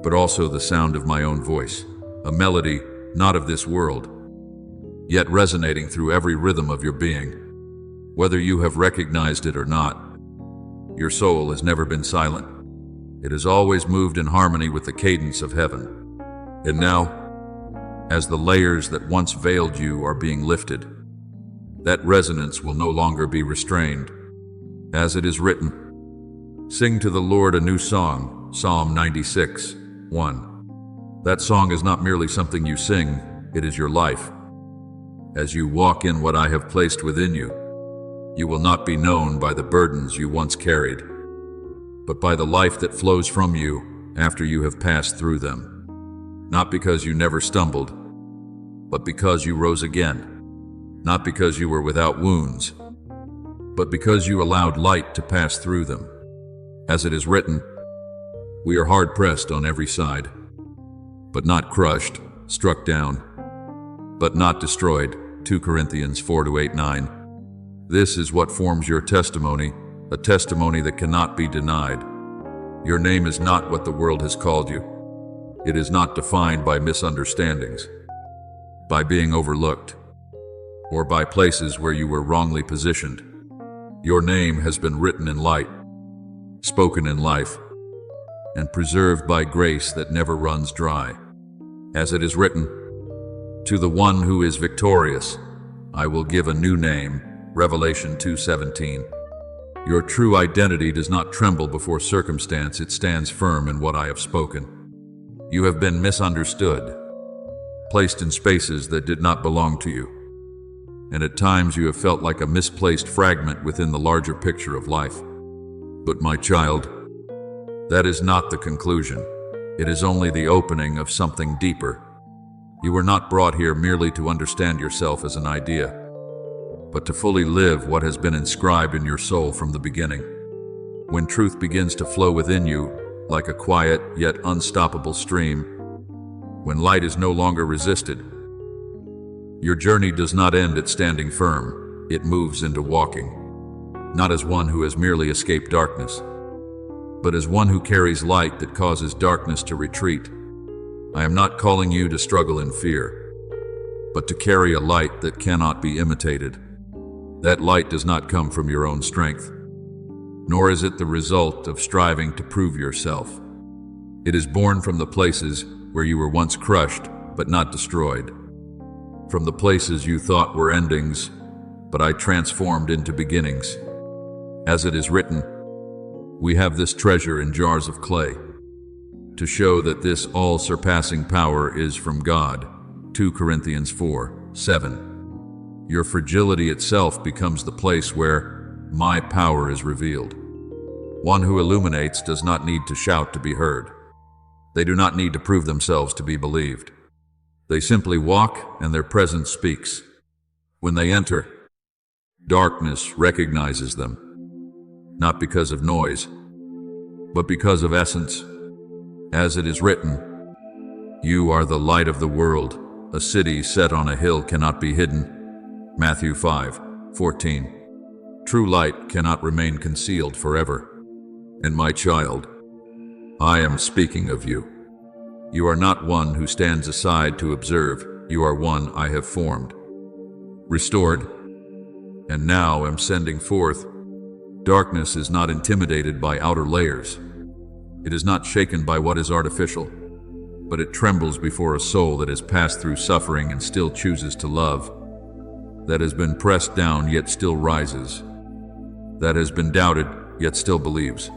but also the sound of my own voice, a melody not of this world, yet resonating through every rhythm of your being. Whether you have recognized it or not, your soul has never been silent. It has always moved in harmony with the cadence of heaven. And now, as the layers that once veiled you are being lifted, that resonance will no longer be restrained. As it is written, sing to the Lord a new song, Psalm 96:1. That song is not merely something you sing, it is your life. As you walk in what I have placed within you, you will not be known by the burdens you once carried, but by the life that flows from you after you have passed through them. Not because you never stumbled, but because you rose again. Not because you were without wounds, but because you allowed light to pass through them. As it is written, we are hard-pressed on every side, but not crushed, struck down, but not destroyed. 2 Corinthians 4:8-9. This is what forms your testimony, a testimony that cannot be denied. Your name is not what the world has called you. It is not defined by misunderstandings, by being overlooked, or by places where you were wrongly positioned. Your name has been written in light, spoken in life, and preserved by grace that never runs dry. As it is written, to the one who is victorious, I will give a new name. Revelation 2:17. Your true identity does not tremble before circumstance, it stands firm in what I have spoken. You have been misunderstood, placed in spaces that did not belong to you, and at times you have felt like a misplaced fragment within the larger picture of life. But my child, that is not the conclusion. It is only the opening of something deeper. You were not brought here merely to understand yourself as an idea, but to fully live what has been inscribed in your soul from the beginning. When truth begins to flow within you, like a quiet yet unstoppable stream, when light is no longer resisted, your journey does not end at standing firm, it moves into walking, not as one who has merely escaped darkness, but as one who carries light that causes darkness to retreat. I am not calling you to struggle in fear, but to carry a light that cannot be imitated. That light does not come from your own strength, nor is it the result of striving to prove yourself. It is born from the places where you were once crushed but not destroyed. from the places you thought were endings, but I transformed into beginnings. As it is written, we have this treasure in jars of clay, to show that this all-surpassing power is from God. 2 Corinthians 4:7. Your fragility itself becomes the place where my power is revealed. One who illuminates does not need to shout to be heard. They do not need to prove themselves to be believed. They simply walk, and their presence speaks. When they enter, darkness recognizes them, not because of noise, but because of essence. As it is written, you are the light of the world. A city set on a hill cannot be hidden. Matthew 5:14. True light cannot remain concealed forever. And my child, I am speaking of you. You are not one who stands aside to observe. You are one I have formed, restored, and now am sending forth. Darkness is not intimidated by outer layers. It is not shaken by what is artificial, but it trembles before a soul that has passed through suffering and still chooses to love, that has been pressed down yet still rises, that has been doubted yet still believes.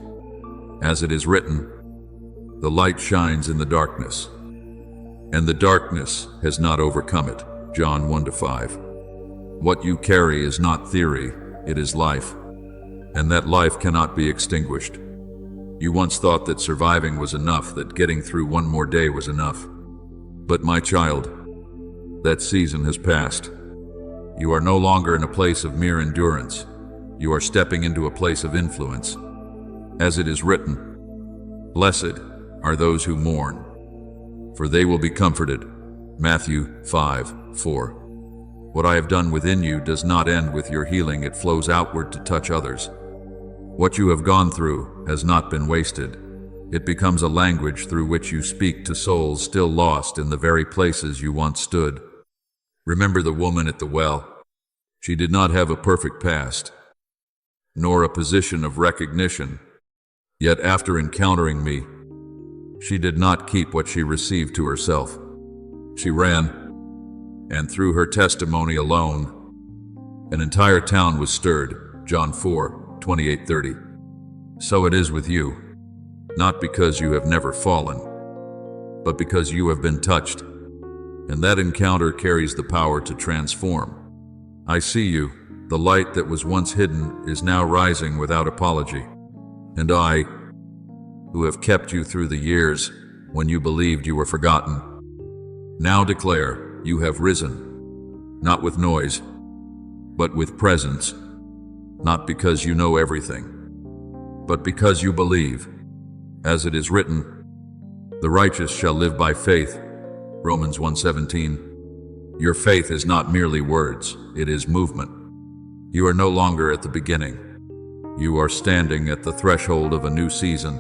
As it is written, the light shines in the darkness, and the darkness has not overcome it. John 1-5. What you carry is not theory, it is life, and that life cannot be extinguished. You once thought that surviving was enough, that getting through one more day was enough. But my child, that season has passed. You are no longer in a place of mere endurance. You are stepping into a place of influence. As it is written, blessed are those who mourn, for they will be comforted. Matthew 5:4. What I have done within you does not end with your healing, it flows outward to touch others. What you have gone through has not been wasted. It becomes a language through which you speak to souls still lost in the very places you once stood. Remember the woman at the well. She did not have a perfect past, nor a position of recognition. Yet after encountering me, she did not keep what she received to herself. She ran, and through her testimony alone, an entire town was stirred. John 4:28-30. So it is with you, not because you have never fallen, but because you have been touched, and that encounter carries the power to transform. I see you. The light that was once hidden is now rising without apology. And I, who have kept you through the years when you believed you were forgotten, now declare you have risen, not with noise, but with presence, not because you know everything, but because you believe. As it is written, the righteous shall live by faith. Romans 1:17. Your faith is not merely words, it is movement. You are no longer at the beginning. You are standing at the threshold of a new season,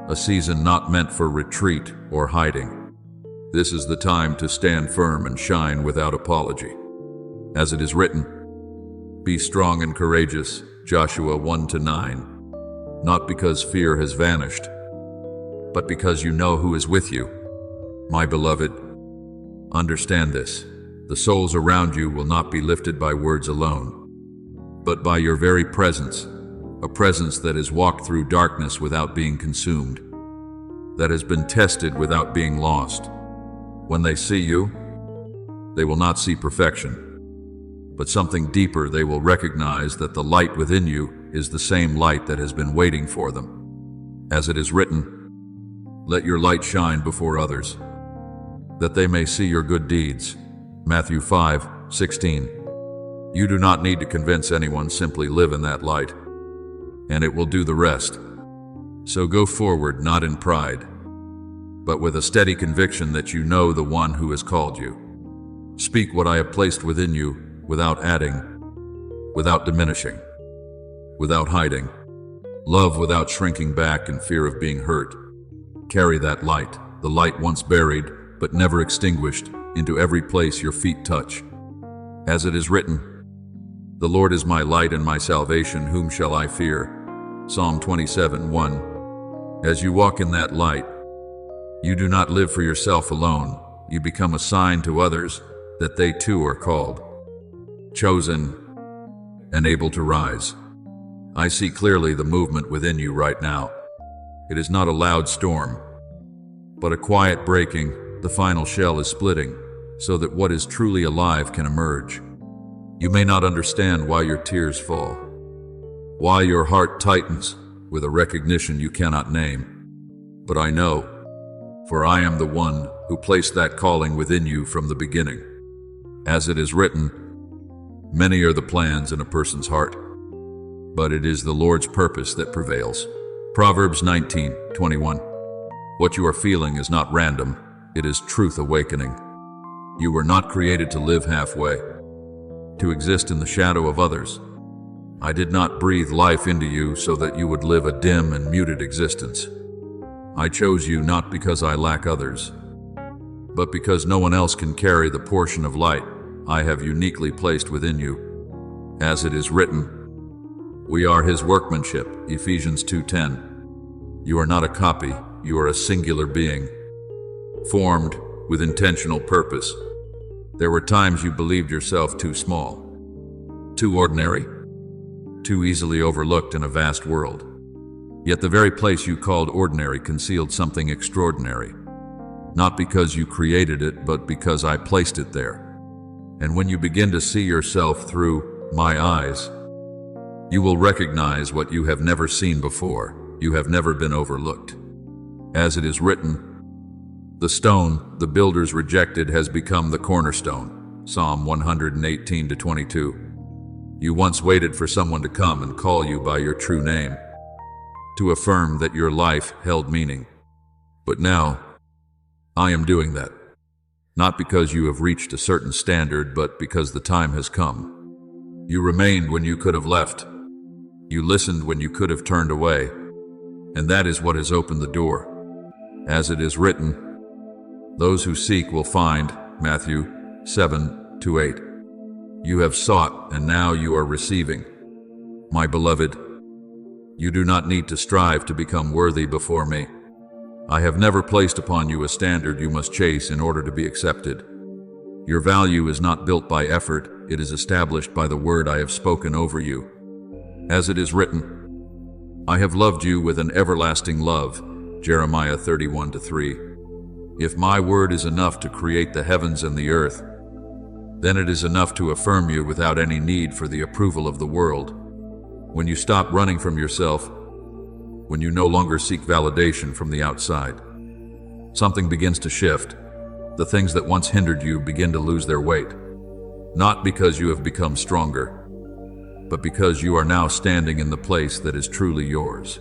a season not meant for retreat or hiding. This is the time to stand firm and shine without apology. As it is written, be strong and courageous, Joshua 1-9, not because fear has vanished, but because you know who is with you. My beloved, understand this. The souls around you will not be lifted by words alone, but by your very presence, a presence that has walked through darkness without being consumed, that has been tested without being lost. When they see you, they will not see perfection, but something deeper. They will recognize that the light within you is the same light that has been waiting for them. As it is written, let your light shine before others, that they may see your good deeds. Matthew 5:16. You do not need to convince anyone, simply live in that light, and it will do the rest. So go forward, not in pride, but with a steady conviction that you know the one who has called you. Speak what I have placed within you, without adding, without diminishing, without hiding. Love without shrinking back in fear of being hurt. Carry that light, the light once buried but never extinguished, into every place your feet touch. As it is written, the Lord is my light and my salvation, whom shall I fear? Psalm 27:1. As you walk in that light, you do not live for yourself alone. You become a sign to others that they too are called, chosen, and able to rise. I see clearly the movement within you right now. It is not a loud storm, but a quiet breaking. The final shell is splitting, so that what is truly alive can emerge. You may not understand why your tears fall, why your heart tightens with a recognition you cannot name. But I know, for I am the one who placed that calling within you from the beginning. As it is written, many are the plans in a person's heart, but it is the Lord's purpose that prevails. Proverbs 19:21. What you are feeling is not random, it is truth awakening. You were not created to live halfway, to exist in the shadow of others. I did not breathe life into you so that you would live a dim and muted existence. I chose you not because I lack others, but because no one else can carry the portion of light I have uniquely placed within you. As it is written, we are His workmanship, Ephesians 2:10. You are not a copy, you are a singular being, formed with intentional purpose. There were times you believed yourself too small, too ordinary, too easily overlooked in a vast world. Yet the very place you called ordinary concealed something extraordinary, not because you created it, but because I placed it there. And when you begin to see yourself through my eyes, you will recognize what you have never seen before. You have never been overlooked. As it is written, the stone the builders rejected has become the cornerstone. Psalm 118:22. You once waited for someone to come and call you by your true name, to affirm that your life held meaning. But now, I am doing that. Not because you have reached a certain standard, but because the time has come. You remained when you could have left. You listened when you could have turned away. And that is what has opened the door. As it is written, those who seek will find, Matthew 7:8. You have sought, and now you are receiving. My beloved, you do not need to strive to become worthy before me. I have never placed upon you a standard you must chase in order to be accepted. Your value is not built by effort, it is established by the word I have spoken over you. As it is written, I have loved you with an everlasting love, Jeremiah 31:3. If my word is enough to create the heavens and the earth, then it is enough to affirm you without any need for the approval of the world. When you stop running from yourself, when you no longer seek validation from the outside, something begins to shift. The things that once hindered you begin to lose their weight, not because you have become stronger, but because you are now standing in the place that is truly yours.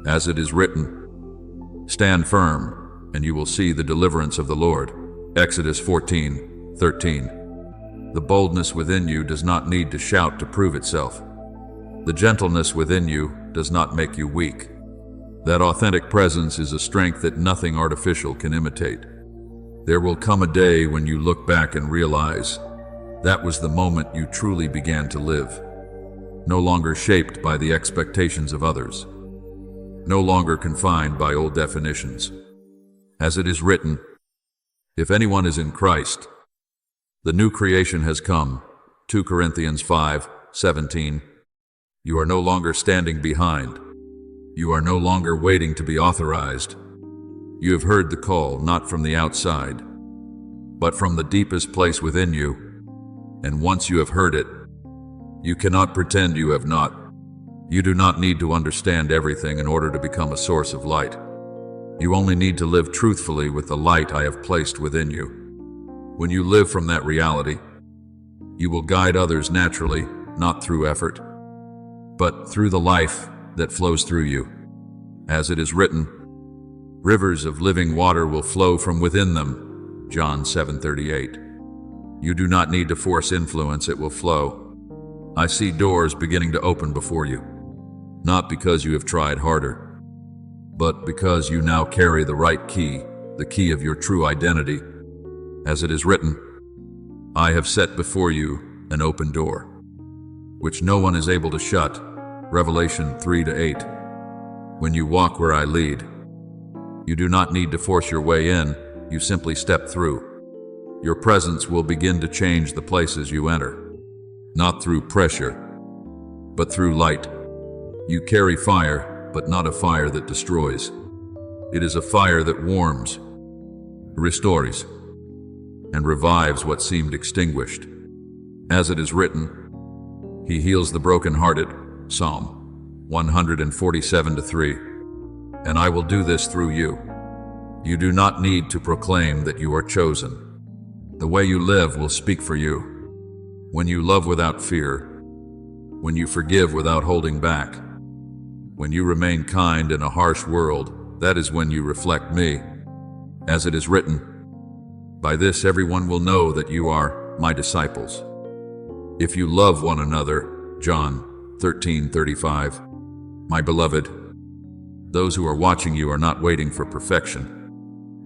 As it is written, stand firm, and you will see the deliverance of the Lord. Exodus 14:13. The boldness within you does not need to shout to prove itself. The gentleness within you does not make you weak. That authentic presence is a strength that nothing artificial can imitate. There will come a day when you look back and realize that was the moment you truly began to live. No longer shaped by the expectations of others. No longer confined by old definitions. As it is written, if anyone is in Christ, the new creation has come. 2 Corinthians 5:17. You are no longer standing behind. You are no longer waiting to be authorized. You have heard the call not from the outside, but from the deepest place within you. And once you have heard it, you cannot pretend you have not. You do not need to understand everything in order to become a source of light. You only need to live truthfully with the light I have placed within you. When you live from that reality, you will guide others naturally, not through effort, but through the life that flows through you. As it is written, rivers of living water will flow from within them. John 7:38. You do not need to force influence, it will flow. I see doors beginning to open before you, not because you have tried harder, but because you now carry the right key, the key of your true identity. As it is written, I have set before you an open door, which no one is able to shut. Revelation 3:8. When you walk where I lead, you do not need to force your way in, you simply step through. Your presence will begin to change the places you enter, not through pressure, but through light. You carry fire, but not a fire that destroys. It is a fire that warms, restores, and revives what seemed extinguished. As it is written, He heals the brokenhearted, Psalm 147:3. And I will do this through you. You do not need to proclaim that you are chosen. The way you live will speak for you. When you love without fear, when you forgive without holding back, when you remain kind in a harsh world, that is when you reflect me. As it is written, by this everyone will know that you are my disciples, if you love one another. John 13:35. My beloved, those who are watching you are not waiting for perfection.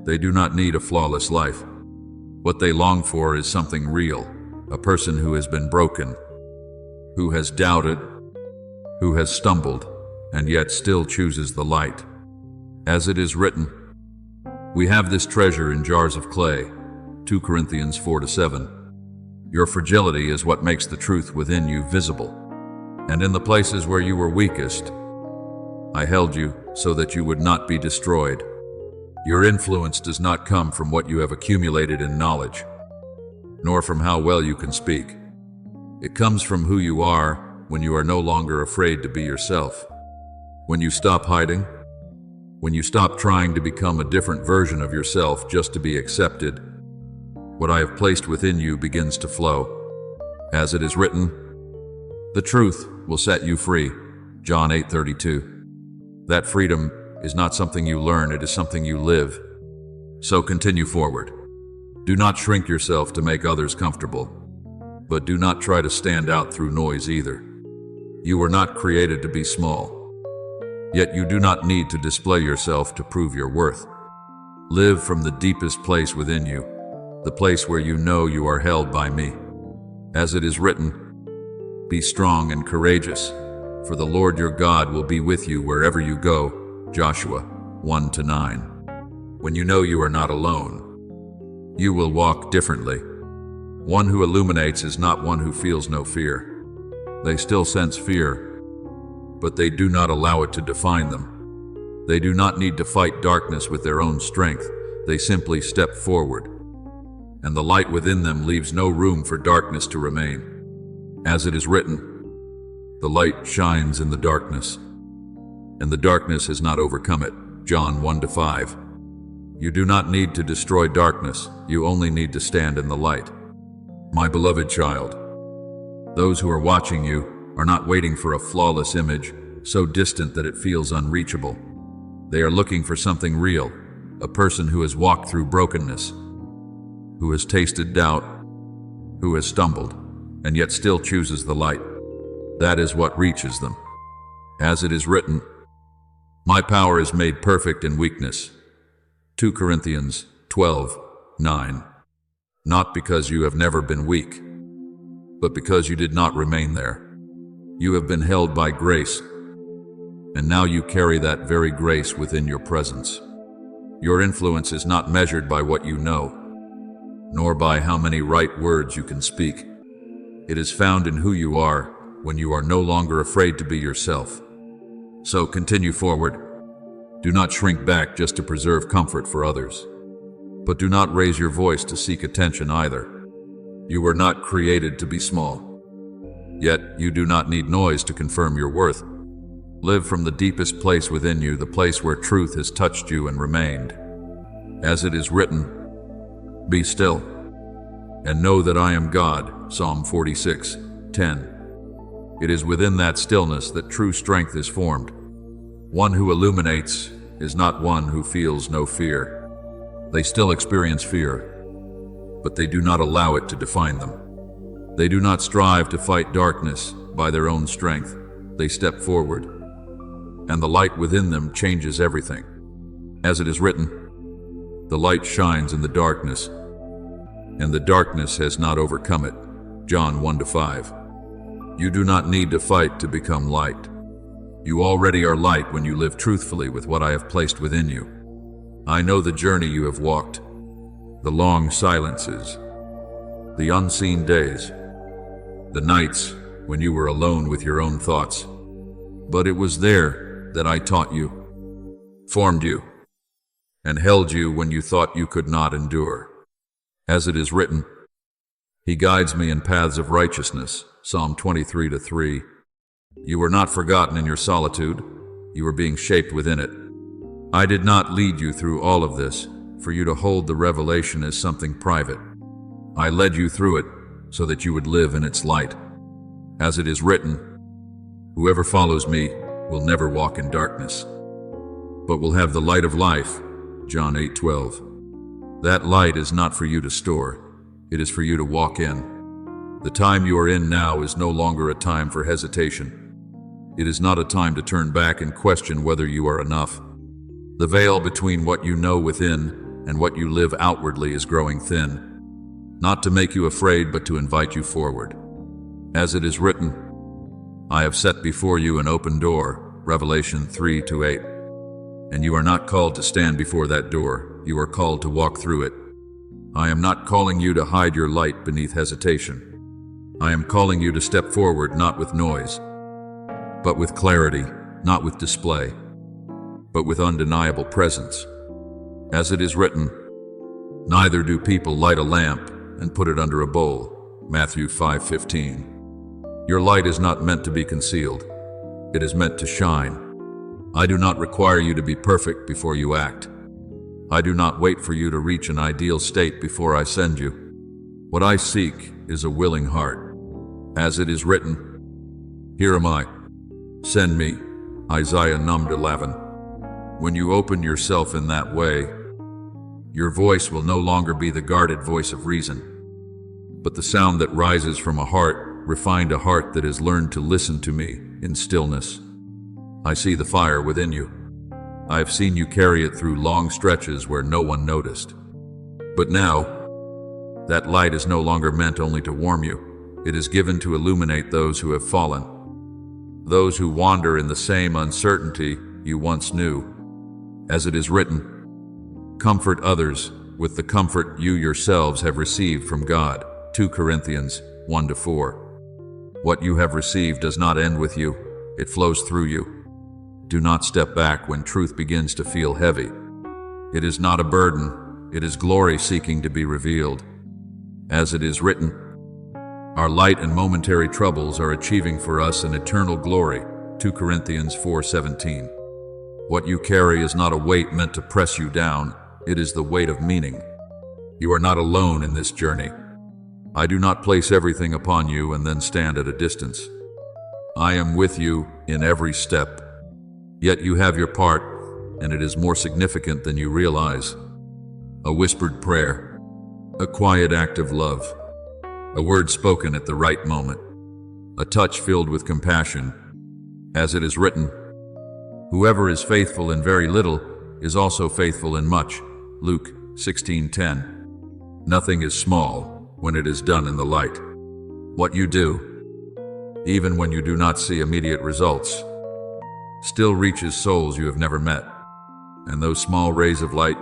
They do not need a flawless life. What they long for is something real, a person who has been broken, who has doubted, who has stumbled, and yet still chooses the light. As it is written, we have this treasure in jars of clay. 2 Corinthians 4:7. Your fragility is what makes the truth within you visible. And in the places where you were weakest, I held you so that you would not be destroyed. Your influence does not come from what you have accumulated in knowledge, nor from how well you can speak. It comes from who you are when you are no longer afraid to be yourself. When you stop hiding, when you stop trying to become a different version of yourself just to be accepted, what I have placed within you begins to flow. As it is written, the truth will set you free. John 8:32. That freedom is not something you learn, it is something you live. So continue forward. Do not shrink yourself to make others comfortable, but do not try to stand out through noise either. You were not created to be small, yet you do not need to display yourself to prove your worth. Live from the deepest place within you, the place where you know you are held by me. As it is written, be strong and courageous, for the Lord your God will be with you wherever you go. Joshua 1-9. When you know you are not alone, you will walk differently. One who illuminates is not one who feels no fear. They still sense fear, but they do not allow it to define them. They do not need to fight darkness with their own strength. They simply step forward, and the light within them leaves no room for darkness to remain. As it is written, the light shines in the darkness, and the darkness has not overcome it. John 1-5. You do not need to destroy darkness, you only need to stand in the light. My beloved child, those who are watching you are not waiting for a flawless image, so distant that it feels unreachable. They are looking for something real, a person who has walked through brokenness, who has tasted doubt, who has stumbled, and yet still chooses the light. That is what reaches them. As it is written, my power is made perfect in weakness. 2 Corinthians 12:9. Not because you have never been weak, but because you did not remain there. You have been held by grace, and now you carry that very grace within your presence. Your influence is not measured by what you know, nor by how many right words you can speak. It is found in who you are when you are no longer afraid to be yourself. So continue forward. Do not shrink back just to preserve comfort for others, but do not raise your voice to seek attention either. You were not created to be small, yet you do not need noise to confirm your worth. Live from the deepest place within you, the place where truth has touched you and remained. As it is written, be still and know that I am God. Psalm 46:10. It is within that stillness that true strength is formed. One who illuminates is not one who feels no fear. They still experience fear, but they do not allow it to define them. They do not strive to fight darkness by their own strength. They step forward, and the light within them changes everything. As it is written, the light shines in the darkness, and the darkness has not overcome it. John 1-5. You do not need to fight to become light. You already are light when you live truthfully with what I have placed within you. I know the journey you have walked, the long silences, the unseen days, the nights when you were alone with your own thoughts. But it was there that I taught you, formed you, and held you when you thought you could not endure. As it is written, He guides me in paths of righteousness, Psalm 23:3. You were not forgotten in your solitude, you were being shaped within it. I did not lead you through all of this for you to hold the revelation as something private. I led you through it so that you would live in its light. As it is written, Whoever follows me will never walk in darkness, but will have the light of life, John 8:12. That light is not for you to store, it is for you to walk in. The time you are in now is no longer a time for hesitation. It is not a time to turn back and question whether you are enough. The veil between what you know within and what you live outwardly is growing thin, not to make you afraid but to invite you forward. As it is written, I have set before you an open door, Revelation 3:8. And you are not called to stand before that door, you are called to walk through it. I am not calling you to hide your light beneath hesitation. I am calling you to step forward not with noise, but with clarity, not with display, but with undeniable presence. As it is written, Neither do people light a lamp and put it under a bowl, Matthew 5:15. Your light is not meant to be concealed. It is meant to shine. I do not require you to be perfect before you act. I do not wait for you to reach an ideal state before I send you. What I seek is a willing heart. As it is written, Here am I. Send me, Isaiah 9:11. When you open yourself in that way, your voice will no longer be the guarded voice of reason, but the sound that rises from a heart, refined a heart that has learned to listen to me in stillness. I see the fire within you. I have seen you carry it through long stretches where no one noticed. But now, that light is no longer meant only to warm you. It is given to illuminate those who have fallen, those who wander in the same uncertainty you once knew. As it is written, Comfort others with the comfort you yourselves have received from God, 2 Corinthians 1-4. What you have received does not end with you, it flows through you. Do not step back when truth begins to feel heavy. It is not a burden, it is glory seeking to be revealed. As it is written, Our light and momentary troubles are achieving for us an eternal glory, 2 Corinthians 4:17. What you carry is not a weight meant to press you down, it is the weight of meaning. You are not alone in this journey. I do not place everything upon you and then stand at a distance. I am with you in every step. Yet you have your part, and it is more significant than you realize. A whispered prayer, a quiet act of love, a word spoken at the right moment, a touch filled with compassion. As it is written, Whoever is faithful in very little is also faithful in much, Luke 16:10. Nothing is small when it is done in the light. What you do, even when you do not see immediate results, still reaches souls you have never met. And those small rays of light,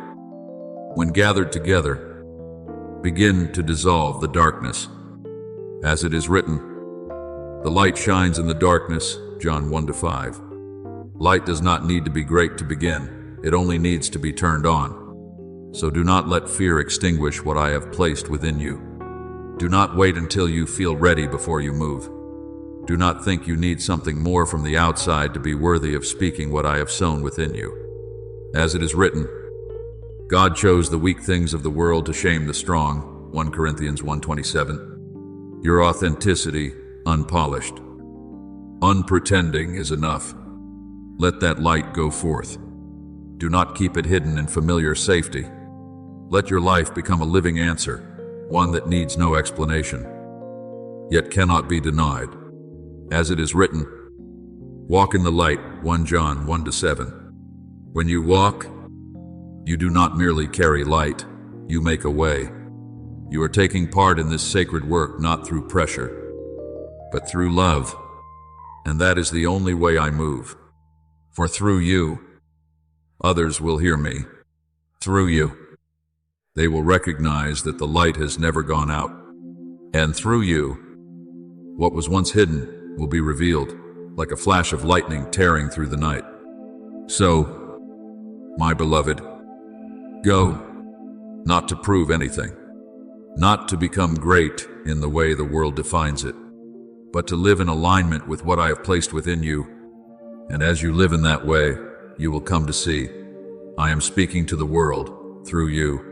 when gathered together, begin to dissolve the darkness. As it is written, The light shines in the darkness, John 1-5. Light does not need to be great to begin, it only needs to be turned on. So do not let fear extinguish what I have placed within you. Do not wait until you feel ready before you move. Do not think you need something more from the outside to be worthy of speaking what I have sown within you. As it is written, God chose the weak things of the world to shame the strong, 1 Corinthians 1:27. Your authenticity, unpolished, unpretending, is enough. Let that light go forth. Do not keep it hidden in familiar safety. Let your life become a living answer, one that needs no explanation, yet cannot be denied. As it is written, Walk in the light, 1 John 1-7. When you walk, you do not merely carry light, you make a way. You are taking part in this sacred work not through pressure, but through love. And that is the only way I move. For through you, others will hear me. Through you, they will recognize that the light has never gone out. And through you, what was once hidden will be revealed, like a flash of lightning tearing through the night. So, my beloved, go, not to prove anything, not to become great in the way the world defines it, but to live in alignment with what I have placed within you. And as you live in that way, you will come to see I am speaking to the world through you.